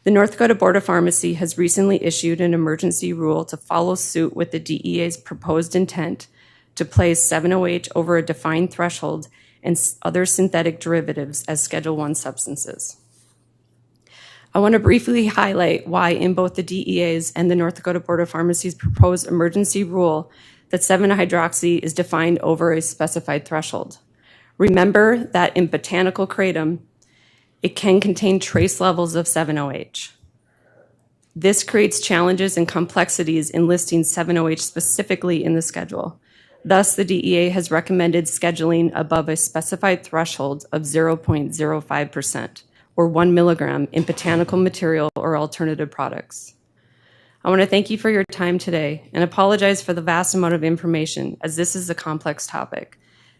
The North Dakota Board of Pharmacy has recently issued an emergency rule to follow suit with the DEA's proposed intent to place 7-OH over a defined threshold and other synthetic derivatives as Schedule 1 substances. I want to briefly highlight why in both the DEA's and the North Dakota Board of Pharmacy's proposed emergency rule that 7-hydroxy is defined over a specified threshold. Remember that in botanical kratom, it can contain trace levels of 7-OH. This creates challenges and complexities in listing 7-OH specifically in the schedule. Thus, the DEA has recommended scheduling above a specified threshold of 0.05% or 1 milligram in botanical material or alternative products. I want to thank you for your time today and apologize for the vast amount of information, as this is a complex topic.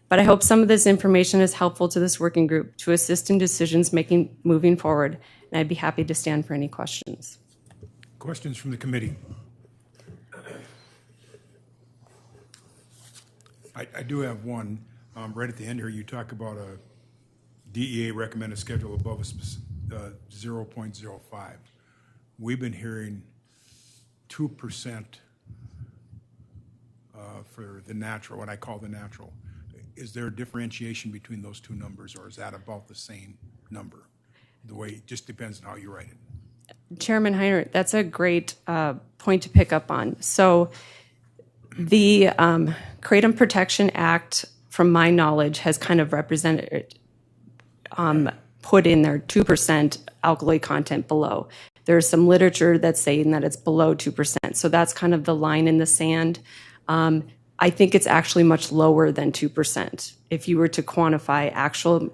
But I hope some of this information is helpful to this working group to assist in decisions making moving forward, and I'd be happy to stand for any questions. Questions from the committee? I do have one. Right at the end here, you talk about a DEA recommended schedule above a 0.05. We've been hearing 2% for the natural, what I call the natural. Is there a differentiation between those two numbers, or is that about the same number? The way it just depends on how you write it. Chairman Heiner, that's a great point to pick up on. So the Kratom Protection Act, from my knowledge, has kind of represented, put in there 2% alkaloid content below. There's some literature that's saying that it's below 2%. So that's kind of the line in the sand. I think it's actually much lower than 2% if you were to quantify actual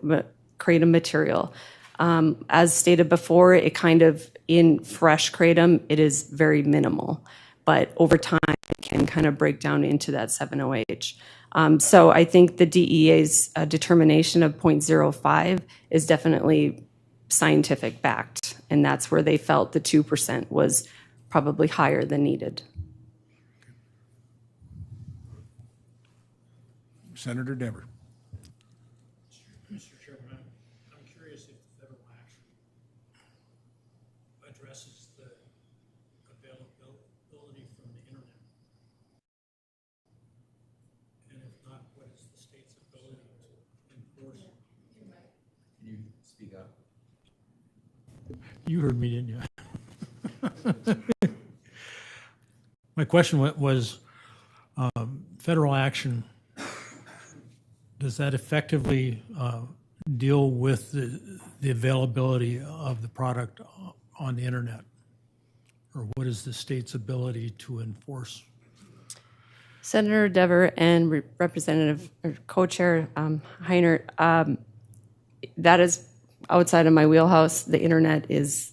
kratom material. As stated before, it kind of, in fresh kratom, it is very minimal, but over time it can kind of break down into that 7-OH. So I think the DEA's determination of 0.05 is definitely scientific backed, and that's where they felt the 2% was probably higher than needed. Senator Dever. Mr. Chairman, I'm curious if federal action addresses the availability from the internet. And if not, what is the state's ability to enforce? Can you speak up? You heard me, didn't you? My question was federal action. Does that effectively deal with the availability of the product on the internet? Or what is the state's ability to enforce? Senator Dever and Representative or Co-Chair Heinert, that is outside of my wheelhouse. The internet is,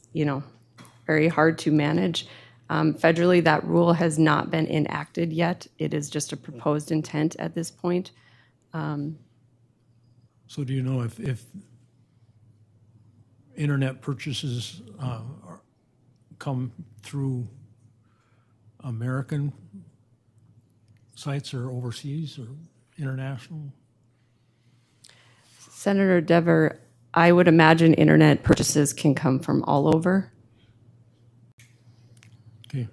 very hard to manage. Federally, that rule has not been enacted yet. It is just a proposed intent at this point. So do you know if internet purchases come through American sites or overseas or international? Senator Dever, I would imagine internet purchases can come from all over. Okay.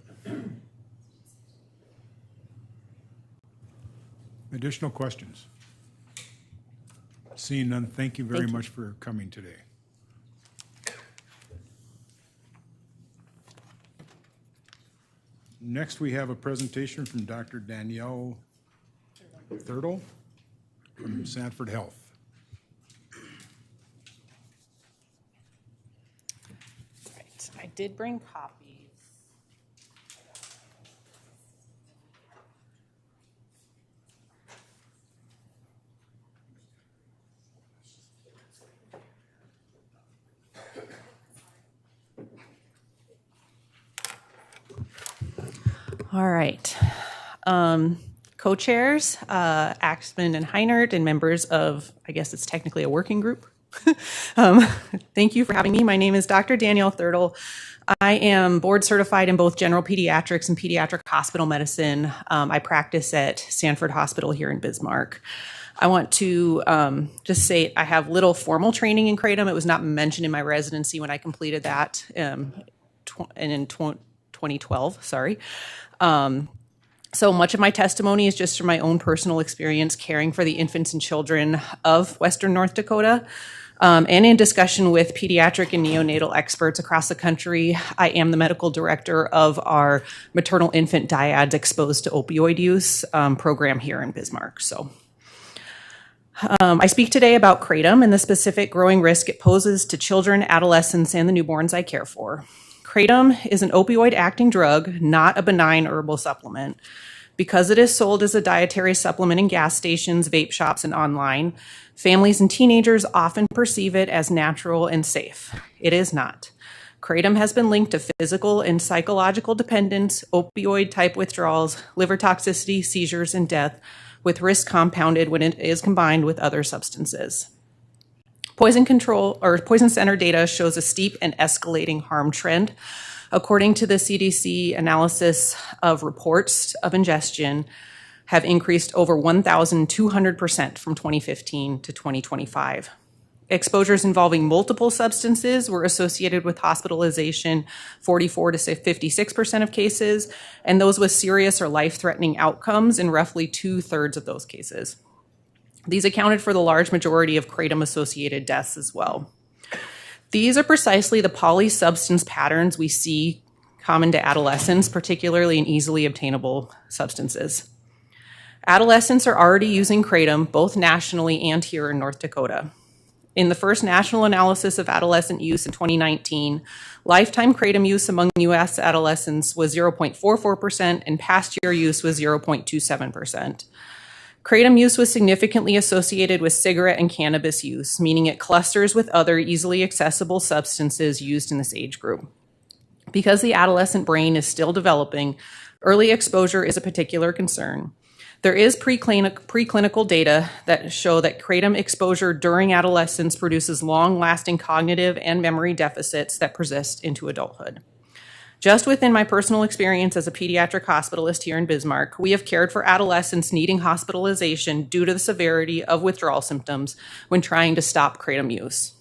Additional questions? Seeing none, thank you very much for coming today. Next, we have a presentation from Dr. Danielle Thurtle from Sanford Health. Right. I did bring copies. All right. Co-chairs, Axman and Heinert, and members of, I guess it's technically a working group. Thank you for having me. My name is Dr. Danielle Thurtle. I am board certified in both general pediatrics and pediatric hospital medicine. I practice at Sanford Hospital here in Bismarck. I want to just say I have little formal training in kratom. It was not mentioned in my residency when I completed that in 2012, sorry. So much of my testimony is just from my own personal experience caring for the infants and children of Western North Dakota. And in discussion with pediatric and neonatal experts across the country, I am the medical director of our maternal infant dyads exposed to opioid use program here in Bismarck. So I speak today about kratom and the specific growing risk it poses to children, adolescents, and the newborns I care for. Kratom is an opioid-acting drug, not a benign herbal supplement. Because it is sold as a dietary supplement in gas stations, vape shops, and online, families and teenagers often perceive it as natural and safe. It is not. Kratom has been linked to physical and psychological dependence, opioid-type withdrawals, liver toxicity, seizures, and death, with risk compounded when it is combined with other substances. Poison control or poison center data shows a steep and escalating harm trend. According to the CDC analysis of reports of ingestion have increased over 1,200% from 2015 to 2025. Exposures involving multiple substances were associated with hospitalization 44 to 56% of cases, and those with serious or life-threatening outcomes in roughly 2/3 of those cases. These accounted for the large majority of kratom-associated deaths as well. These are precisely the polysubstance patterns we see common to adolescents, particularly in easily obtainable substances. Adolescents are already using kratom both nationally and here in North Dakota. In the first national analysis of adolescent use in 2019, lifetime kratom use among U.S. adolescents was 0.44%, and past year use was 0.27%. Kratom use was significantly associated with cigarette and cannabis use, meaning it clusters with other easily accessible substances used in this age group. Because the adolescent brain is still developing, early exposure is a particular concern. There is preclinical data that show that kratom exposure during adolescence produces long-lasting cognitive and memory deficits that persist into adulthood. Just within my personal experience as a pediatric hospitalist here in Bismarck, we have cared for adolescents needing hospitalization due to the severity of withdrawal symptoms when trying to stop kratom use.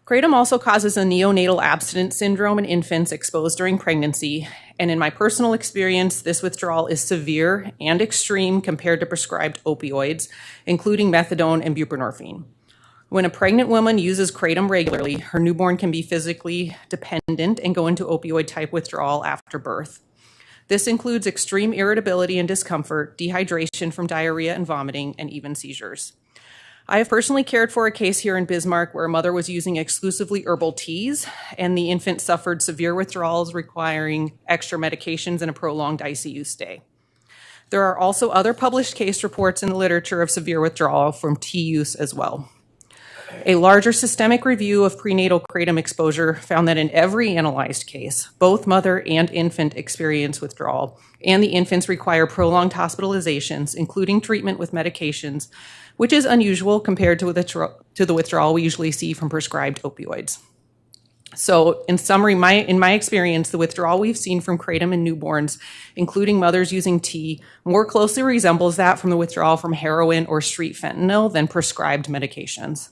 Kratom also causes a neonatal abstinence syndrome in infants exposed during pregnancy, and in my personal experience, this withdrawal is severe and extreme compared to prescribed opioids, including methadone and buprenorphine. When a pregnant woman uses kratom regularly, her newborn can be physically dependent and go into opioid-type withdrawal after birth. This includes extreme irritability and discomfort, dehydration from diarrhea and vomiting, and even seizures. I have personally cared for a case here in Bismarck where a mother was using exclusively herbal teas, and the infant suffered severe withdrawals requiring extra medications and a prolonged ICU stay. There are also other published case reports in the literature of severe withdrawal from tea use as well. A larger systemic review of prenatal kratom exposure found that in every analyzed case, both mother and infant experience withdrawal, and the infants require prolonged hospitalizations, including treatment with medications, which is unusual compared to the withdrawal we usually see from prescribed opioids. So in summary, in my experience, the withdrawal we've seen from kratom in newborns, including mothers using tea, more closely resembles that from the withdrawal from heroin or street fentanyl than prescribed medications.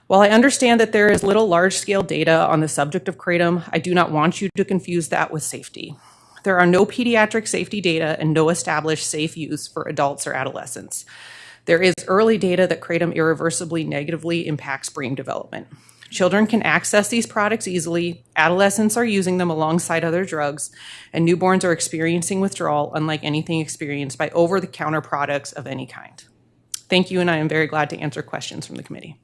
While I understand that there is little large-scale data on the subject of kratom, I do not want you to confuse that with safety. There are no pediatric safety data and no established safe use for adults or adolescents. There is early data that kratom irreversibly negatively impacts brain development. Children can access these products easily, adolescents are using them alongside other drugs, and newborns are experiencing withdrawal unlike anything experienced by over-the-counter products of any kind. Thank you, and I am very glad to answer questions from the committee.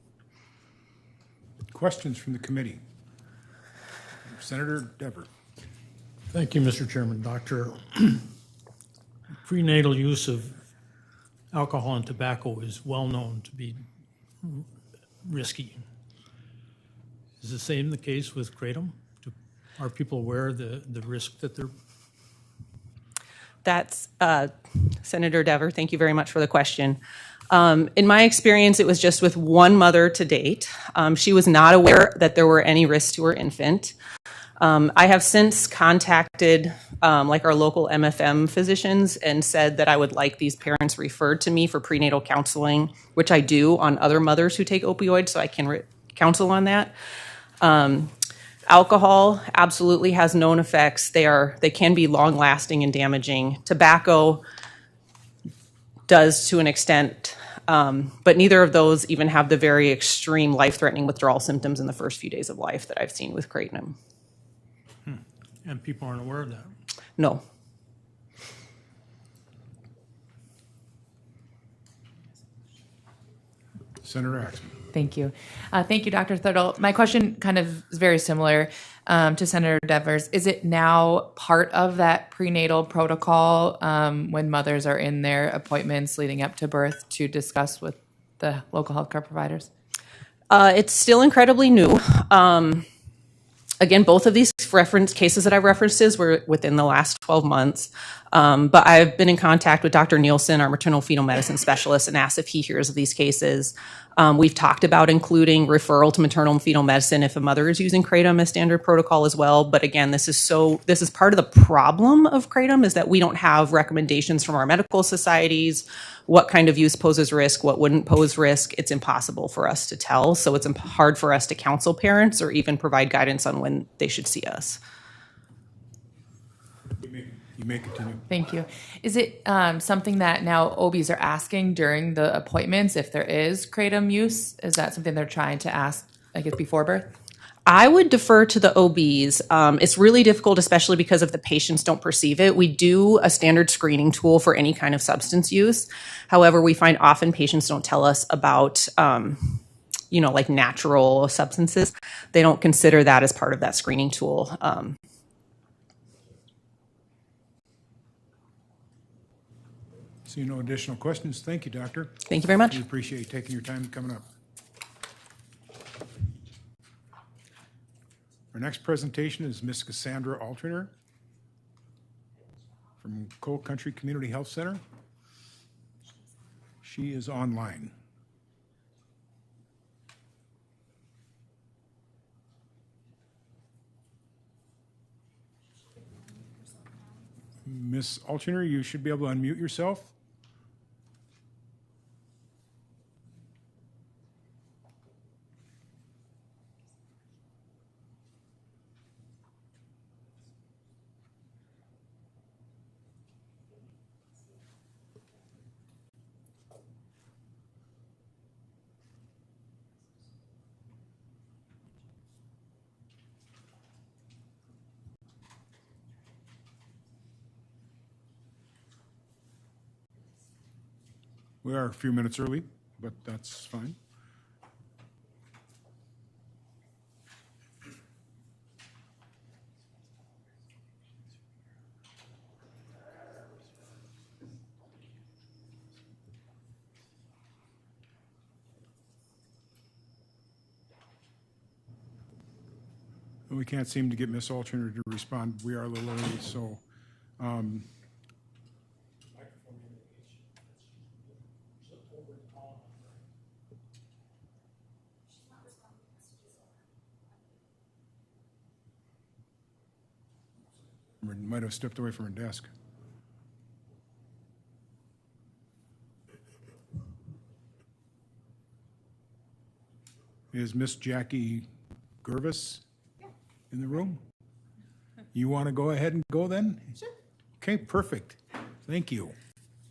Questions from the committee? Senator Dever. Thank you, Mr. Chairman. Doctor, prenatal use of alcohol and tobacco is well known to be risky. Is the same the case with kratom? Are people aware of the risk that they're? That's Senator Dever. Thank you very much for the question. In my experience, it was just with one mother to date. She was not aware that there were any risks to her infant. I have since contacted like our local MFM physicians and said that I would like these parents referred to me for prenatal counseling, which I do on other mothers who take opioids, so I can counsel on that. Alcohol absolutely has known effects. They can be long-lasting and damaging. Tobacco does to an extent, but neither of those even have the very extreme life-threatening withdrawal symptoms in the first few days of life that I've seen with kratom. And people aren't aware of that? No. Senator Axman. Thank you. Thank you, Dr. Thurtle. My question kind of is very similar to Senator Devers. Is it now part of that prenatal protocol when mothers are in their appointments leading up to birth to discuss with the local healthcare providers? It's still incredibly new. Again, both of these cases that I referenced were within the last 12 months. But I've been in contact with Dr. Nielsen, our maternal fetal medicine specialist, and asked if he hears of these cases. We've talked about including referral to maternal fetal medicine if a mother is using kratom as standard protocol as well. But again, this is part of the problem of kratom, is that we don't have recommendations from our medical societies. What kind of use poses risk, what wouldn't pose risk, it's impossible for us to tell. So it's hard for us to counsel parents or even provide guidance on when they should see us. You may continue. Thank you. Is it something that now OBs are asking during the appointments if there is kratom use? Is that something they're trying to ask, I guess, before birth? I would defer to the OBs. It's really difficult, especially because if the patients don't perceive it. We do a standard screening tool for any kind of substance use. However, we find often patients don't tell us about, like natural substances. They don't consider that as part of that screening tool. See no additional questions. Thank you, Doctor. Thank you very much. We appreciate you taking your time coming up. Our next presentation is Ms. Cassandra Alterner from Coal Country Community Health Center. She is online. Ms. Alterner, you should be able to unmute yourself. We are a few minutes early, but that's fine. We can't seem to get Ms. Alterner to respond. We are a little early, so. Might have stepped away from her desk. Is Miss Jackie Gervis in the room? You want to go ahead and go then? Sure. Okay, perfect. Thank you.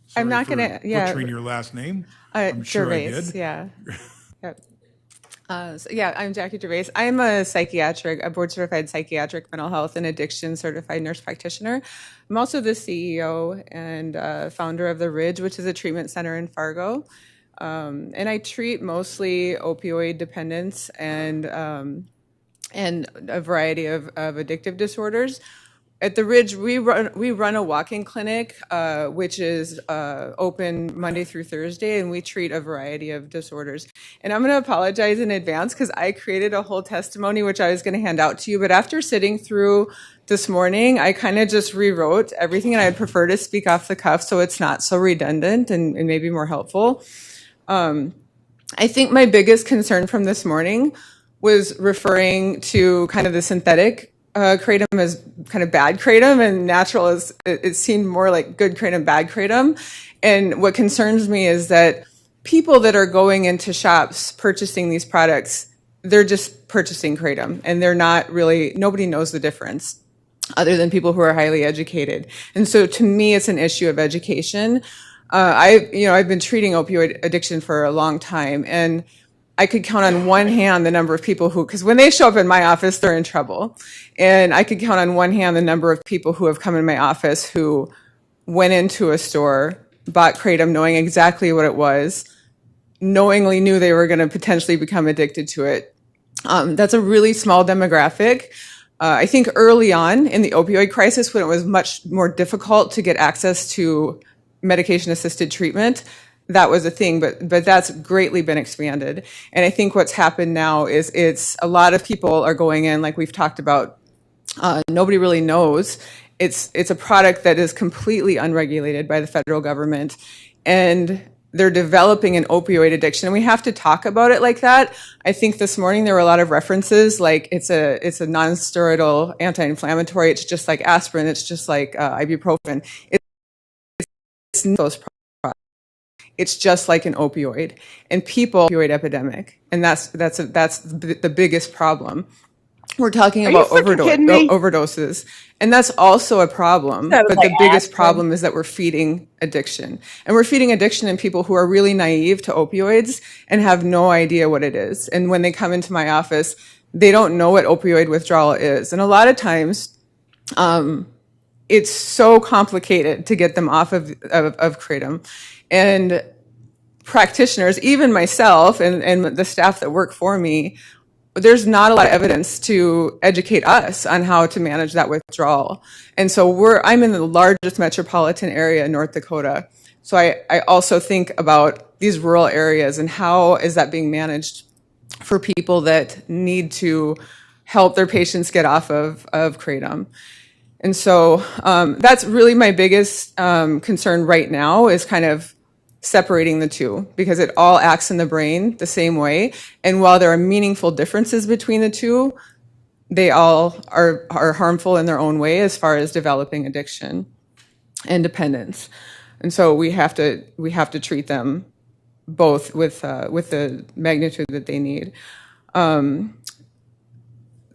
Sorry I'm not for going to, yeah. butchering your last name. I'm sure I Gervais, did. yeah. Yep. I'm Jackie Gervais. I'm a board certified psychiatric mental health and addiction certified nurse practitioner. I'm also the CEO and founder of The Ridge, which is a treatment center in Fargo. And I treat mostly opioid dependence and a variety of addictive disorders. At The Ridge, we run a walk-in clinic, which is open Monday through Thursday, and we treat a variety of disorders. And I'm going to apologize in advance because I created a whole testimony, which I was going to hand out to you. But after sitting through this morning, I kind of just rewrote everything, and I'd prefer to speak off the cuff so it's not so redundant and maybe more helpful. I think my biggest concern from this morning was referring to kind of the synthetic kratom as kind of bad kratom, and natural as it seemed more like good kratom, bad kratom. And what concerns me is that people that are going into shops purchasing these products, they're just purchasing kratom, and they're not really, nobody knows the difference other than people who are highly educated. And so to me, it's an issue of education. I've been treating opioid addiction for a long time, and I could count on one hand the number of people who, because when they show up in my office, they're in trouble. And I could count on one hand the number of people who have come in my office who went into a store, bought kratom knowing exactly what it was, knowingly knew they were going to potentially become addicted to it. That's a really small demographic. I think early on in the opioid crisis, when it was much more difficult to get access to medication-assisted treatment, that was a thing, but that's greatly been expanded. And I think what's happened now is it's a lot of people are going in, like we've talked about, nobody really knows. It's a product that is completely unregulated by the federal government, and they're developing an opioid addiction, and we have to talk about it like that. I think this morning there were a lot of references, like it's a non-steroidal anti-inflammatory. It's just like aspirin. It's just like ibuprofen. It's those products. It's just like an opioid, and opioid epidemic, and that's the biggest problem. we're talking Are you about freaking kidding me? overdoses. And that's also a problem. That was But the like biggest aspirin. problem is that we're feeding addiction. And we're feeding addiction in people who are really naive to opioids and have no idea what it is. And when they come into my office, they don't know what opioid withdrawal is. And a lot of times, it's so complicated to get them off of Kratom. And practitioners, even myself and the staff that work for me, there's not a lot of evidence to educate us on how to manage that withdrawal. And so I'm in the largest metropolitan area in North Dakota. So I also think about these rural areas and how is that being managed for people that need to help their patients get off of Kratom. And so that's really my biggest concern right now, is kind of separating the two, because it all acts in the brain the same way. And while there are meaningful differences between the two, they all are harmful in their own way as far as developing addiction and dependence. And so we have to treat them both with the magnitude that they need.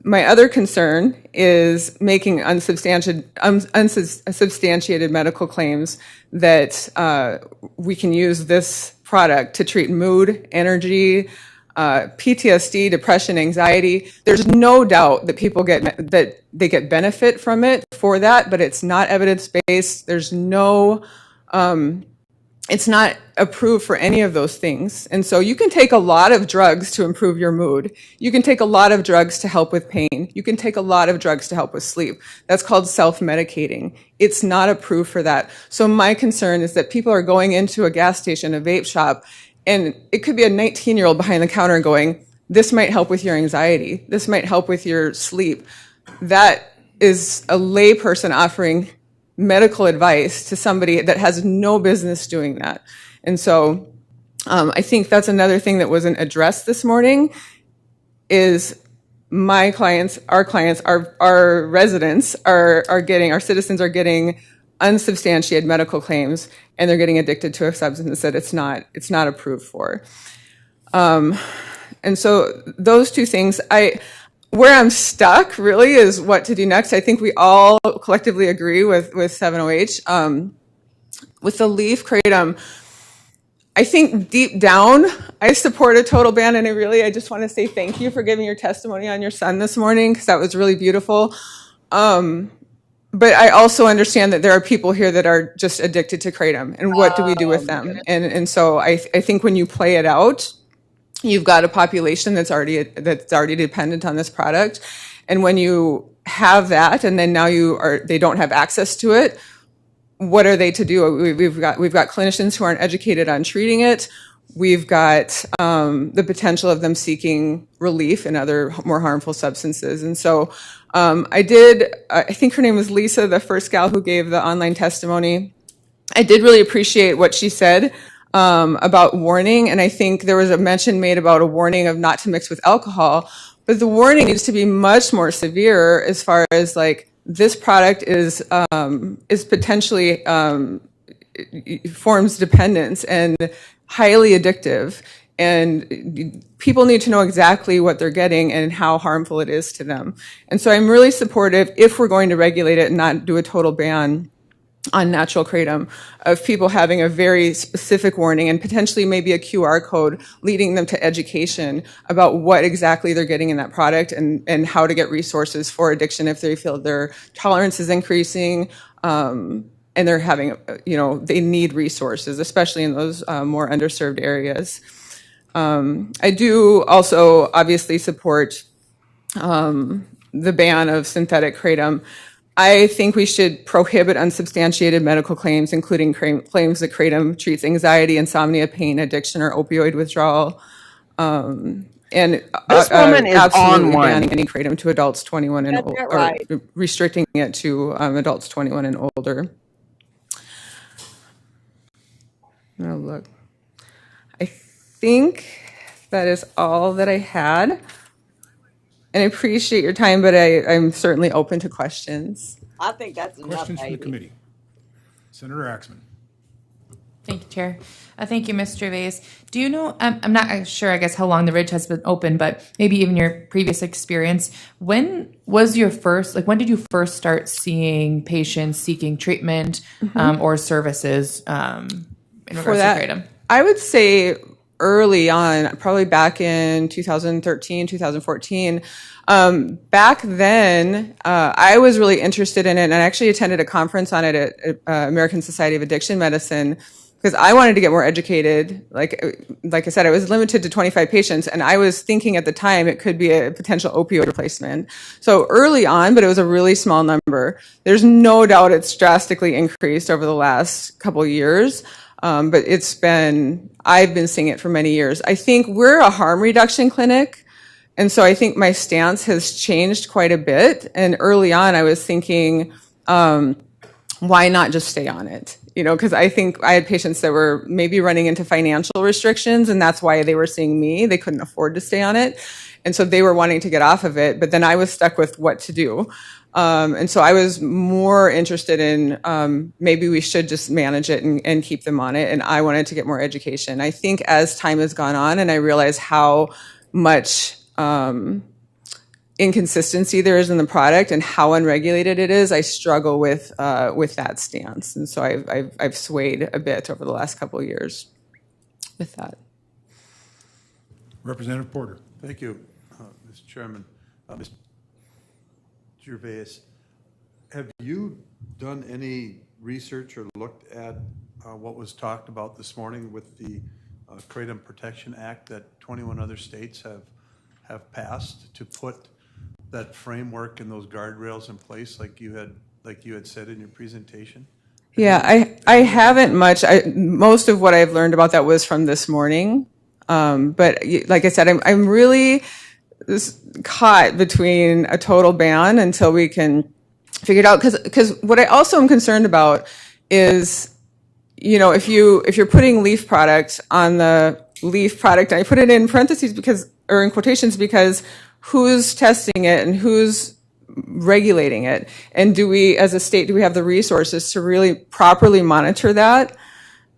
My other concern is making unsubstantiated medical claims that we can use this product to treat mood, energy, PTSD, depression, anxiety. There's no doubt that people get benefit from it for that, but it's not evidence-based. It's not approved for any of those things. And so you can take a lot of drugs to improve your mood. You can take a lot of drugs to help with pain. You can take a lot of drugs to help with sleep. That's called self-medicating. It's not approved for that. So my concern is that people are going into a gas station, a vape shop, and it could be a 19-year-old behind the counter going, this might help with your anxiety. This might help with your sleep. That is a layperson offering medical advice to somebody that has no business doing that. And so I think that's another thing that wasn't addressed this morning, is our residents our citizens are getting unsubstantiated medical claims, and they're getting addicted to a substance that it's not approved for. And so those two things, where I'm stuck really is what to do next. I think we all collectively agree with 7OH. With the leaf kratom, I think deep down, I support a total ban, and I just want to say thank you for giving your testimony on your son this morning, because that was really beautiful. But I also understand that there are people here that are just addicted to kratom, and what do we do with them? And so I think when you play it out, you've got a population that's already dependent on this product, and when you have that, and then now they don't have access to it, what are they to do? We've got clinicians who aren't educated on treating it. We've got the potential of them seeking relief in other more harmful substances. And so I think her name was Lisa, the first gal who gave the online testimony. I did really appreciate what she said about warning, and I think there was a mention made about a warning of not to mix with alcohol, but the warning needs to be much more severe as far as like, this product is potentially forms dependence and highly addictive, and people need to know exactly what they're getting and how harmful it is to them. And so I'm really supportive, if we're going to regulate it and not do a total ban on natural kratom, of people having a very specific warning and potentially maybe a QR code leading them to education about what exactly they're getting in that product, and how to get resources for addiction if they feel their tolerance is increasing, and they're having, they need resources, especially in those more underserved areas. I do also obviously support the ban of synthetic kratom. I think we should prohibit unsubstantiated medical claims, including claims that kratom treats anxiety, insomnia, pain, addiction, or opioid withdrawal. And This woman is absolutely on one. banning any kratom to adults 21 and Get that older, right. or restricting it to adults 21 and older. Now look, I think that is all that I had. And I appreciate your time, but I'm certainly open to questions. I think that's enough, Questions from the baby. committee? Senator Axman. Thank you, Chair. Thank you, Ms. Gervais. Do you know, I'm not sure, I guess, how long the Ridge has been open, but maybe even your previous experience. When was your first, when did you first start seeing patients seeking treatment or services in regards to kratom? I would say early on, probably back in 2013, 2014. Back then, I was really interested in it, and I actually attended a conference on it at American Society of Addiction Medicine because I wanted to get more educated. Like I said, I was limited to 25 patients, and I was thinking at the time it could be a potential opioid replacement. So early on, but it was a really small number. There's no doubt it's drastically increased over the last couple of years. But I've been seeing it for many years. I think we're a harm reduction clinic. And so I think my stance has changed quite a bit. And early on, I was thinking, why not just stay on it? Because I think I had patients that were maybe running into financial restrictions, and that's why they were seeing me. They couldn't afford to stay on it. And so they were wanting to get off of it. But then I was stuck with what to do. And so I was more interested in maybe we should just manage it and keep them on it. And I wanted to get more education. I think as time has gone on and I realize how much inconsistency there is in the product and how unregulated it is, I struggle with that stance. And so I've swayed a bit over the last couple of years with that. Representative Porter. Thank you, Mr. Chairman. Mr. Gervais, have you done any research or looked at what was talked about this morning with the Kratom Protection Act that 21 other states have passed to put that framework and those guardrails in place like you had said in your presentation? Yeah, I haven't much. Most of what I've learned about that was from this morning. But like I said, I'm really caught between a total ban until we can figure it out. Because what I also am concerned about is, if you're putting leaf product on the leaf product, I put it in parentheses or in quotations because who's testing it and who's regulating it, and do we, as a state, do we have the resources to really properly monitor that?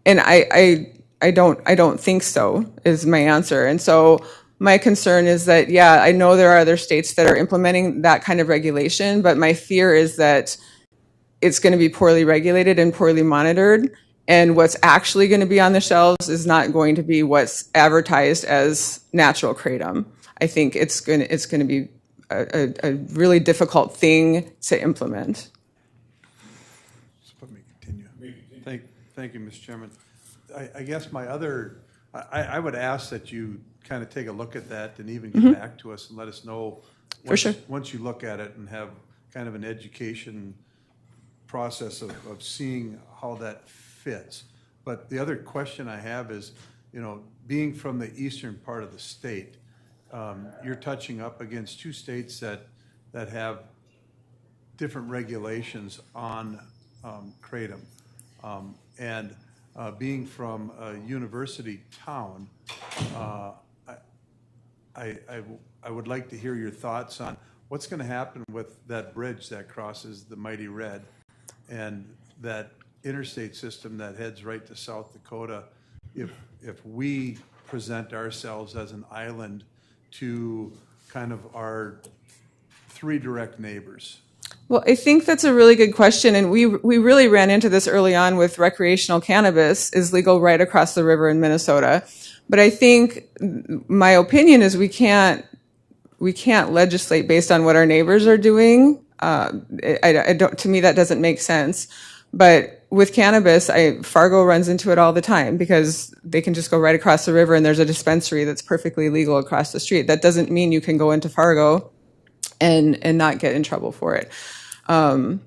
And I don't think so is my answer. And so my concern is that, yeah, I know there are other states that are implementing that kind of regulation, but my fear is that it's going to be poorly regulated and poorly monitored, and what's actually going to be on the shelves is not going to be what's advertised as natural kratom. I think it's going to be a really difficult thing to implement. Let me continue. Thank you, Mr. Chairman. I guess I would ask that you kind of take a look at that and even get back to us and let us know once you look at it and have kind of an education process of seeing how that fits. But the other question I have is, being from the eastern part of the state, you're touching up against two states that have different regulations on kratom. And being from a university town, I would like to hear your thoughts on what's going to happen with that bridge that crosses the Mighty Red and that interstate system that heads right to South Dakota if we present ourselves as an island to kind of our three direct neighbors. Well, I think that's a really good question, and we really ran into this early on with recreational cannabis is legal right across the river in Minnesota. But I think my opinion is we can't legislate based on what our neighbors are doing. To me, that doesn't make sense. But with cannabis, Fargo runs into it all the time because they can just go right across the river and there's a dispensary that's perfectly legal across the street. That doesn't mean you can go into Fargo and not get in trouble for it. My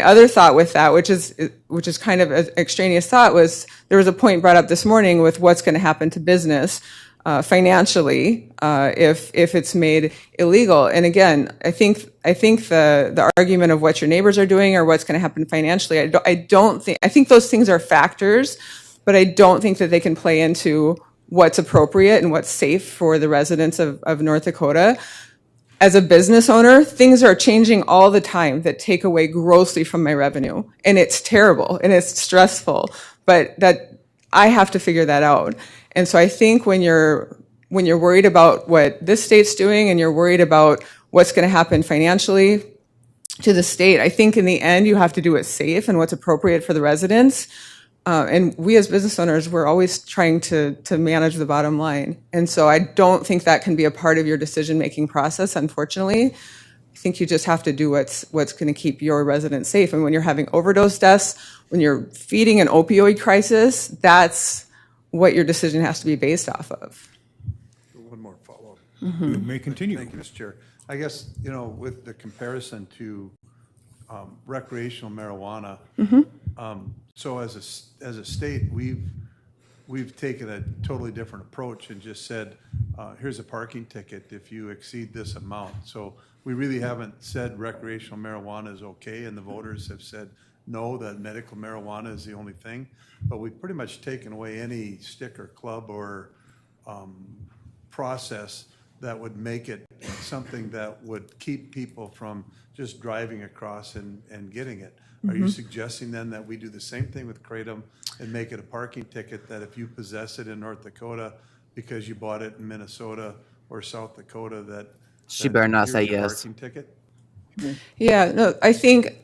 other thought with that, which is kind of an extraneous thought, was there was a point brought up this morning with what's going to happen to business financially if it's made illegal. And again, I think the argument of what your neighbors are doing or what's going to happen financially, I think those things are factors, but I don't think that they can play into what's appropriate and what's safe for the residents of North Dakota. As a business owner, things are changing all the time that take away grossly from my revenue. And it's terrible and it's stressful. but that I have to figure that out. And so I think when you're worried about what this state's doing and you're worried about what's going to happen financially to the state, I think in the end you have to do what's safe and what's appropriate for the residents. And we as business owners, we're always trying to manage the bottom line. And so I don't think that can be a part of your decision-making process, unfortunately. I think you just have to do what's going to keep your residents safe. And when you're having overdose deaths, when you're feeding an opioid crisis, that's what your decision has to be based off of. One more follow-up. You may continue. Thank you, Mr. Chair. I guess, with the comparison to recreational marijuana, so as a state, we've taken a totally different approach and just said, here's a parking ticket if you exceed this amount. So we really haven't said recreational marijuana is okay, and the voters have said no, that medical marijuana is the only thing. But we've pretty much taken away any stick or club or process that would make it something that would keep people from just driving across and getting it. Are you suggesting then that we do the same thing with Kratom and make it a parking ticket, that if you possess it in North Dakota because you bought it in Minnesota or South Dakota, that She better not say here's your yes. parking ticket? Yeah, no, I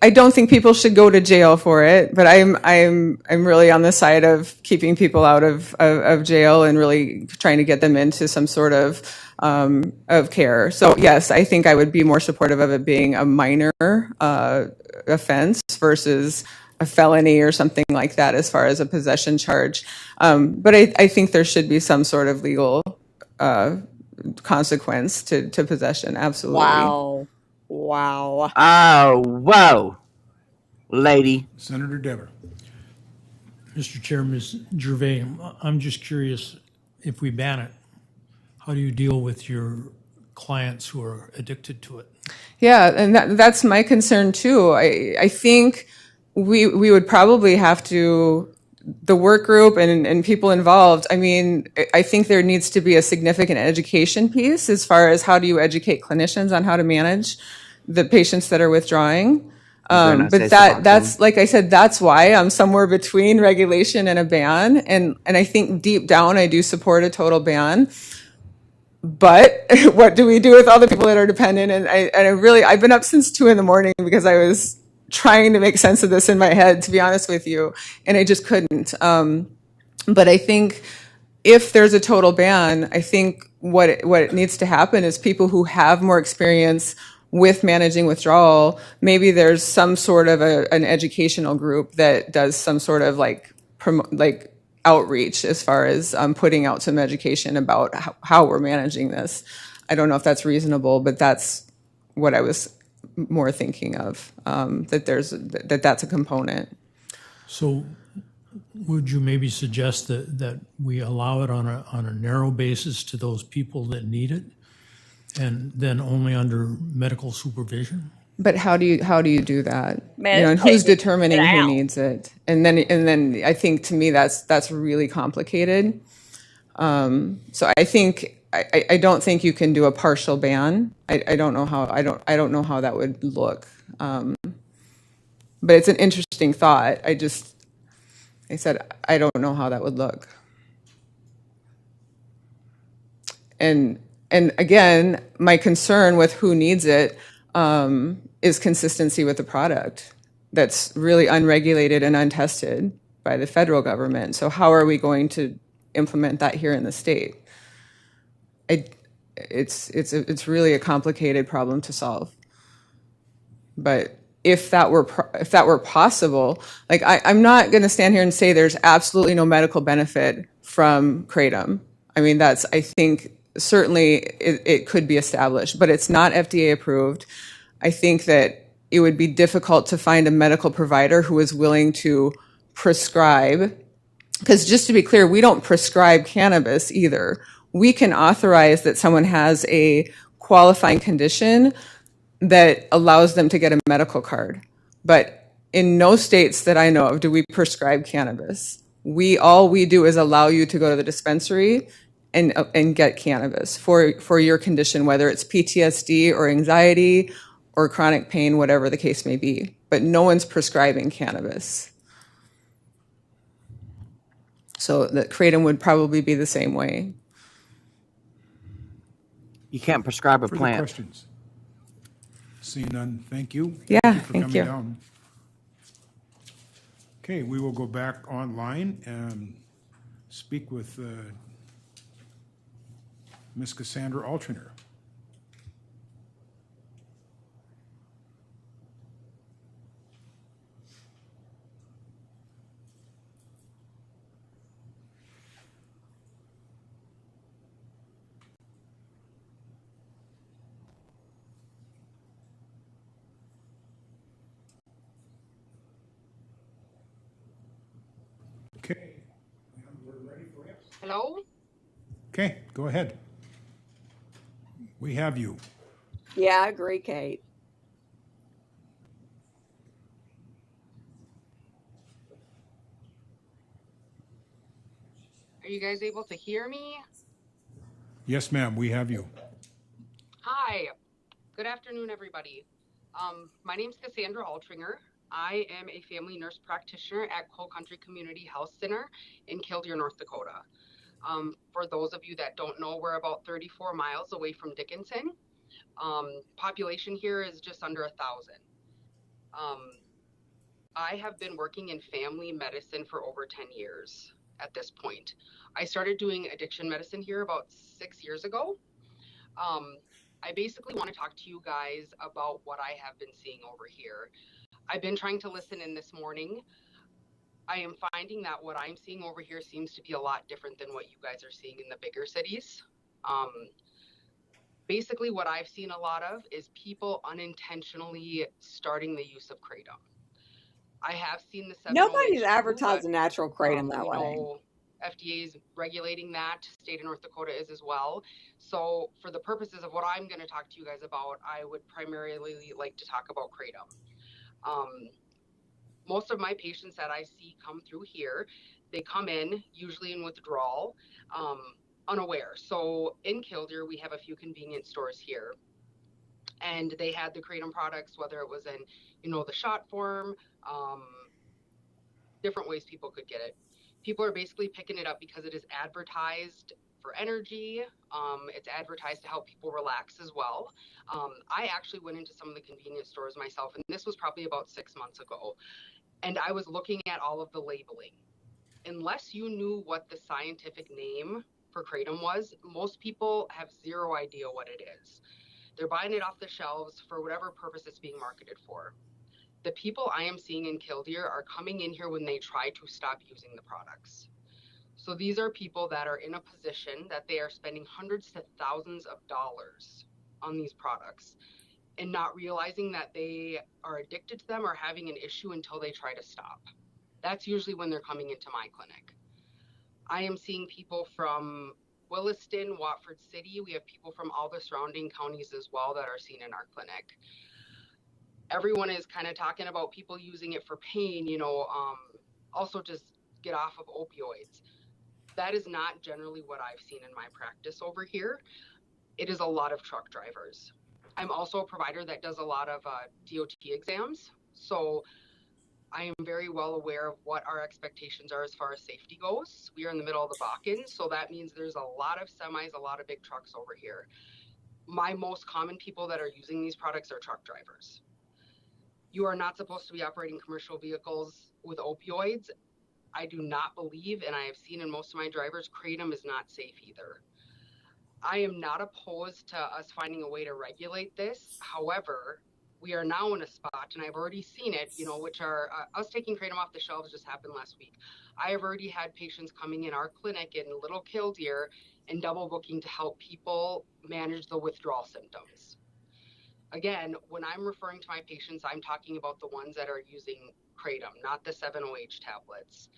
don't think people should go to jail for it, but I'm really on the side of keeping people out of jail and really trying to get them into some sort of care. So yes, I think I would be more supportive of it being a minor offense versus a felony or something like that as far as a possession charge. But I think there should be some sort of legal consequence to possession. Absolutely. Wow. Oh, whoa, lady. Senator Dever. Mr. Chair, Ms. Gervais, I'm just curious, if we ban it, how do you deal with your clients who are addicted to it? Yeah, and that's my concern too. I think we would probably have to, the work group and people involved, I mean, I think there needs to be a significant education piece as far as how do you educate clinicians on how to manage the patients that are withdrawing. But that's, like I said, that's why I'm somewhere between regulation and a ban. And I think deep down, I do support a total ban. But what do we do with all the people that are dependent? And I've been up since 2 a.m. because I was trying to make sense of this in my head, to be honest with you, and I just couldn't. But I think if there's a total ban, I think what needs to happen is people who have more experience with managing withdrawal, maybe there's some sort of an educational group that does some sort of like outreach as far as putting out some education about how we're managing this. I don't know if that's reasonable, but that's what I was more thinking of, that's a component. So would you maybe suggest that we allow it on a narrow basis to those people that need it, and then only under medical supervision? But how do you do that? Man, and it's who's taking determining it who out. needs it? And then I think to me that's really complicated. So I think I don't think you can do a partial ban. I don't know how that would look. But it's an interesting thought. I said I don't know how that would look. And again, my concern with who needs it is consistency with the product that's really unregulated and untested by the federal government. So how are we going to implement that here in the state? It's really a complicated problem to solve. But if that were possible, like I'm not going to stand here and say there's absolutely no medical benefit from kratom. I mean, I think certainly it could be established, but it's not FDA approved. I think that it would be difficult to find a medical provider who is willing to prescribe, because just to be clear, we don't prescribe cannabis either. We can authorize that someone has a qualifying condition that allows them to get a medical card. But in no states that I know of do we prescribe cannabis. All we do is allow you to go to the dispensary and get cannabis for your condition, whether it's PTSD or anxiety or chronic pain, whatever the case may be. But no one's prescribing cannabis. So the kratom would probably be the same way. You can't prescribe a Further plant. questions? Seeing none, thank you. Yeah, Thank you for thank coming you. down. Okay, we will go back online and speak with Ms. Cassandra Altriner. Okay. We're ready for it. Hello? Okay, go ahead. We have you. Yeah, I agree, Kate. Are you guys able to hear me? Yes, ma'am, we have you. Hi. Good afternoon, everybody. My name's Cassandra Altringer. I am a family nurse practitioner at Coal Country Community Health Center in Killdeer, North Dakota. For those of you that don't know, we're about 34 miles away from Dickinson. Population here is just under 1,000. I have been working in family medicine for over 10 years at this point. I started doing addiction medicine here about 6 years ago. I basically want to talk to you guys about what I have been seeing over here. I've been trying to listen in this morning. I am finding that what I'm seeing over here seems to be a lot different than what you guys are seeing in the bigger cities. Basically, what I've seen a lot of is people unintentionally starting the use of kratom. I have seen the 708 Nobody's too, advertising but, natural kratom that we way. know FDA is regulating that. State of North Dakota is as well. So for the purposes of what I'm going to talk to you guys about, I would primarily like to talk about kratom. Most of my patients that I see come through here, they come in usually in withdrawal, unaware. So in Killdeer, we have a few convenience stores here. And they had the kratom products, whether it was in, the shot form, different ways people could get it. People are basically picking it up because it is advertised for energy. It's advertised to help people relax as well. I actually went into some of the convenience stores myself, and this was probably about 6 months ago. And I was looking at all of the labeling. Unless you knew what the scientific name for kratom was, most people have zero idea what it is. They're buying it off the shelves for whatever purpose it's being marketed for. The people I am seeing in Killdeer are coming in here when they try to stop using the products. So these are people that are in a position that they are spending hundreds to thousands of dollars on these products and not realizing that they are addicted to them or having an issue until they try to stop. That's usually when they're coming into my clinic. I am seeing people from Williston, Watford City. We have people from all the surrounding counties as well that are seen in our clinic. Everyone is kind of talking about people using it for pain, also just get off of opioids. That is not generally what I've seen in my practice over here. It is a lot of truck drivers. I'm also a provider that does a lot of DOT exams. So I am very well aware of what our expectations are as far as safety goes. We are in the middle of the Bakken, so that means there's a lot of semis, a lot of big trucks over here. My most common people that are using these products are truck drivers. You are not supposed to be operating commercial vehicles with opioids. I do not believe, and I have seen in most of my drivers, kratom is not safe either. I am not opposed to us finding a way to regulate this. However, we are now in a spot, and I've already seen it, which are us taking kratom off the shelves just happened last week. I have already had patients coming in our clinic in Little Killdeer and double booking to help people manage the withdrawal symptoms. Again, when I'm referring to my patients, I'm talking about the ones that are using kratom, not the 708 tablets,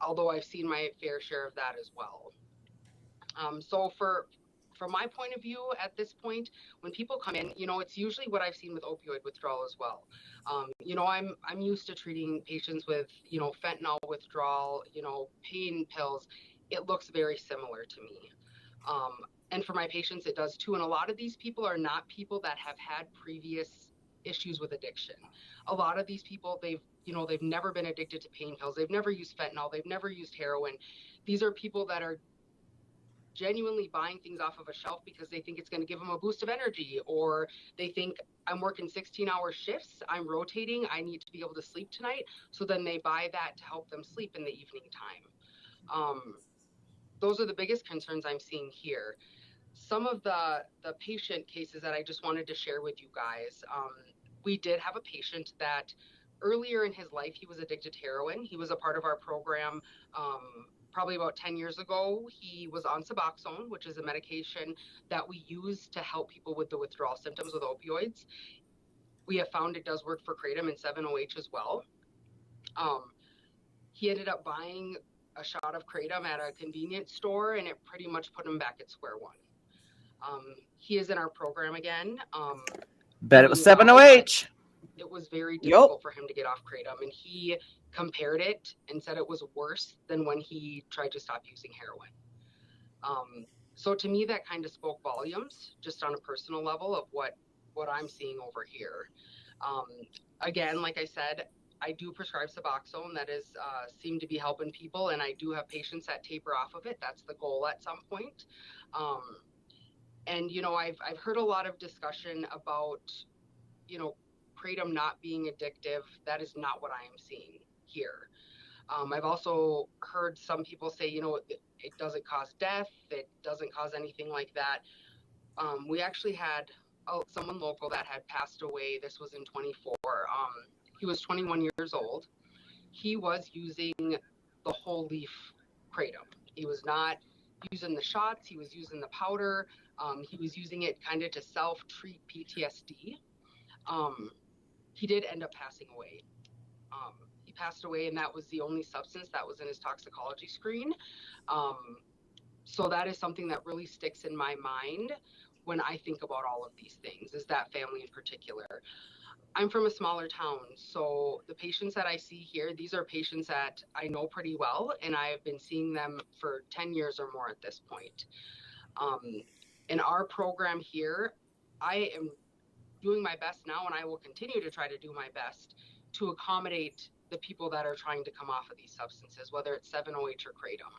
although I've seen my fair share of that as well. So from my point of view at this point, when people come in, it's usually what I've seen with opioid withdrawal as well. I'm used to treating patients with, fentanyl withdrawal, pain pills. It looks very similar to me. And for my patients, it does too. And a lot of these people are not people that have had previous issues with addiction. A lot of these people, they've you know, they've never been addicted to pain pills. They've never used fentanyl. They've never used heroin. These are people that are genuinely buying things off of a shelf because they think it's going to give them a boost of energy, or they think I'm working 16-hour shifts, I'm rotating, I need to be able to sleep tonight. So then they buy that to help them sleep in the evening time. Those are the biggest concerns I'm seeing here. Some of the patient cases that I just wanted to share with you guys. We did have a patient that earlier in his life, he was addicted to heroin. He was a part of our program probably about 10 years ago. He was on Suboxone, which is a medication that we use to help people with the withdrawal symptoms with opioids. We have found it does work for kratom and 7-OH as well. He ended up buying a shot of kratom at a convenience store, and it pretty much put him back at square one. He is in our program again. Bet it was 7-OH. It was very difficult for him to get off kratom, and he compared it and said it was worse than when he tried to stop using heroin. So to me, that kind of spoke volumes, just on a personal level, of what I'm seeing over here. Again, like I said, I do prescribe Suboxone. That is seem to be helping people, and I do have patients that taper off of it. That's the goal at some point. And you know, I've heard a lot of discussion about, you know, kratom not being addictive. That is not what I am seeing here. I've also heard some people say, you know, it doesn't cause death. It doesn't cause anything like that. We actually had someone local that had passed away. This was in 24. He was 21 years old. He was using the whole leaf kratom. He was not using the shots. He was using the powder. He was using it kind of to self-treat PTSD. He did end up passing away. He passed away, and that was the only substance that was in his toxicology screen. So that is something that really sticks in my mind when I think about all of these things, is that family in particular. I'm from a smaller town, so the patients that I see here, these are patients that I know pretty well, and I've been seeing them for 10 years or more at this point. In our program here, I am doing my best now, and I will continue to try to do my best to accommodate the people that are trying to come off of these substances, whether it's 7-OH or kratom.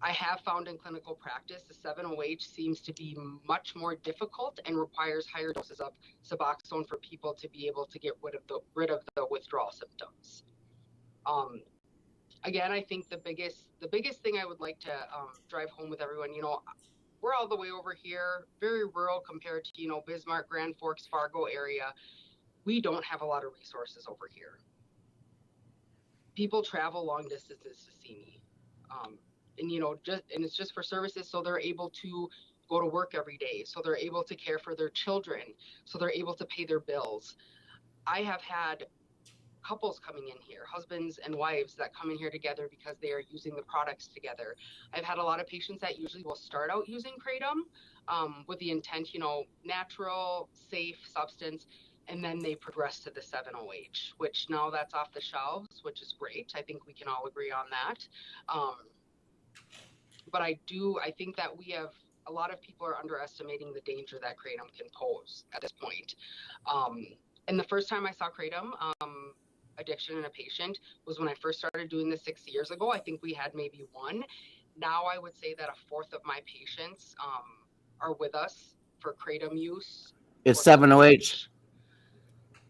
I have found in clinical practice the 7-OH seems to be much more difficult and requires higher doses of Suboxone for people to be able to get rid of the withdrawal symptoms. Again, I think the biggest thing I would like to drive home with everyone, you know, we're all the way over here, very rural compared to, you know, Bismarck, Grand Forks, Fargo area. We don't have a lot of resources over here. People travel long distances to see me. And, you know, and it's just for services, so they're able to go to work every day, so they're able to care for their children, so they're able to pay their bills. I have had couples coming in here, husbands and wives that come in here together because they are using the products together. I've had a lot of patients that usually will start out using kratom with the intent, you know, natural, safe substance, and then they progress to the 7-OH, which now that's off the shelves, which is great. I think we can all agree on that. But I think that a lot of people are underestimating the danger that kratom can pose at this point. And the first time I saw kratom addiction in a patient was when I first started doing this 6 years ago. I think we had maybe one. Now I would say that a fourth of my patients are with us for kratom use. It's 7-OH.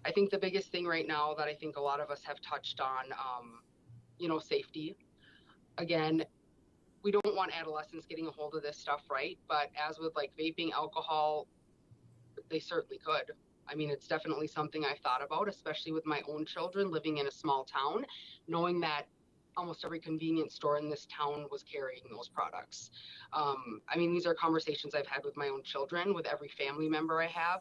I think the biggest thing right now that I think a lot of us have touched on, you know, safety. Again, we don't want adolescents getting a hold of this stuff, right? But as with like vaping, alcohol, they certainly could. I mean, it's definitely something I've thought about, especially with my own children living in a small town, knowing that almost every convenience store in this town was carrying those products. I mean, these are conversations I've had with my own children, with every family member I have,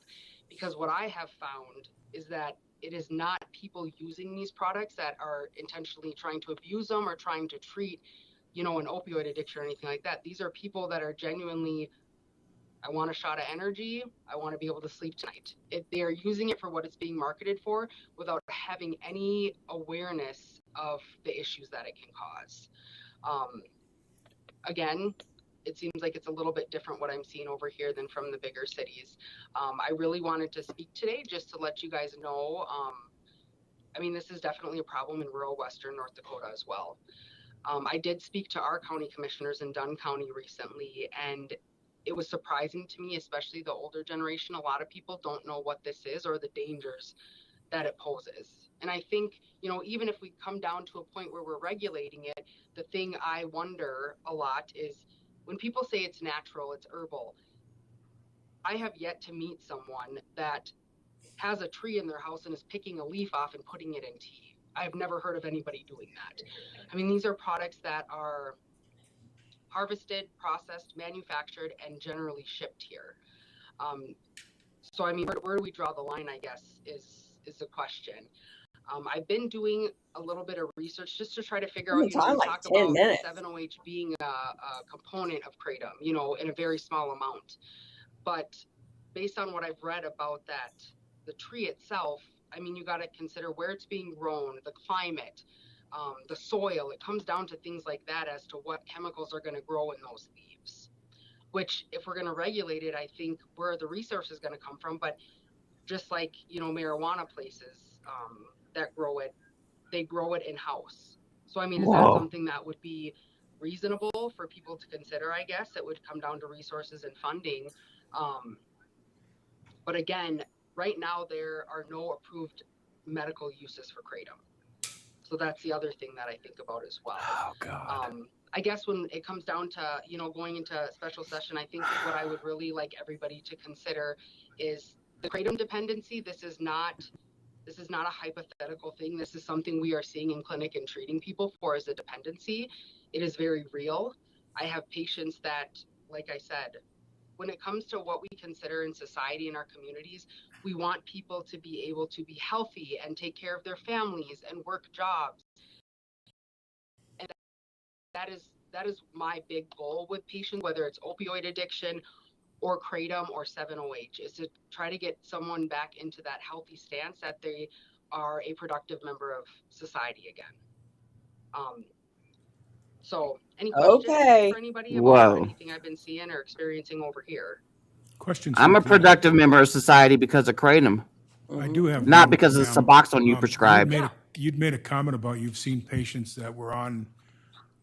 because what I have found is that it is not people using these products that are intentionally trying to abuse them or trying to treat, you know, an opioid addiction or anything like that. These are people that are genuinely, I want a shot of energy, I want to be able to sleep tonight. They are using it for what it's being marketed for without having any awareness of the issues that it can cause. Again, it seems like it's a little bit different what I'm seeing over here than from the bigger cities. I really wanted to speak today just to let you guys know. I mean, this is definitely a problem in rural Western North Dakota as well. I did speak to our county commissioners in Dunn County recently, and it was surprising to me, especially the older generation. A lot of people don't know what this is or the dangers that it poses. And I think, you know, even if we come down to a point where we're regulating it, the thing I wonder a lot is when people say it's natural, it's herbal. I have yet to meet someone that has a tree in their house and is picking a leaf off and putting it in tea. I've never heard of anybody doing that. I mean, these are products that are harvested, processed, manufactured, and generally shipped here. So I mean, where do we draw the line, I guess, is the question. I've been doing a little bit of research just to try to figure out, you know, we like talk 10 about minutes. 7-OH being a component of kratom, you know, in a very small amount. But based on what I've read about that, the tree itself, I mean, you got to consider where it's being grown, the climate, the soil. It comes down to things like that as to what chemicals are going to grow in those leaves. Which, if we're going to regulate it, I think where are the resources going to come from? But just like, you know, marijuana places that grow it, they grow it in house. So I mean, is that something that would be reasonable for people to consider? I guess it would come down to resources and funding. But again, right now there are no approved medical uses for kratom. So that's the other thing that I think about as well. Oh God. I guess when it comes down to, you know, going into a special session, I think what I would really like everybody to consider is the kratom dependency. This is not a hypothetical thing. This is something we are seeing in clinic and treating people for as a dependency. It is very real. I have patients that, like I said, when it comes to what we consider in society in our communities, we want people to be able to be healthy and take care of their families and work jobs. And that is my big goal with patients, whether it's opioid addiction or kratom or 7-OH, is to try to get someone back into that healthy stance that they are a productive member of society again. So any questions for anybody about Whoa. anything I've been seeing or experiencing over here? Questions I'm from a the council. productive member of society because of kratom. I do have Not one, because of ma'am. Suboxone you prescribed. You'd made a comment about you've seen patients that were on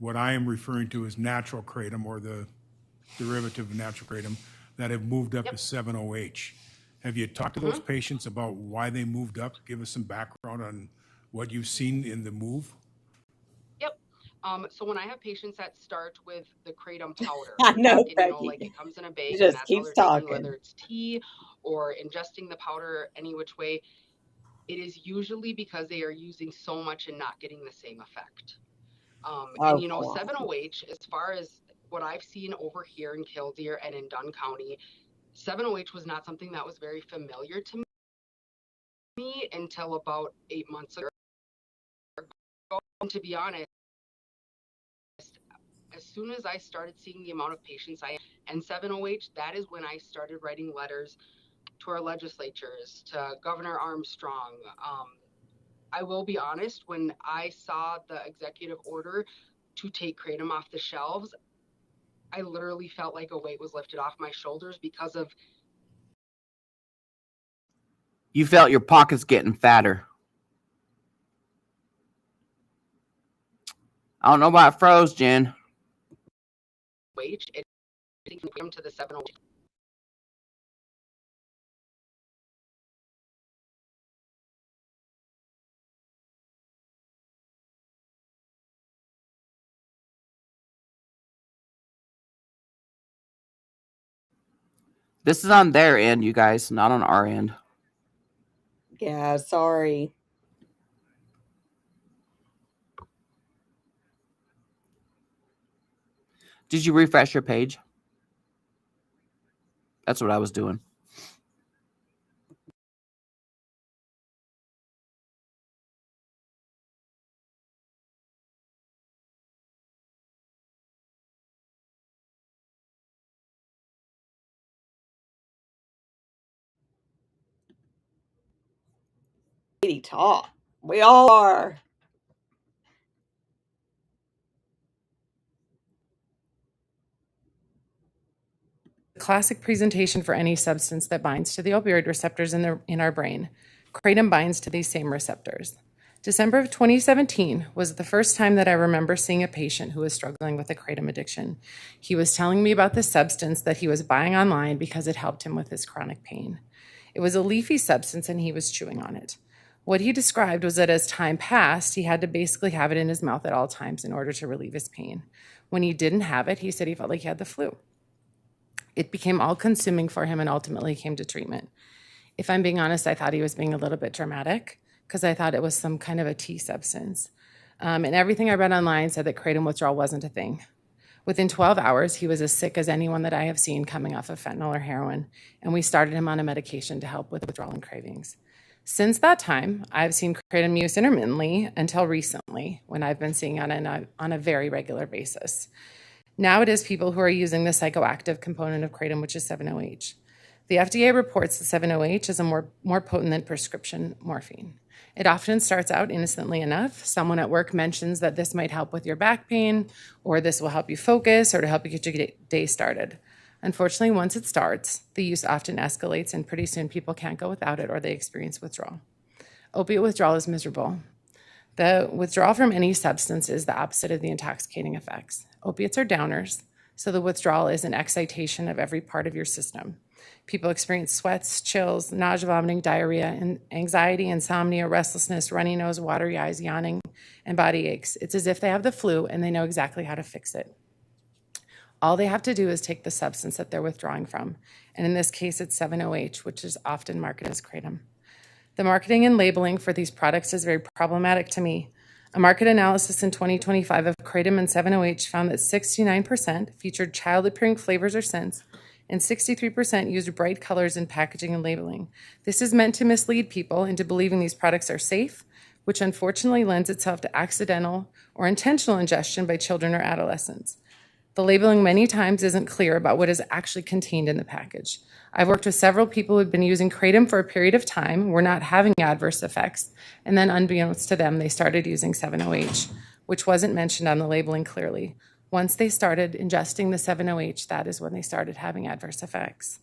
what I am referring to as natural kratom or the derivative of natural kratom that have moved up to 7-OH. Have you talked to those patients about why they moved up? Give us some background on what you've seen in the move. Yep. So when I have patients that start with the kratom powder, I know, talking, you know, Becky. like it comes in a He bag and just that's how keeps they're taking, talking. whether it's tea or ingesting the powder any which way, it is usually because they are using so much and not getting the same effect. And you know, 7-OH, as far as what I've seen over here in Killdeer and in Dunn County, 7-OH was not something that was very familiar to me until about 8 months ago. And to be honest, as soon as I started seeing the amount of patients and 7-OH, that is when I started writing letters to our legislatures, to Governor Armstrong. I will be honest, when I saw the executive order to take kratom off the shelves, I literally felt like a weight was lifted off my shoulders because of. You felt your pockets getting fatter. I don't know why it froze, Jen. Wage, it came to the 7-OH. This is on their end, you guys, not on our end. Yeah, sorry. Did you refresh your page? That's what I was doing. Talk. We all are. Classic presentation for any substance that binds to the opioid receptors in our brain. Kratom binds to these same receptors. December of 2017 was the first time that I remember seeing a patient who was struggling with a kratom addiction. He was telling me about the substance that he was buying online because it helped him with his chronic pain. It was a leafy substance and he was chewing on it. What he described was that as time passed, he had to basically have it in his mouth at all times in order to relieve his pain. When he didn't have it, he said he felt like he had the flu. It became all-consuming for him and ultimately came to treatment. If I'm being honest, I thought he was being a little bit dramatic because I thought it was some kind of a tea substance. And everything I read online said that kratom withdrawal wasn't a thing. Within 12 hours, he was as sick as anyone that I have seen coming off of fentanyl or heroin, and we started him on a medication to help with withdrawal and cravings. Since that time, I've seen kratom use intermittently until recently, when I've been seeing on a very regular basis. Now it is people who are using the psychoactive component of kratom, which is 7-OH. The FDA reports that 7-OH is a more potent than prescription morphine. It often starts out innocently enough. Someone at work mentions that this might help with your back pain, or this will help you focus, or to help you get your day started. Unfortunately, once it starts, the use often escalates, and pretty soon people can't go without it or they experience withdrawal. Opiate withdrawal is miserable. The withdrawal from any substance is the opposite of the intoxicating effects. Opiates are downers, so the withdrawal is an excitation of every part of your system. People experience sweats, chills, nausea, vomiting, diarrhea, and anxiety, insomnia, restlessness, runny nose, watery eyes, yawning, and body aches. It's as if they have the flu and they know exactly how to fix it. All they have to do is take the substance that they're withdrawing from. And in this case, it's 7-OH, which is often marketed as kratom. The marketing and labeling for these products is very problematic to me. A market analysis in 2025 of kratom and 7-OH found that 69% featured child-appearing flavors or scents, and 63% used bright colors in packaging and labeling. This is meant to mislead people into believing these products are safe, which unfortunately lends itself to accidental or intentional ingestion by children or adolescents. The labeling many times isn't clear about what is actually contained in the package. I've worked with several people who've been using kratom for a period of time, were not having adverse effects, and then unbeknownst to them, they started using 7-OH, which wasn't mentioned on the labeling clearly. Once they started ingesting the 7-OH, that is when they started having adverse effects.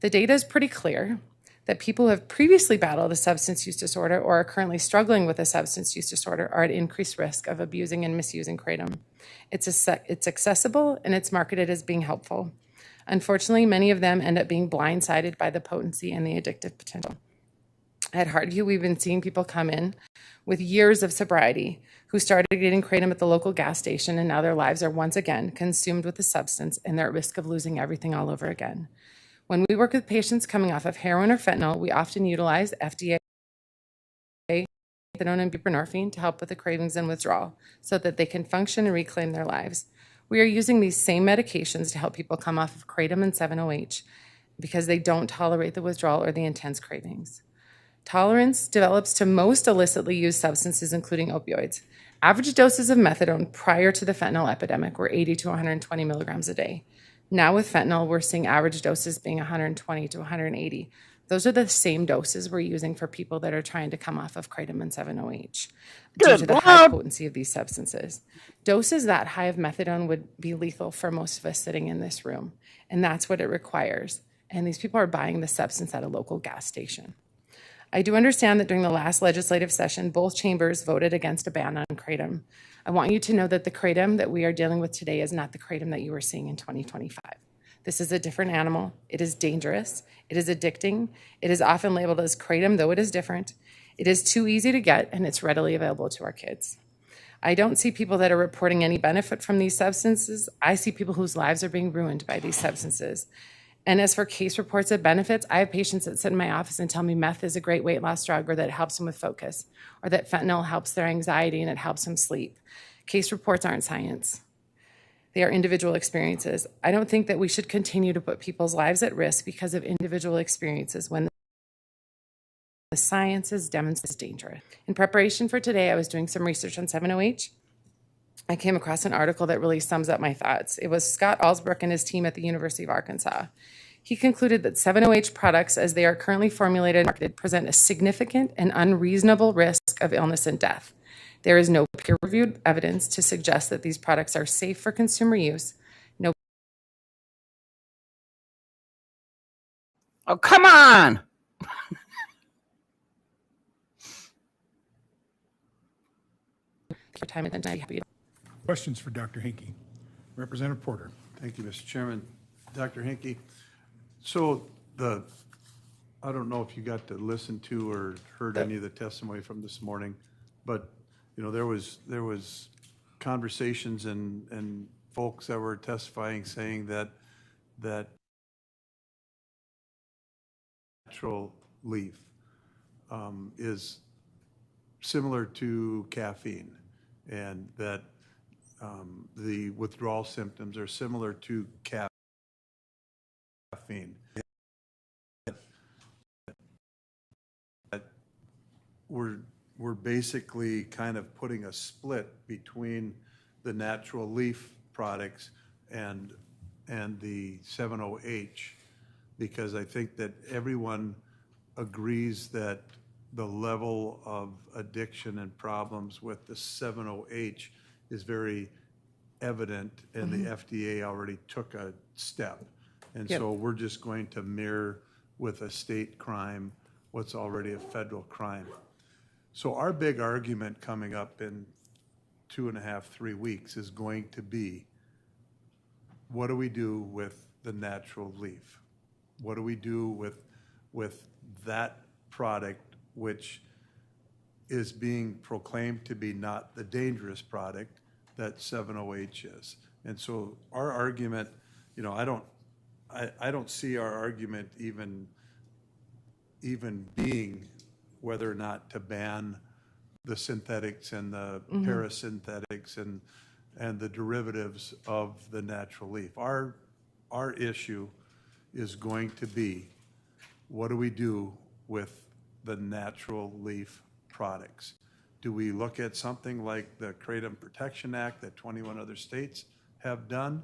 The data is pretty clear that people who have previously battled a substance use disorder or are currently struggling with a substance use disorder are at increased risk of abusing and misusing kratom. It's accessible and it's marketed as being helpful. Unfortunately, many of them end up being blindsided by the potency and the addictive potential. At Heartview, we've been seeing people come in with years of sobriety who started getting kratom at the local gas station, and now their lives are once again consumed with the substance and they're at risk of losing everything all over again. When we work with patients coming off of heroin or fentanyl, we often utilize FDA, methadone, and buprenorphine to help with the cravings and withdrawal so that they can function and reclaim their lives. We are using these same medications to help people come off of kratom and 7-OH because they don't tolerate the withdrawal or the intense cravings. Tolerance develops to most illicitly used substances, including opioids. Average doses of methadone prior to the fentanyl epidemic were 80 to 120 milligrams a day. Now with fentanyl, we're seeing average doses being 120 to 180. Those are the same doses we're using for people that are trying to come off of kratom and 7-OH due to the high potency of these substances. Doses that high of methadone would be lethal for most of us sitting in this room, and that's what it requires. And these people are buying the substance at a local gas station. I do understand that during the last legislative session, both chambers voted against a ban on kratom. I want you to know that the kratom that we are dealing with today is not the kratom that you were seeing in 2025. This is a different animal. It is dangerous. It is addicting. It is often labeled as kratom, though it is different. It is too easy to get, and it's readily available to our kids. I don't see people that are reporting any benefit from these substances. I see people whose lives are being ruined by these substances. And as for case reports of benefits, I have patients that sit in my office and tell me meth is a great weight loss drug, or that it helps them with focus, or that fentanyl helps their anxiety and it helps them sleep. Case reports aren't science. They are individual experiences. I don't think that we should continue to put people's lives at risk because of individual experiences when the science is demonstrated dangerous. In preparation for today, I was doing some research on 7-OH. I came across an article that really sums up my thoughts. It was Scott Alsbrook and his team at the University of Arkansas. He concluded that 7-OH products, as they are currently formulated and marketed, present a significant and unreasonable risk of illness and death. There is no peer-reviewed evidence to suggest that these products are safe for consumer use. No. Oh, come on! your time and attention. I'd be happy to. Questions for Dr. Hinkie? Representative Porter. Thank you, Mr. Chairman. Dr. Hinkie, so I don't know if you got to listen to or heard any of the testimony from this morning, but, you know, there was conversations and folks that were testifying saying that natural leaf is similar to caffeine, and that the withdrawal symptoms are similar to caffeine. We're basically kind of putting a split between the natural leaf products and the 7-OH, because I think that everyone agrees that the level of addiction and problems with the 7-OH is very evident, and the FDA already took a step. And so we're just going to mirror with a state crime what's already a federal crime. So our big argument coming up in 2.5, 3 weeks is going to be, what do we do with the natural leaf? What do we do with that product, which is being proclaimed to be not the dangerous product that 7-OH is? And so our argument, you know, I don't see our argument even being whether or not to ban the synthetics and the parasynthetics and the derivatives of the natural leaf. Our issue is going to be, what do we do with the natural leaf products? Do we look at something like the Kratom Protection Act that 21 other states have done?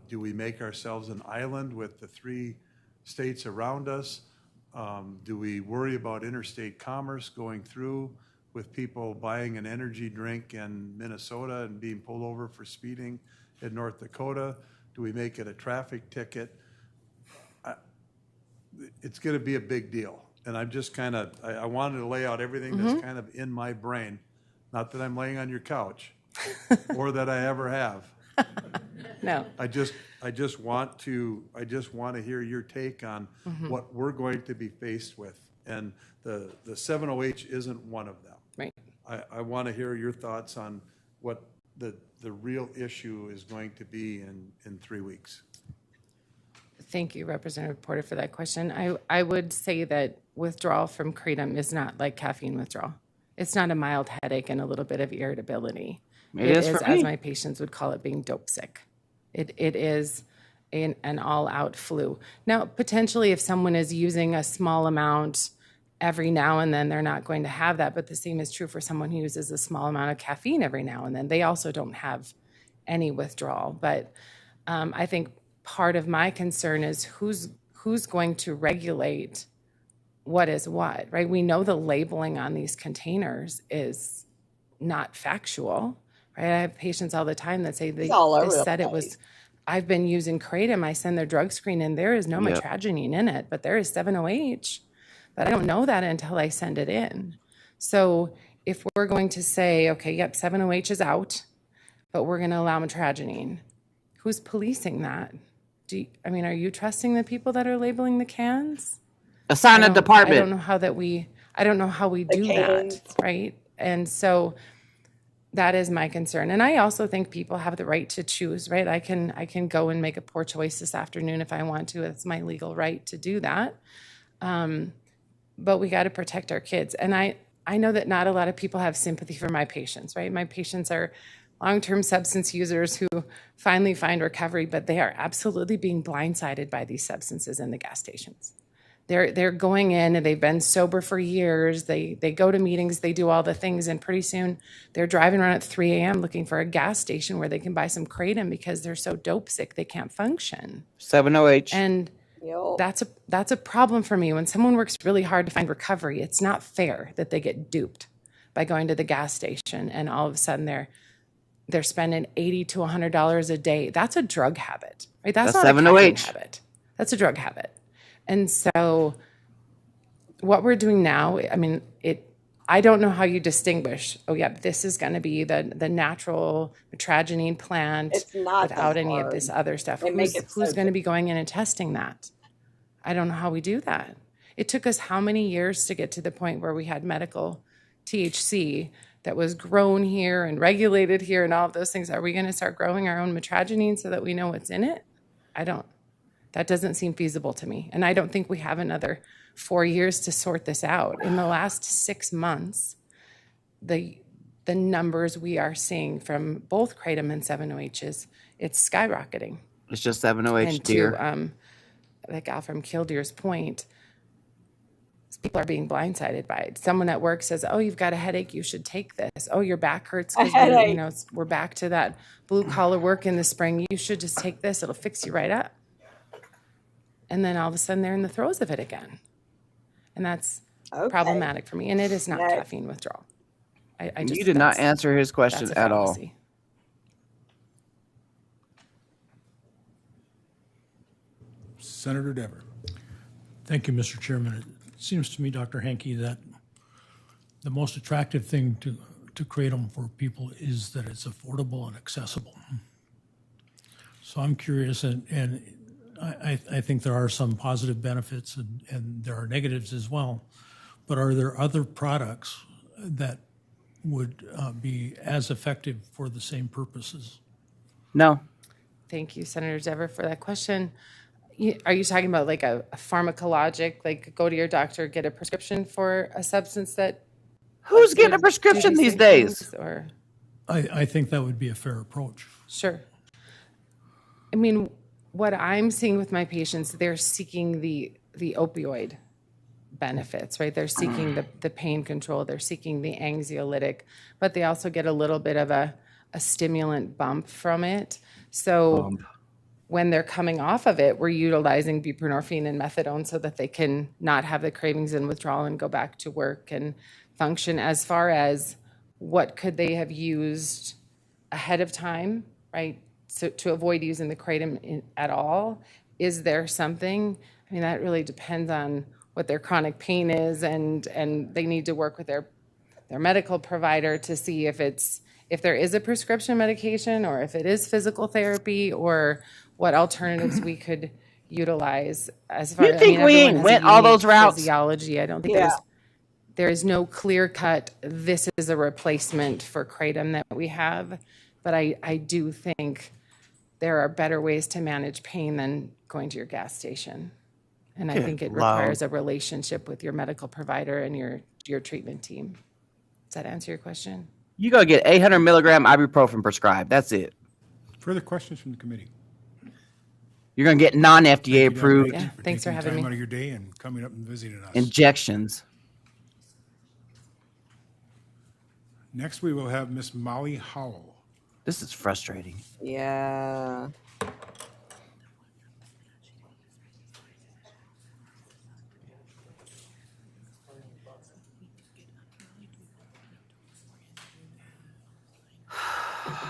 Do we make ourselves an island with the 3 states around us? Do we worry about interstate commerce going through with people buying an energy drink in Minnesota and being pulled over for speeding in North Dakota? Do we make it a traffic ticket? It's going to be a big deal. And I'm just kind of, I wanted to lay out everything that's kind of in my brain. Not that I'm laying on your couch or that I ever have. No. I just want to hear your take on what we're going to be faced with. And the 7-OH isn't one of them. Right. I want to hear your thoughts on what the real issue is going to be in 3 weeks. Thank you, Representative Porter, for that question. I would say that withdrawal from Kratom is not like caffeine withdrawal. It's not a mild headache and a little bit of irritability. It is, as my patients would call it, being dope sick. It is an all-out flu. Now, potentially, if someone is using a small amount every now and then, they're not going to have that. But the same is true for someone who uses a small amount of caffeine every now and then. They also don't have any withdrawal. But I think part of my concern is who's going to regulate what is what, right? We know the labeling on these containers is not factual, right? I have patients all the time that say they said it was, I've been using Kratom, I send their drug screen and there is no mitragynine in it, but there is 7-OH, but I don't know that until I send it in. So if we're going to say, okay, yep, 7-OH is out, but we're going to allow mitragynine, who's policing that? Are you trusting the people that are labeling the cans? Assign a department. I don't know how we do that, right? And so that is my concern. And I also think people have the right to choose, right? I can go and make a poor choice this afternoon if I want to. It's my legal right to do that. But we got to protect our kids. And I know that not a lot of people have sympathy for my patients, right? My patients are long-term substance users who finally find recovery, but they are absolutely being blindsided by these substances in the gas stations. They're going in and they've been sober for years. They go to meetings, they do all the things, and pretty soon they're driving around at 3 a.m. looking for a gas station where they can buy some Kratom because they're so dope sick they can't function. 7-OH. And that's a problem for me. When someone works really hard to find recovery, it's not fair that they get duped by going to the gas station and all of a sudden they're spending $80 to $100 a day. That's a drug habit, right? That's not 7-OH. a caffeine habit. That's a drug habit. And so what we're doing now, I I don't know how you distinguish, oh yeah, this is going to be the natural metragenine plant It's not without that any of hard. this other stuff. They make it Who's so going to be going in and testing that? I don't know how we do that. It took us how many years to get to the point where we had medical THC that was grown here and regulated here and all of those things. Are we going to start growing our own metragenine so that we know what's in it? That doesn't seem feasible to me. And I don't think we have another 4 years to sort this out. In the last 6 months, the numbers we are seeing from both kratom and 7-OHs, it's skyrocketing. It's just 7-OH, And dear. to like Al from Kildeer's point, people are being blindsided by it. Someone at work says, "Oh, you've got a headache. You should take this. Oh, your back hurts because we're back to that blue collar work in the spring. You should just take this. It'll fix you right up." And then all of a sudden, they're in the throes of it again, and that's problematic for me. And it is not caffeine withdrawal. I just You did not answer his question that's a at all. fallacy. Senator Dever. Thank you, Mr. Chairman. It seems to me, Dr. Hankey, that the most attractive thing to kratom for people is that it's affordable and accessible. So I'm curious, and I think there are some positive benefits and there are negatives as well, but are there other products that would be as effective for the same purposes? No. Thank you, Senator Dever, for that question. Are you talking about like a pharmacologic, like go to your doctor, get a prescription for a substance that... Who's getting a prescription these days? Or I think that would be a fair approach. Sure. I mean, what I'm seeing with my patients, they're seeking the opioid benefits, right? They're seeking the pain control, they're seeking the anxiolytic, but they also get a little bit of a stimulant bump from it. So when they're coming off of it, we're utilizing buprenorphine and methadone so that they can not have the cravings and withdrawal and go back to work and function. As far as what could they have used ahead of time, right? So to avoid using the kratom at all, is there something? I mean, that really depends on what their chronic pain is, and they need to work with their medical provider to see if there is a prescription medication or if it is physical therapy or what alternatives we could utilize. As far You think we everyone ain't has a went all unique those routes? Physiology. I don't think there is no clear cut, this is a replacement for kratom that we have. But I do think there are better ways to manage pain than going to your gas station. And I think it requires a relationship with your medical provider and your treatment team. Does that answer your question? You go get 800 milligram ibuprofen prescribed. That's it. Further questions from the committee? You're going to get non-FDA approved Yeah, thanks for having Time me. out of your day and coming up and visiting us. injections. Next, we will have Miss Molly Howell. This is frustrating. Yeah.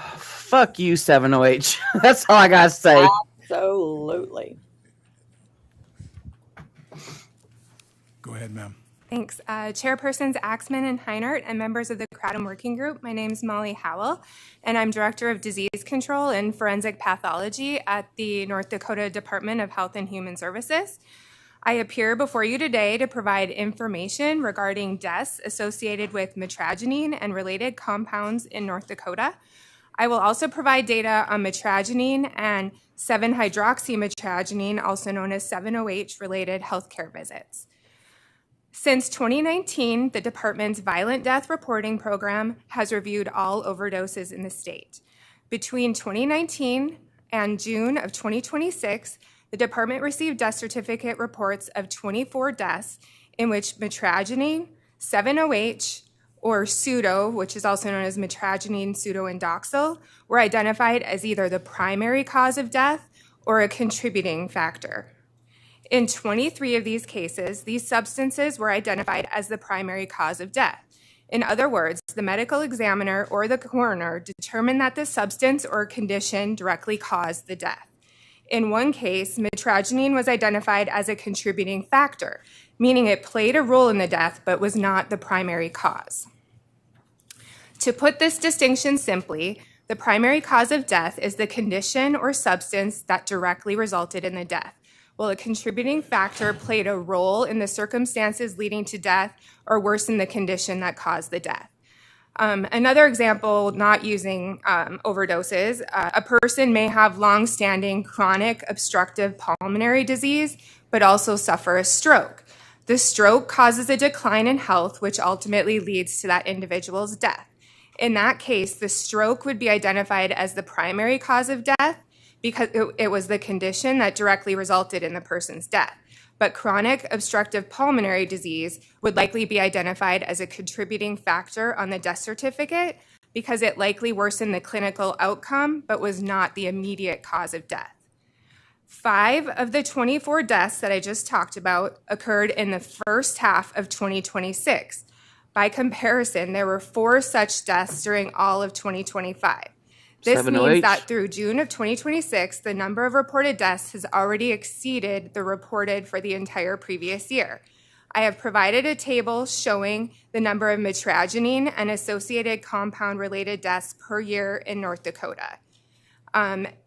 Fuck you, 7OH. That's all I got to say. Absolutely. Go ahead, ma'am. Thanks. Chairpersons Axman and Heinert and members of the Kratom Working Group, my name is Molly Howell, and I'm Director of Disease Control and Forensic Pathology at the North Dakota Department of Health and Human Services. I appear before you today to provide information regarding deaths associated with metragenine and related compounds in North Dakota. I will also provide data on metragenine and 7-hydroxymetragenine, also known as 7-OH, related healthcare visits. Since 2019, the department's violent death reporting program has reviewed all overdoses in the state. Between 2019 and June of 2026, the department received death certificate reports of 24 deaths in which metragenine, 7-OH, or pseudo, which is also known as metragenine pseudoindoxyl, were identified as either the primary cause of death or a contributing factor. In 23 of these cases, these substances were identified as the primary cause of death. In other words, the medical examiner or the coroner determined that the substance or condition directly caused the death. In one case, mitragynine was identified as a contributing factor, meaning it played a role in the death but was not the primary cause. To put this distinction simply, the primary cause of death is the condition or substance that directly resulted in the death, while a contributing factor played a role in the circumstances leading to death or worsened the condition that caused the death. Another example, not using overdoses, a person may have long-standing chronic obstructive pulmonary disease, but also suffer a stroke. The stroke causes a decline in health, which ultimately leads to that individual's death. In that case, the stroke would be identified as the primary cause of death because it was the condition that directly resulted in the person's death. But chronic obstructive pulmonary disease would likely be identified as a contributing factor on the death certificate because it likely worsened the clinical outcome but was not the immediate cause of death. 5 of the 24 deaths that I just talked about occurred in the first half of 2026. By comparison, there were 4 such deaths during all of 2025. This 7 means OH. that through June of 2026, the number of reported deaths has already exceeded the reported for the entire previous year. I have provided a table showing the number of mitragynine and associated compound-related deaths per year in North Dakota.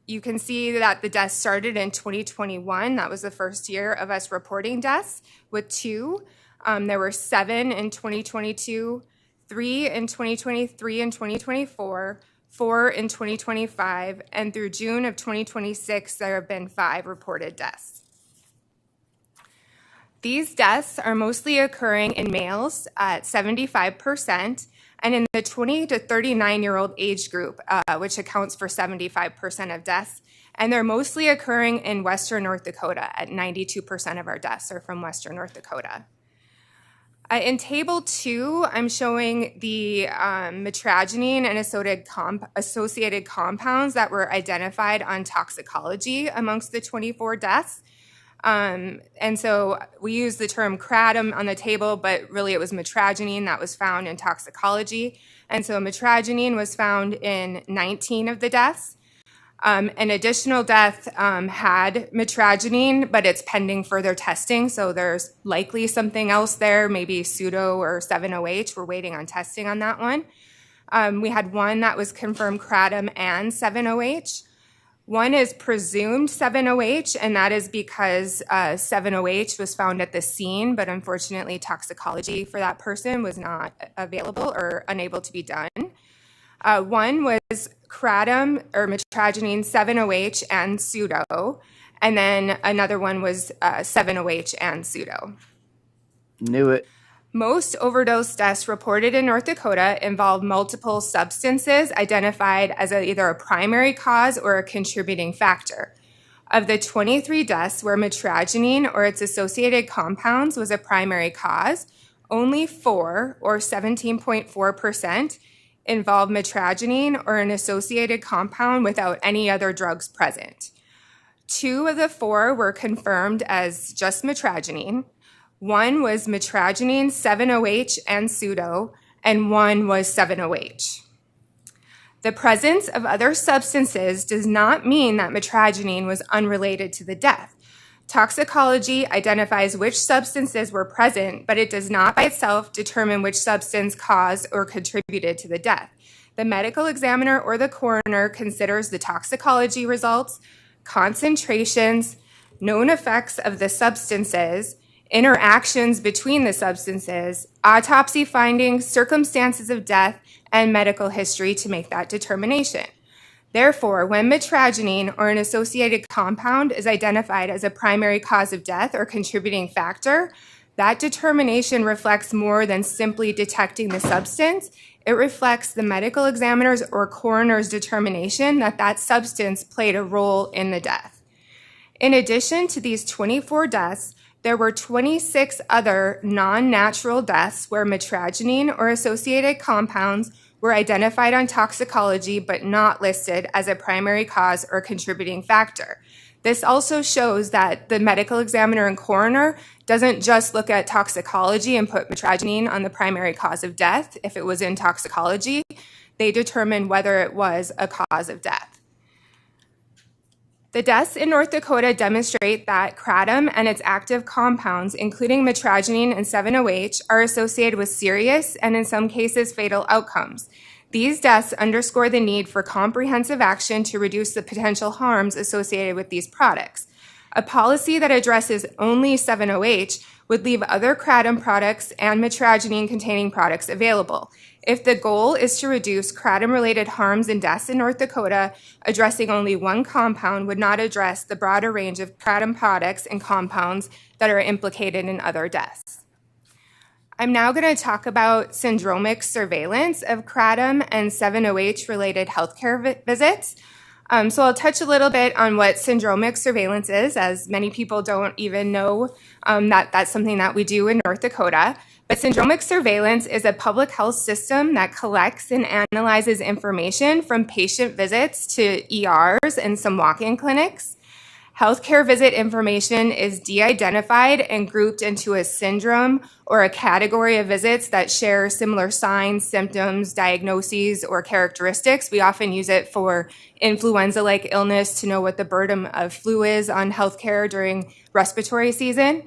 You can see that the deaths started in 2021. That was the first year of us reporting deaths with 2. There were 7 in 2022, 3 in 2023 and 2024, 4 in 2025, and through June of 2026, there have been 5 reported deaths. These deaths are mostly occurring in males at 75%, and in the 20 to 39-year-old age group, which accounts for 75% of deaths, and they're mostly occurring in Western North Dakota at 92% of our deaths are from Western North Dakota. In Table 2, I'm showing the mitragynine and associated compounds that were identified on toxicology amongst the 24 deaths. And so we use the term kratom on the table, but really it was mitragynine that was found in toxicology. And so mitragynine was found in 19 of the deaths. An additional death had mitragynine, but it's pending further testing, so there's likely something else there, maybe pseudo or 7-OH. We're waiting on testing on that one. We had one that was confirmed kratom and 7-OH. One is presumed 7-OH, and that is because 7-OH was found at the scene, but unfortunately toxicology for that person was not available or unable to be done. One was kratom or mitragynine, 7-OH, and pseudo. And then another one was 7-OH and pseudo. Knew it. Most overdose deaths reported in North Dakota involve multiple substances identified as either a primary cause or a contributing factor. Of the 23 deaths where mitragynine or its associated compounds was a primary cause, only 4, or 17.4%, involved mitragynine or an associated compound without any other drugs present. 2 of the 4 were confirmed as just mitragynine. 1 was mitragynine, 7-OH, and pseudo, and 1 was 7-OH. The presence of other substances does not mean that mitragynine was unrelated to the death. Toxicology identifies which substances were present, but it does not by itself determine which substance caused or contributed to the death. The medical examiner or the coroner considers the toxicology results, concentrations, known effects of the substances, interactions between the substances, autopsy findings, circumstances of death, and medical history to make that determination. Therefore, when mitragynine or an associated compound is identified as a primary cause of death or contributing factor, that determination reflects more than simply detecting the substance. It reflects the medical examiner's or coroner's determination that that substance played a role in the death. In addition to these 24 deaths, there were 26 other non-natural deaths where mitragynine or associated compounds were identified on toxicology but not listed as a primary cause or contributing factor. This also shows that the medical examiner and coroner doesn't just look at toxicology and put mitragynine on the primary cause of death. If it was in toxicology, they determine whether it was a cause of death. The deaths in North Dakota demonstrate that kratom and its active compounds, including mitragynine and 7-OH, are associated with serious and in some cases fatal outcomes. These deaths underscore the need for comprehensive action to reduce the potential harms associated with these products. A policy that addresses only 7-OH would leave other kratom products and mitragynine-containing products available. If the goal is to reduce kratom-related harms and deaths in North Dakota, addressing only one compound would not address the broader range of kratom products and compounds that are implicated in other deaths. I'm now going to talk about syndromic surveillance of kratom and 7-OH-related healthcare visits. So I'll touch a little bit on what syndromic surveillance is, as many people don't even know that that's something that we do in North Dakota. But syndromic surveillance is a public health system that collects and analyzes information from patient visits to ERs and some walk-in clinics. Healthcare visit information is de-identified and grouped into a syndrome or a category of visits that share similar signs, symptoms, diagnoses, or characteristics. We often use it for influenza-like illness to know what the burden of flu is on healthcare during respiratory season.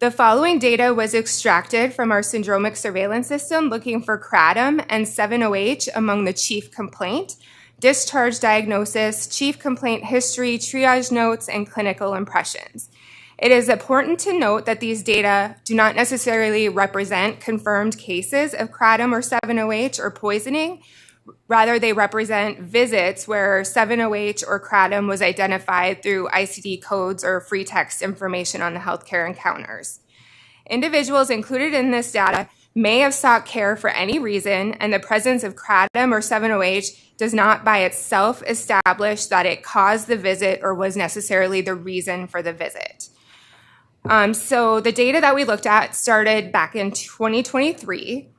The following data was extracted from our syndromic surveillance system looking for kratom and 7-OH among the chief complaint, discharge diagnosis, chief complaint history, triage notes, and clinical impressions. It is important to note that these data do not necessarily represent confirmed cases of kratom or 7-OH or poisoning. Rather, they represent visits where 7-OH or kratom was identified through ICD codes or free text information on the healthcare encounters. Individuals included in this data may have sought care for any reason, and the presence of kratom or 7-OH does not by itself establish that it caused the visit or was necessarily the reason for the visit. So the data that we looked at started back in 2023.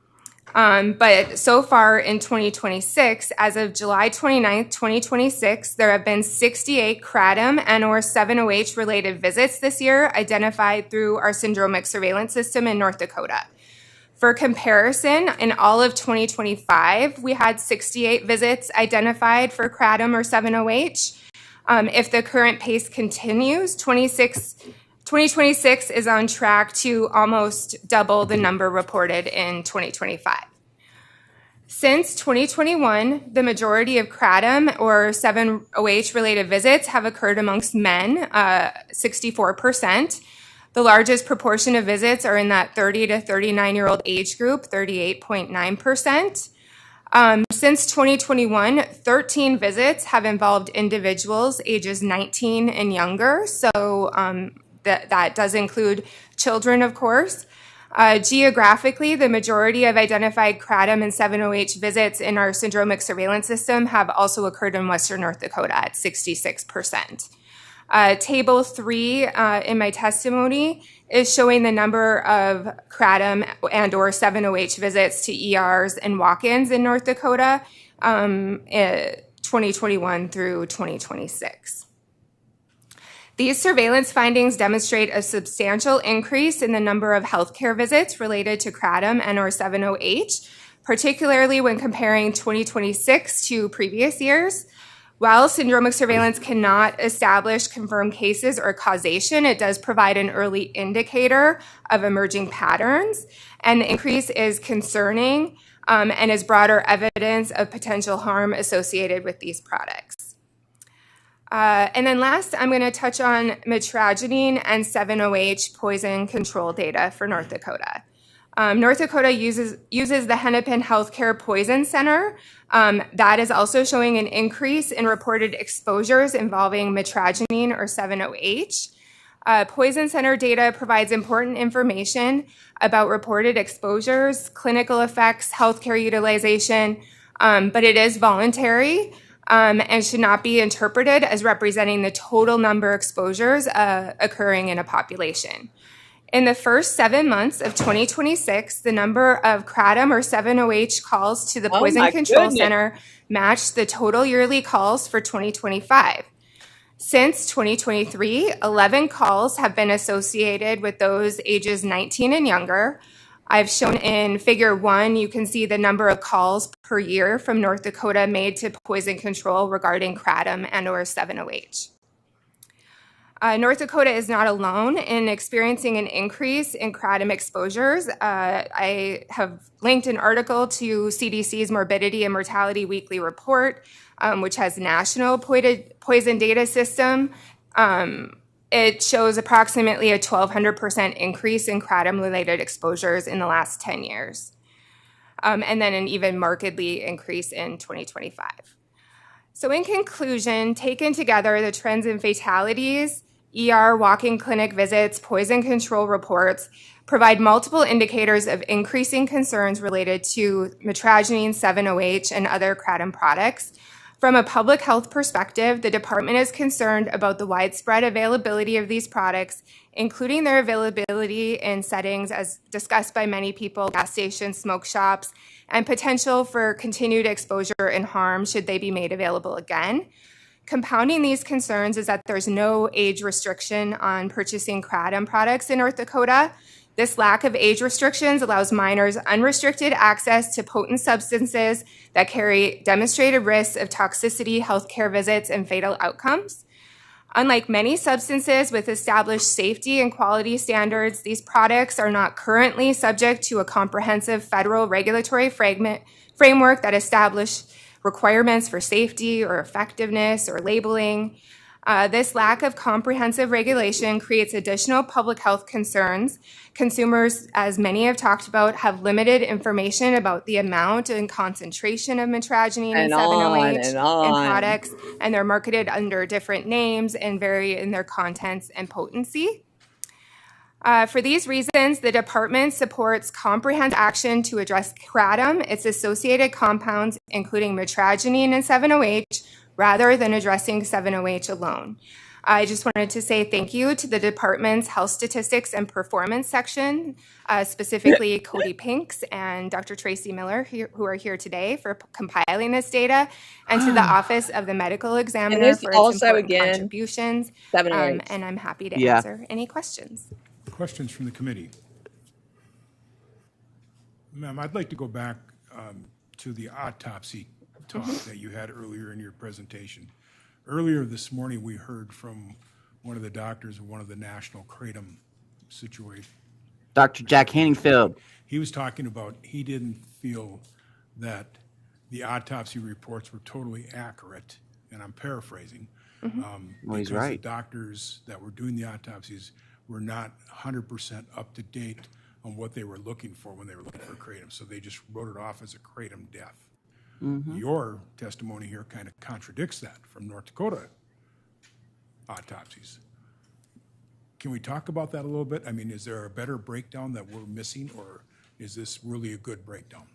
But so far in 2026, as of July 29th, 2026, there have been 68 kratom and or 7-OH related visits this year identified through our syndromic surveillance system in North Dakota. For comparison, in all of 2025, we had 68 visits identified for kratom or 7-OH. If the current pace continues, 2026 is on track to almost double the number reported in 2025. Since 2021, the majority of kratom or 7-OH related visits have occurred amongst men, 64%. The largest proportion of visits are in that 30 to 39-year-old age group, 38.9%. Since 2021, 13 visits have involved individuals ages 19 and younger, so that does include children, of course. Geographically, the majority of identified kratom and 7-OH visits in our syndromic surveillance system have also occurred in Western North Dakota at 66%. Table 3 in my testimony is showing the number of kratom and or 7-OH visits to ERs and walk-ins in North Dakota 2021 through 2026. These surveillance findings demonstrate a substantial increase in the number of healthcare visits related to kratom and or 7-OH, particularly when comparing 2026 to previous years. While syndromic surveillance cannot establish confirmed cases or causation, it does provide an early indicator of emerging patterns, and the increase is concerning and is broader evidence of potential harm associated with these products. And then last, I'm going to touch on mitragynine and 7-OH poison control data for North Dakota. North Dakota uses the Hennepin Healthcare Poison Center. That is also showing an increase in reported exposures involving mitragynine or 7-OH. Poison Center data provides important information about reported exposures, clinical effects, healthcare utilization, but it is voluntary and should not be interpreted as representing the total number of exposures occurring in a population. In the first 7 months of 2026, the number of kratom or 7-OH calls to the Poison Control Center matched the total yearly calls for 2025. Since 2023, 11 calls have been associated with those ages 19 and younger. I've shown in figure 1, you can see the number of calls per year from North Dakota made to Poison Control regarding kratom and or 7-OH. North Dakota is not alone in experiencing an increase in kratom exposures. I have linked an article to CDC's Morbidity and Mortality Weekly Report, which has national poison data system. It shows approximately a 1,200% increase in kratom-related exposures in the last 10 years, and then an even markedly increase in 2025. So in conclusion, taken together, the trends in fatalities, ER, walk-in clinic visits, poison control reports provide multiple indicators of increasing concerns related to metragine, 7-OH, and other kratom products. From a public health perspective, the department is concerned about the widespread availability of these products, including their availability in settings as discussed by many people, gas stations, smoke shops, and potential for continued exposure and harm should they be made available again. Compounding these concerns is that there's no age restriction on purchasing kratom products in North Dakota. This lack of age restrictions allows minors unrestricted access to potent substances that carry demonstrated risks of toxicity, healthcare visits, and fatal outcomes. Unlike many substances with established safety and quality standards, these products are not currently subject to a comprehensive federal regulatory framework that establish requirements for safety or effectiveness or labeling. This lack of comprehensive regulation creates additional public health concerns. Consumers, as many have talked about, have limited information about the amount and concentration of metragine and 7-OH in products, and they're marketed under different names and vary in their contents and potency. For these reasons, the department supports comprehensive action to address kratom, its associated compounds, including metragine and 7-OH, rather than addressing 7-OH alone. I just wanted to say thank you to the department's health statistics and performance section, specifically Cody Pinks and Dr. Tracy Miller, who are here today for compiling this data, and to the Office of the Medical Examiner for its important contributions. And I'm happy to answer any questions. Questions from the committee? Ma'am, I'd like to go back to the autopsy talk that you had earlier in your presentation. Earlier this morning, we heard from one of the doctors of one of the national kratom situation. Dr. Jack Hanningfield. He was talking about he didn't feel that the autopsy reports were totally accurate, and I'm paraphrasing. Well, he's because right. the doctors that were doing the autopsies were not 100% up to date on what they were looking for when they were looking for kratom, so they just wrote it off as a kratom death. Your testimony here kind of contradicts that from North Dakota autopsies. Can we talk about that a little bit? I mean, is there a better breakdown that we're missing, or is this really a good breakdown?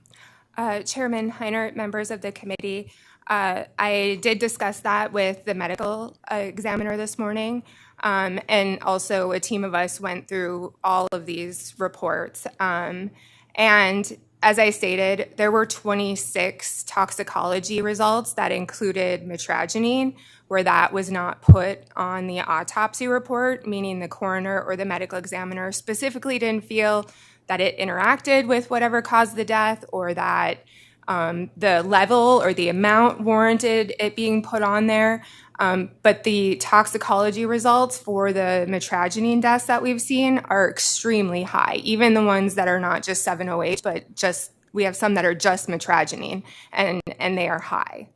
Chairman Heiner, members of the committee, I did discuss that with the medical examiner this morning, and also a team of us went through all of these reports. And as I stated, there were 26 toxicology results that included metragine, where that was not put on the autopsy report, meaning the coroner or the medical examiner specifically didn't feel that it interacted with whatever caused the death, or that the level or the amount warranted it being put on there. But the toxicology results for the metragine deaths that we've seen are extremely high, even the ones that are not just 7-OH, but just we have some that are just metragine, and they are high.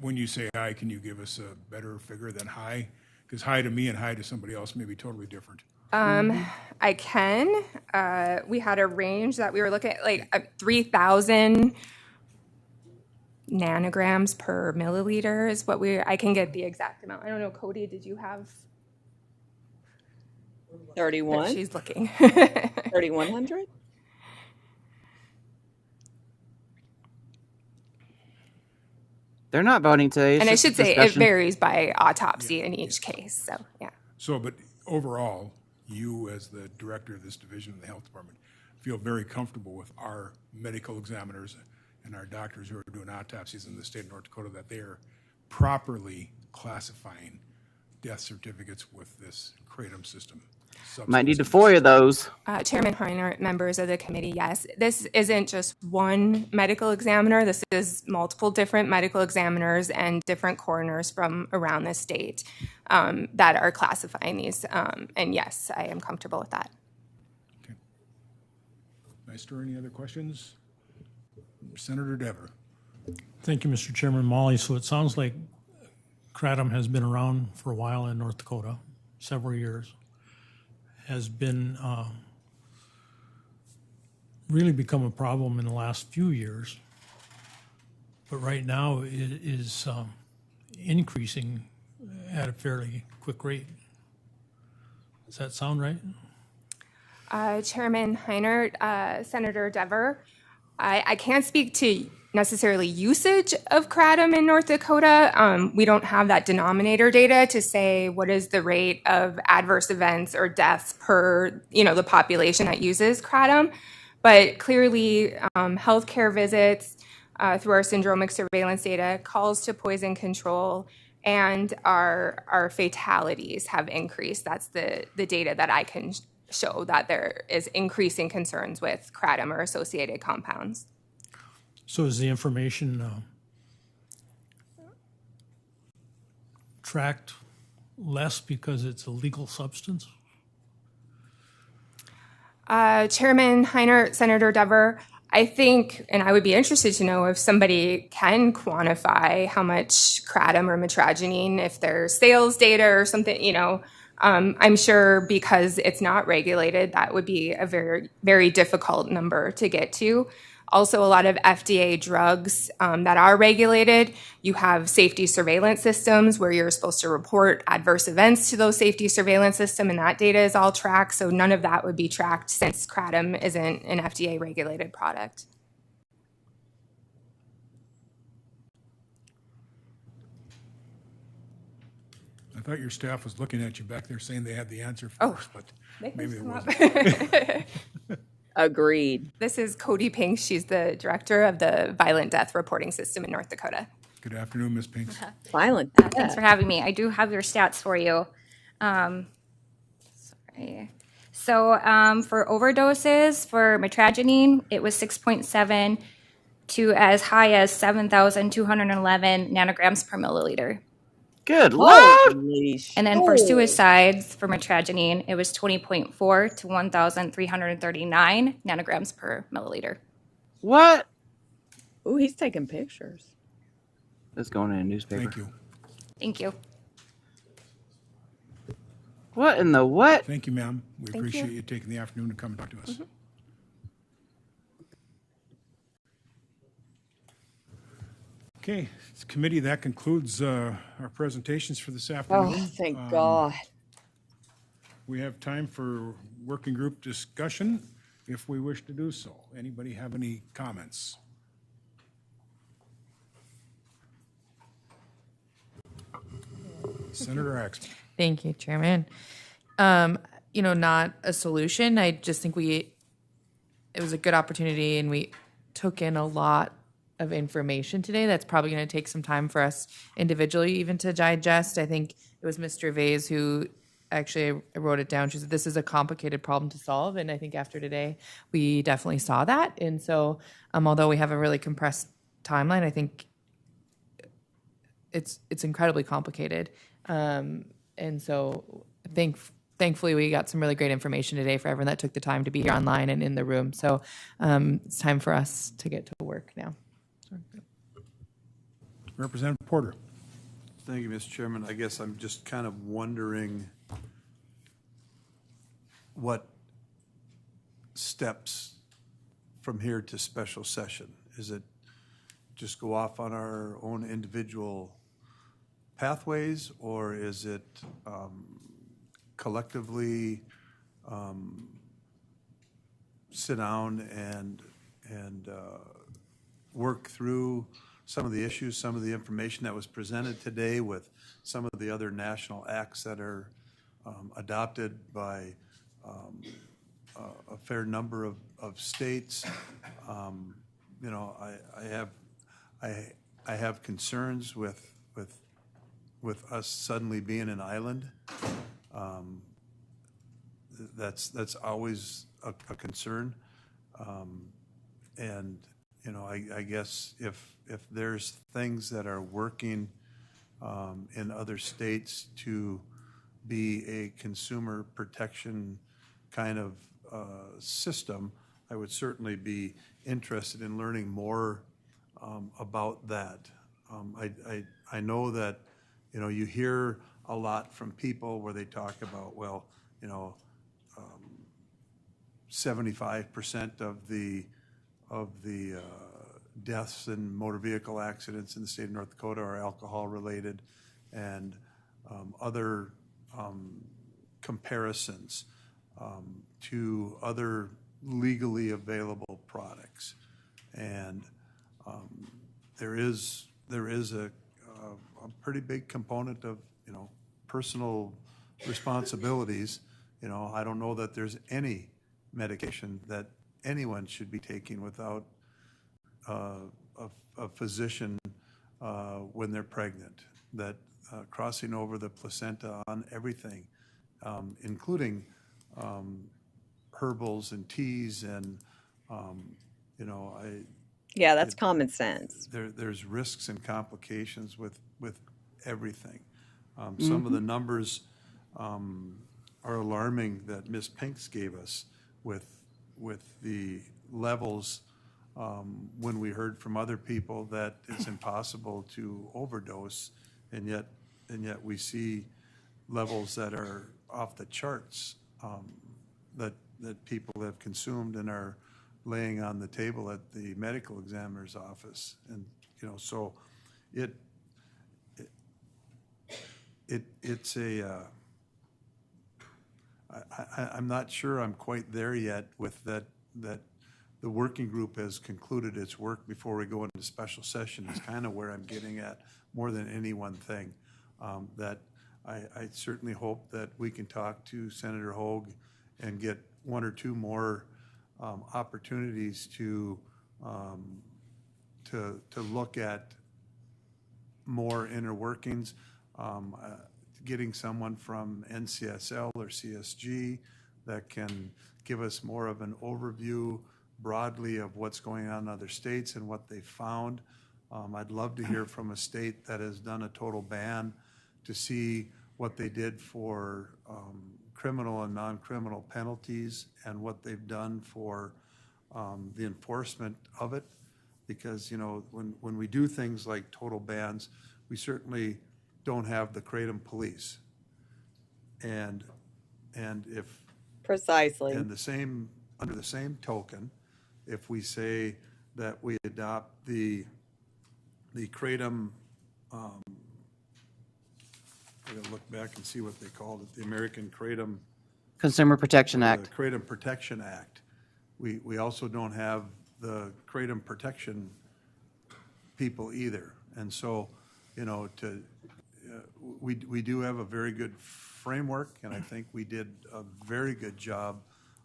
When you say high, can you give us a better figure than high? Because high to me and high to somebody else may be totally different. I can. We had a range that we were looking at, like 3,000 nanograms per milliliter is what I can get the exact amount. I don't know, Cody, did you have? 31? She's looking. 3,100? They're not voting today. And I should say it varies by autopsy in each case. So, yeah. So, but overall, you as the director of this division of the health department feel very comfortable with our medical examiners and our doctors who are doing autopsies in the state of North Dakota that they are properly classifying death certificates with this kratom system. Might need to FOIA those. Chairman Heiner, members of the committee, yes. This isn't just one medical examiner. This is multiple different medical examiners and different coroners from around the state that are classifying these. And yes, I am comfortable with that. Meister, any other questions? Senator Dever. Thank you, Mr. Chairman. Molly, so it sounds like kratom has been around for a while in North Dakota, several years, has been really become a problem in the last few years, but right now it is increasing at a fairly quick rate. Does that sound right? Chairman Heiner, Senator Dever, I can't speak to necessarily usage of kratom in North Dakota. We don't have that denominator data to say what is the rate of adverse events or deaths per, the population that uses kratom. But clearly, healthcare visits through our syndromic surveillance data, calls to poison control, and our fatalities have increased. That's the data that I can show that there is increasing concerns with kratom or associated compounds. So is the information tracked less because it's a legal substance? Chairman Heiner, Senator Dever, I think, and I would be interested to know if somebody can quantify how much kratom or mitragynine, if there's sales data or something, I'm sure because it's not regulated, that would be a very, very difficult number to get to. Also, a lot of FDA drugs that are regulated, you have safety surveillance systems where you're supposed to report adverse events to those safety surveillance systems, and that data is all tracked. So none of that would be tracked since kratom isn't an FDA regulated product. I thought your staff was looking at you back there saying they had the answer for us, but maybe it wasn't. Agreed. This is Cody Pinks. She's the director of the Violent Death Reporting System in North Dakota. Good afternoon, Ms. Pinks. Violent. Thanks for having me. I do have your stats for you. Sorry. So for overdoses, for mitragynine, it was 6.7 to as high as 7,211 nanograms per milliliter. Good Lord. And then for suicides, for mitragynine, it was 20.4 to 1,339 nanograms per milliliter. What? Ooh, he's taking pictures. That's going in a newspaper. Thank you. Thank you. What in the what? Thank you, ma'am. We Thank appreciate you. you taking the afternoon to come talk to us. Okay, committee, that concludes our presentations for this afternoon. Oh, thank God. We have time for working group discussion if we wish to do so. Anybody have any comments? Senator Axman. Thank you, Chairman. Not a solution. I just think it was a good opportunity and we took in a lot of information today. That's probably going to take some time for us individually even to digest. I think it was Mr. Vase who actually wrote it down. She said, this is a complicated problem to solve. And I think after today, we definitely saw that. And so although we have a really compressed timeline, I think it's incredibly complicated. And so thankfully, we got some really great information today for everyone that took the time to be here online and in the room. So it's time for us to get to work now. Representative Porter. Thank you, Mr. Chairman. I guess I'm just kind of wondering what steps from here to special session. Is it just go off on our own individual pathways, or is it collectively sit down and work through some of the issues, some of the information that was presented today with some of the other national acts that are adopted by a fair number of states? I have concerns with us suddenly being an island. that's always a concern. And, you know, I guess if there's things that are working in other states to be a consumer protection kind of system, I would certainly be interested in learning more about that. I know that, you know, you hear a lot from people where they talk about, well, you know, 75% of the deaths in motor vehicle accidents in the state of North Dakota are alcohol related, and other comparisons to other legally available products. And there is a pretty big component of, you know, personal responsibilities. You know, I don't know that there's any medication that anyone should be taking without a physician when they're pregnant, that crossing over the placenta on everything, including herbals and teas, and you know, Yeah, that's common sense. There's risks and complications with everything. Some of the numbers are alarming that Ms. Pinks gave us with the levels, when we heard from other people that it's impossible to overdose, and yet we see levels that are off the charts, that people have consumed and are laying on the table at the medical examiner's office. And, you know, so it's a I'm not sure I'm quite there yet with that the working group has concluded its work before we go into special session is kind of where I'm getting at more than any one thing. That I certainly hope that we can talk to Senator Hogue and get one or two more opportunities to look at more inner workings. Getting someone from NCSL or CSG that can give us more of an overview broadly of what's going on in other states and what they found. I'd love to hear from a state that has done a total ban to see what they did for criminal and non-criminal penalties and what they've done for the enforcement of it. Because, you know, when we do things like total bans, we certainly don't have the Kratom police. And if Precisely. and under the same token, if we say that we adopt the Kratom, I gotta look back and see what they called it, the American Kratom Consumer Protection Act. The Kratom Protection Act. We also don't have the Kratom protection people either. And so, you know, we do have a very good framework, and I think we did a very good job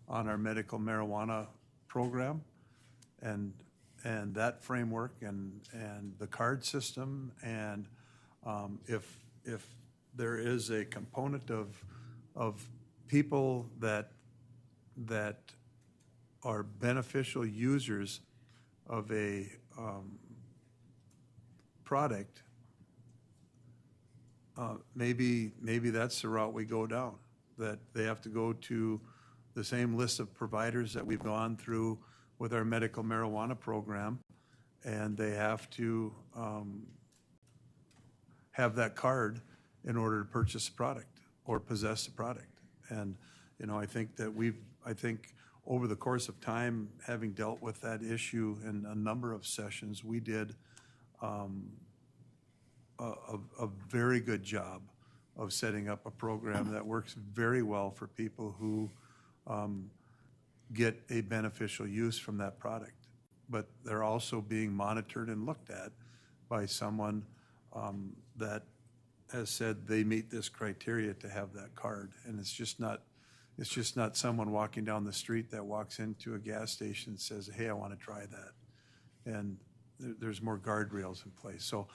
on our medical marijuana program, and that framework and the card system, and if there is a component of people that are beneficial users of a product, maybe that's the route we go down, that they have to go to the same list of providers that we've gone through with our medical marijuana program, and they have to have that card in order to purchase the product or possess the product. And, you know, I think that over the course of time, having dealt with that issue in a number of sessions, we did a very good job of setting up a program that works very well for people who get a beneficial use from that product. But they're also being monitored and looked at by someone that has said they meet this criteria to have that card. And it's just not someone walking down the street that walks into a gas station and says, hey, I want to try that. And there's more guardrails in place. So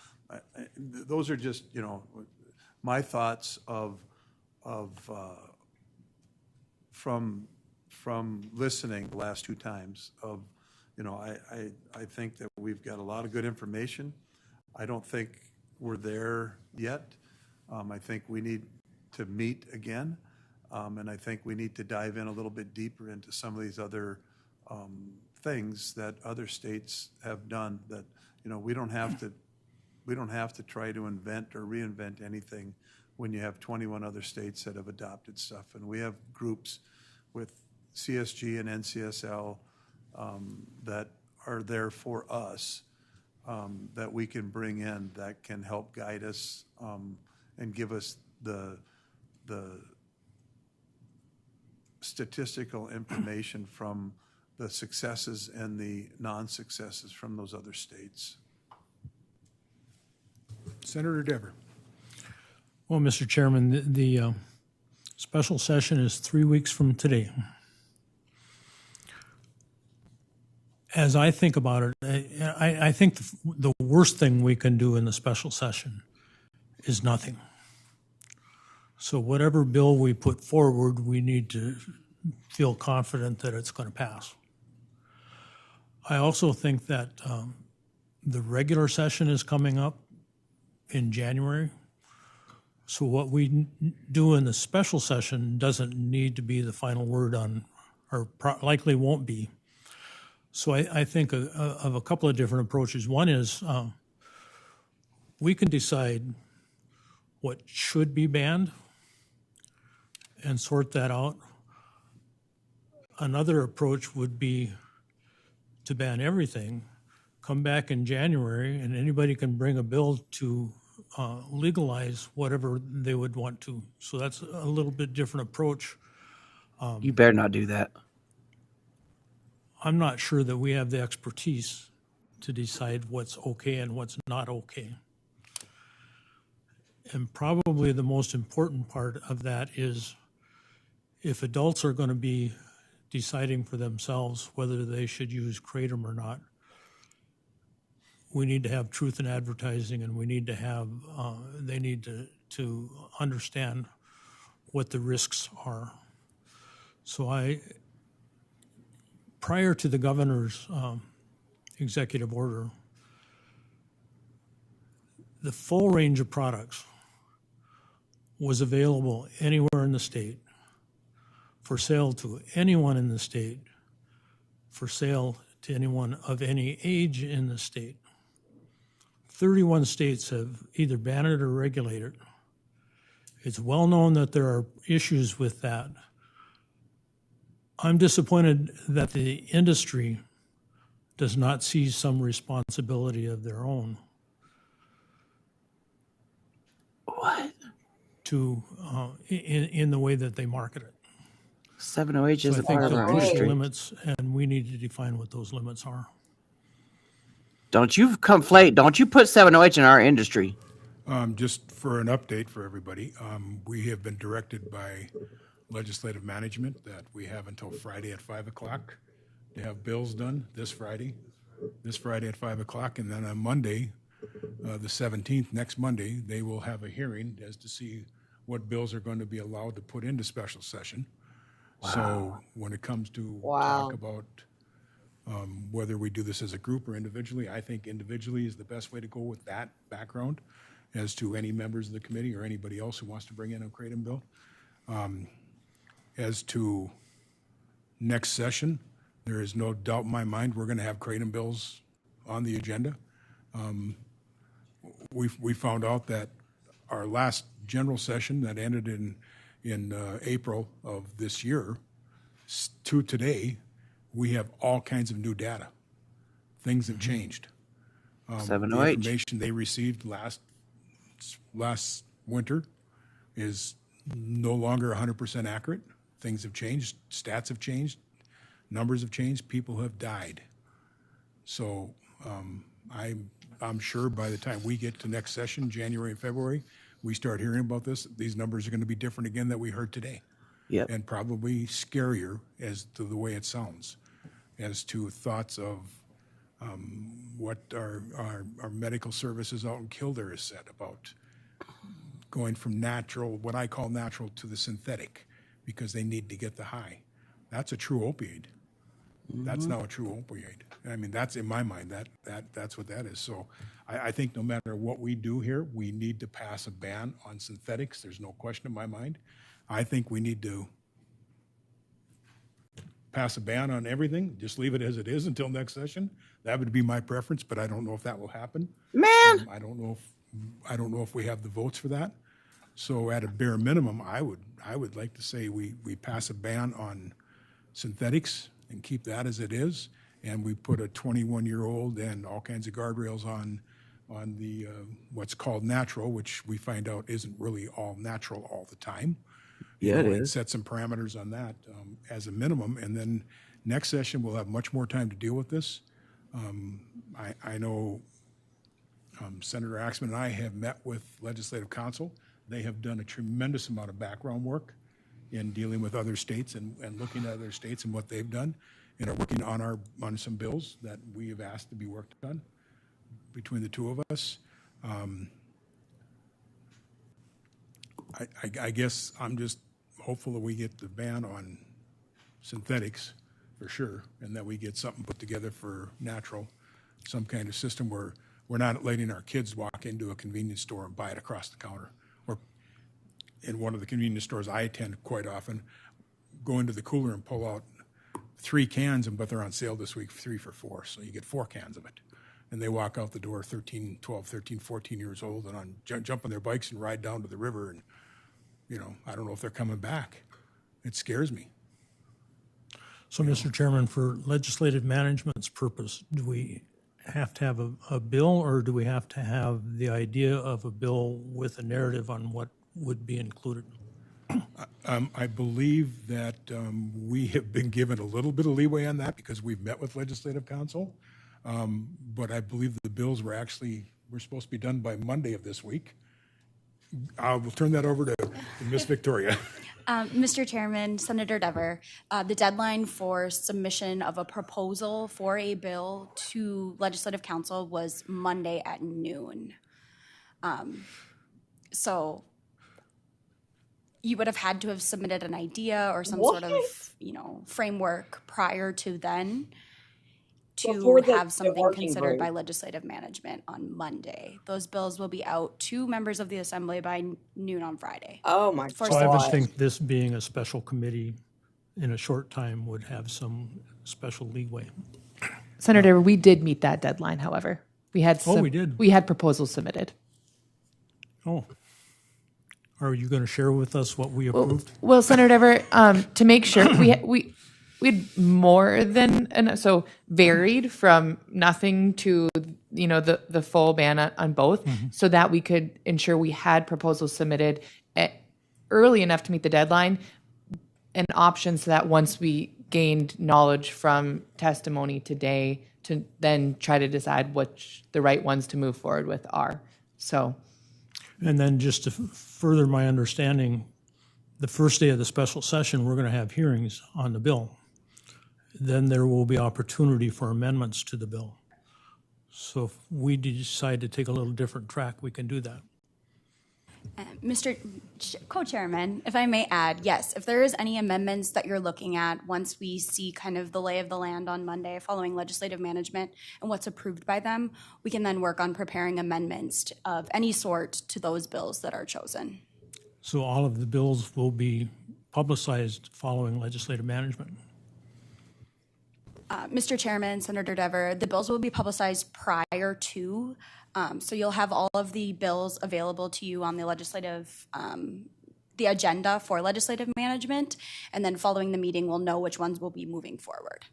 those are just, you know, my thoughts of from listening the last two times of, I think that we've got a lot of good information. I don't think we're there yet. I think we need to meet again. And I think we need to dive in a little bit deeper into some of these other things that other states have done that, we don't have to try to invent or reinvent anything when you have 21 other states that have adopted stuff. And we have groups with CSG and NCSL that are there for us that we can bring in that can help guide us and give us the statistical information from the successes and the non-successes from those other states. Senator Dever. Well, Mr. Chairman, the special session is 3 weeks from today. As I think about it, I think the worst thing we can do in the special session is nothing. So whatever bill we put forward, we need to feel confident that it's going to pass. I also think that the regular session is coming up in January. So what we do in the special session doesn't need to be the final word on, or likely won't be. So I think of a couple of different approaches. One is we can decide what should be banned and sort that out. Another approach would be to ban everything, come back in January, and anybody can bring a bill to legalize whatever they would want to. So that's a little bit different approach. You better not do that. I'm not sure that we have the expertise to decide what's okay and what's not okay. And probably the most important part of that is if adults are going to be deciding for themselves whether they should use kratom or not, we need to have truth in advertising, and we need to have, they need to understand what the risks are. So prior to the governor's executive order, the full range of products was available anywhere in the state, for sale to anyone in the state, for sale to anyone of any age in the state. 31 states have either banned it or regulated it. It's well known that there are issues with that. I'm disappointed that the industry does not see some responsibility of their own. What? To in the way that they market it. 708 is So a part of our I think industry. limits, and we need to define what those limits are. Don't you conflate? Don't you put 708 in our industry? Just for an update for everybody, we have been directed by legislative management that we have until Friday at 5 o'clock to have bills done this Friday at 5 o'clock, and then on Monday, the 17th, next Monday, they will have a hearing as to see what bills are going to be allowed to put into special session. Wow. So when it comes to talk about whether we do this as a group or individually, I think individually is the best way to go with that background as to any members of the committee or anybody else who wants to bring in a kratom bill. As to next session, there is no doubt in my mind we're going to have kratom bills on the agenda. We found out that our last general session that ended in April of this year to today, we have all kinds of new data. Things have changed. The 708. information they received last winter is no longer 100% accurate. Things have changed. Stats have changed. Numbers have changed. People have died. So I'm sure by the time we get to next session, January and February, we start hearing about this, these numbers are going to be different again that we heard today. Yep. And probably scarier as to the way it sounds, as to thoughts of what our medical services out in Kildare has said about going from natural, what I call natural, to the synthetic, because they need to get the high. That's a true opioid. That's now a true opioid. I mean, that's in my mind, that's what that is. So I think no matter what we do here, we need to pass a ban on synthetics. There's no question in my mind. I think we need to pass a ban on everything, just leave it as it is until next session. That would be my preference, but I don't know if that will happen. Man, I don't know if we have the votes for that. So at a bare minimum, I would like to say we pass a ban on synthetics and keep that as it is, and we put a 21-year-old and all kinds of guardrails on the what's called natural, which we find out isn't really all natural all the time. Yeah, it And is. set some parameters on that as a minimum, and then next session we'll have much more time to deal with this. I know Senator Axman and I have met with Legislative Council. They have done a tremendous amount of background work in dealing with other states and looking at other states and what they've done, and are working on some bills that we have asked to be worked on between the two of us. I guess I'm just hopeful that we get the ban on synthetics for sure, and that we get something put together for natural, some kind of system where we're not letting our kids walk into a convenience store and buy it across the counter. Or in one of the convenience stores I attend quite often, go into the cooler and pull out 3 cans, but they're on sale this week, 3 for $4, so you get 4 cans of it. And they walk out the door 12, 13, 14 years old and jump on their bikes and ride down to the river, and I don't know if they're coming back. It scares me. So, Mr. Chairman, for legislative management's purpose, do we have to have a bill, or do we have to have the idea of a bill with a narrative on what would be included? I believe that we have been given a little bit of leeway on that because we've met with Legislative Council. But I believe the bills were supposed to be done by Monday of this week. I will turn that over to Ms. Victoria. Mr. Chairman, Senator Dever, the deadline for submission of a proposal for a bill to Legislative Council was Monday at noon. So you would have had to have submitted an idea or some sort of, framework prior to then to Before the have something working considered by group. legislative management on Monday. Those bills will be out to members of the Assembly by noon on Friday. Oh my For So I would God. think this being a special committee in a short time would have some special leeway. Senator, we did meet that deadline, however. We had Oh, we did. We had proposals submitted. Oh. Are you going to share with us what we approved? Well, Senator Dever, to make sure, we had more than, and so varied from nothing to, the full ban on both, so that we could ensure we had proposals submitted early enough to meet the deadline, and options so that once we gained knowledge from testimony today, to then try to decide which the right ones to move forward with are. So. And then just to further my understanding, the first day of the special session, we're going to have hearings on the bill. Then there will be opportunity for amendments to the bill. So if we decide to take a little different track, we can do that. Mr. Co-Chairman, if I may add, yes, if there is any amendments that you're looking at once we see kind of the lay of the land on Monday following legislative management and what's approved by them, we can then work on preparing amendments of any sort to those bills that are chosen. So all of the bills will be publicized following legislative management. Mr. Chairman, Senator Dever, the bills will be publicized prior to, so you'll have all of the bills available to you on the legislative, the agenda for legislative management, and then following the meeting, we'll know which ones will be moving forward.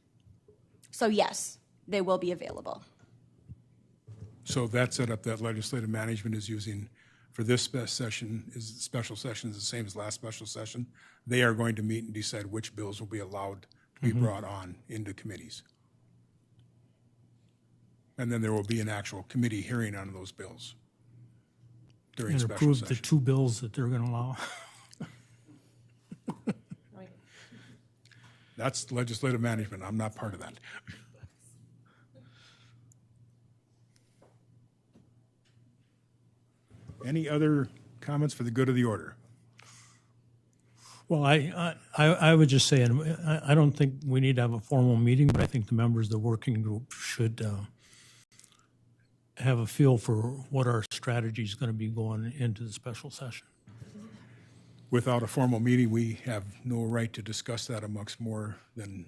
So yes, they will be available. So that setup that legislative management is using for this special session is the same as last special session. They are going to meet and decide which bills will be allowed to be brought on into committees. And then there will be an actual committee hearing on those bills during And special approve session. the 2 bills that they're going to allow. That's legislative management. I'm not part of that. Any other comments for the good of the order? Well, I would just say, and I don't think we need to have a formal meeting, but I think the members of the working group should have a feel for what our strategy is going to be going into the special session. Without a formal meeting, we have no right to discuss that amongst more than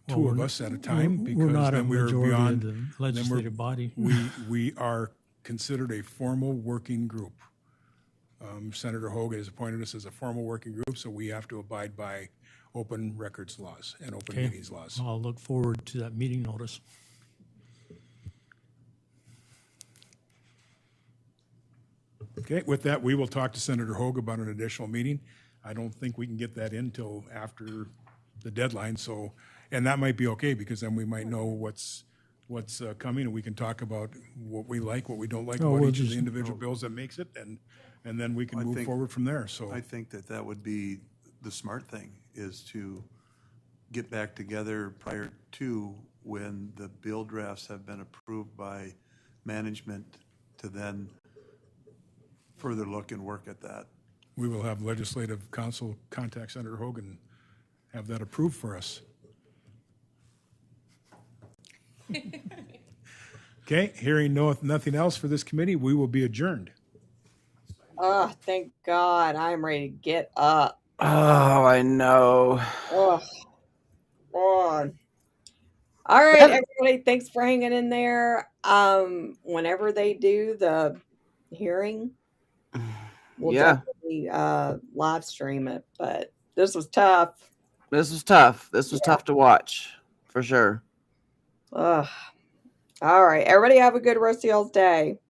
two of us at a time, We're because not a then we're majority of beyond. the then we're- legislative body. We are considered a formal working group. Senator Hogan has appointed us as a formal working group, so we have to abide by open records laws and open Okay. meetings laws. I'll look forward to that meeting notice. Okay, with that, we will talk to Senator Hogue about an additional meeting. I don't think we can get that in until after the deadline, so, and that might be okay, because then we might know what's coming, and we can talk about what we like, what we don't like No, about we'll each of just- the individual bills that makes it, and then we can I move think- forward from there, so. I think that would be the smart thing, is to get back together prior to when the bill drafts have been approved by management, to then further look and work at that. We will have legislative counsel contact Senator Hogan, have that approved for us. Okay, hearing nothing else for this committee, we will be adjourned. Oh, thank God. I'm ready to get up. Oh, I know. Oh, on. All right, everybody. Thanks for hanging in there. Whenever they do the hearing, we'll Yeah. definitely live stream it. But this was tough. This was tough. This was tough to watch, for sure. Ugh. All right, everybody have a good rest of y'all's day.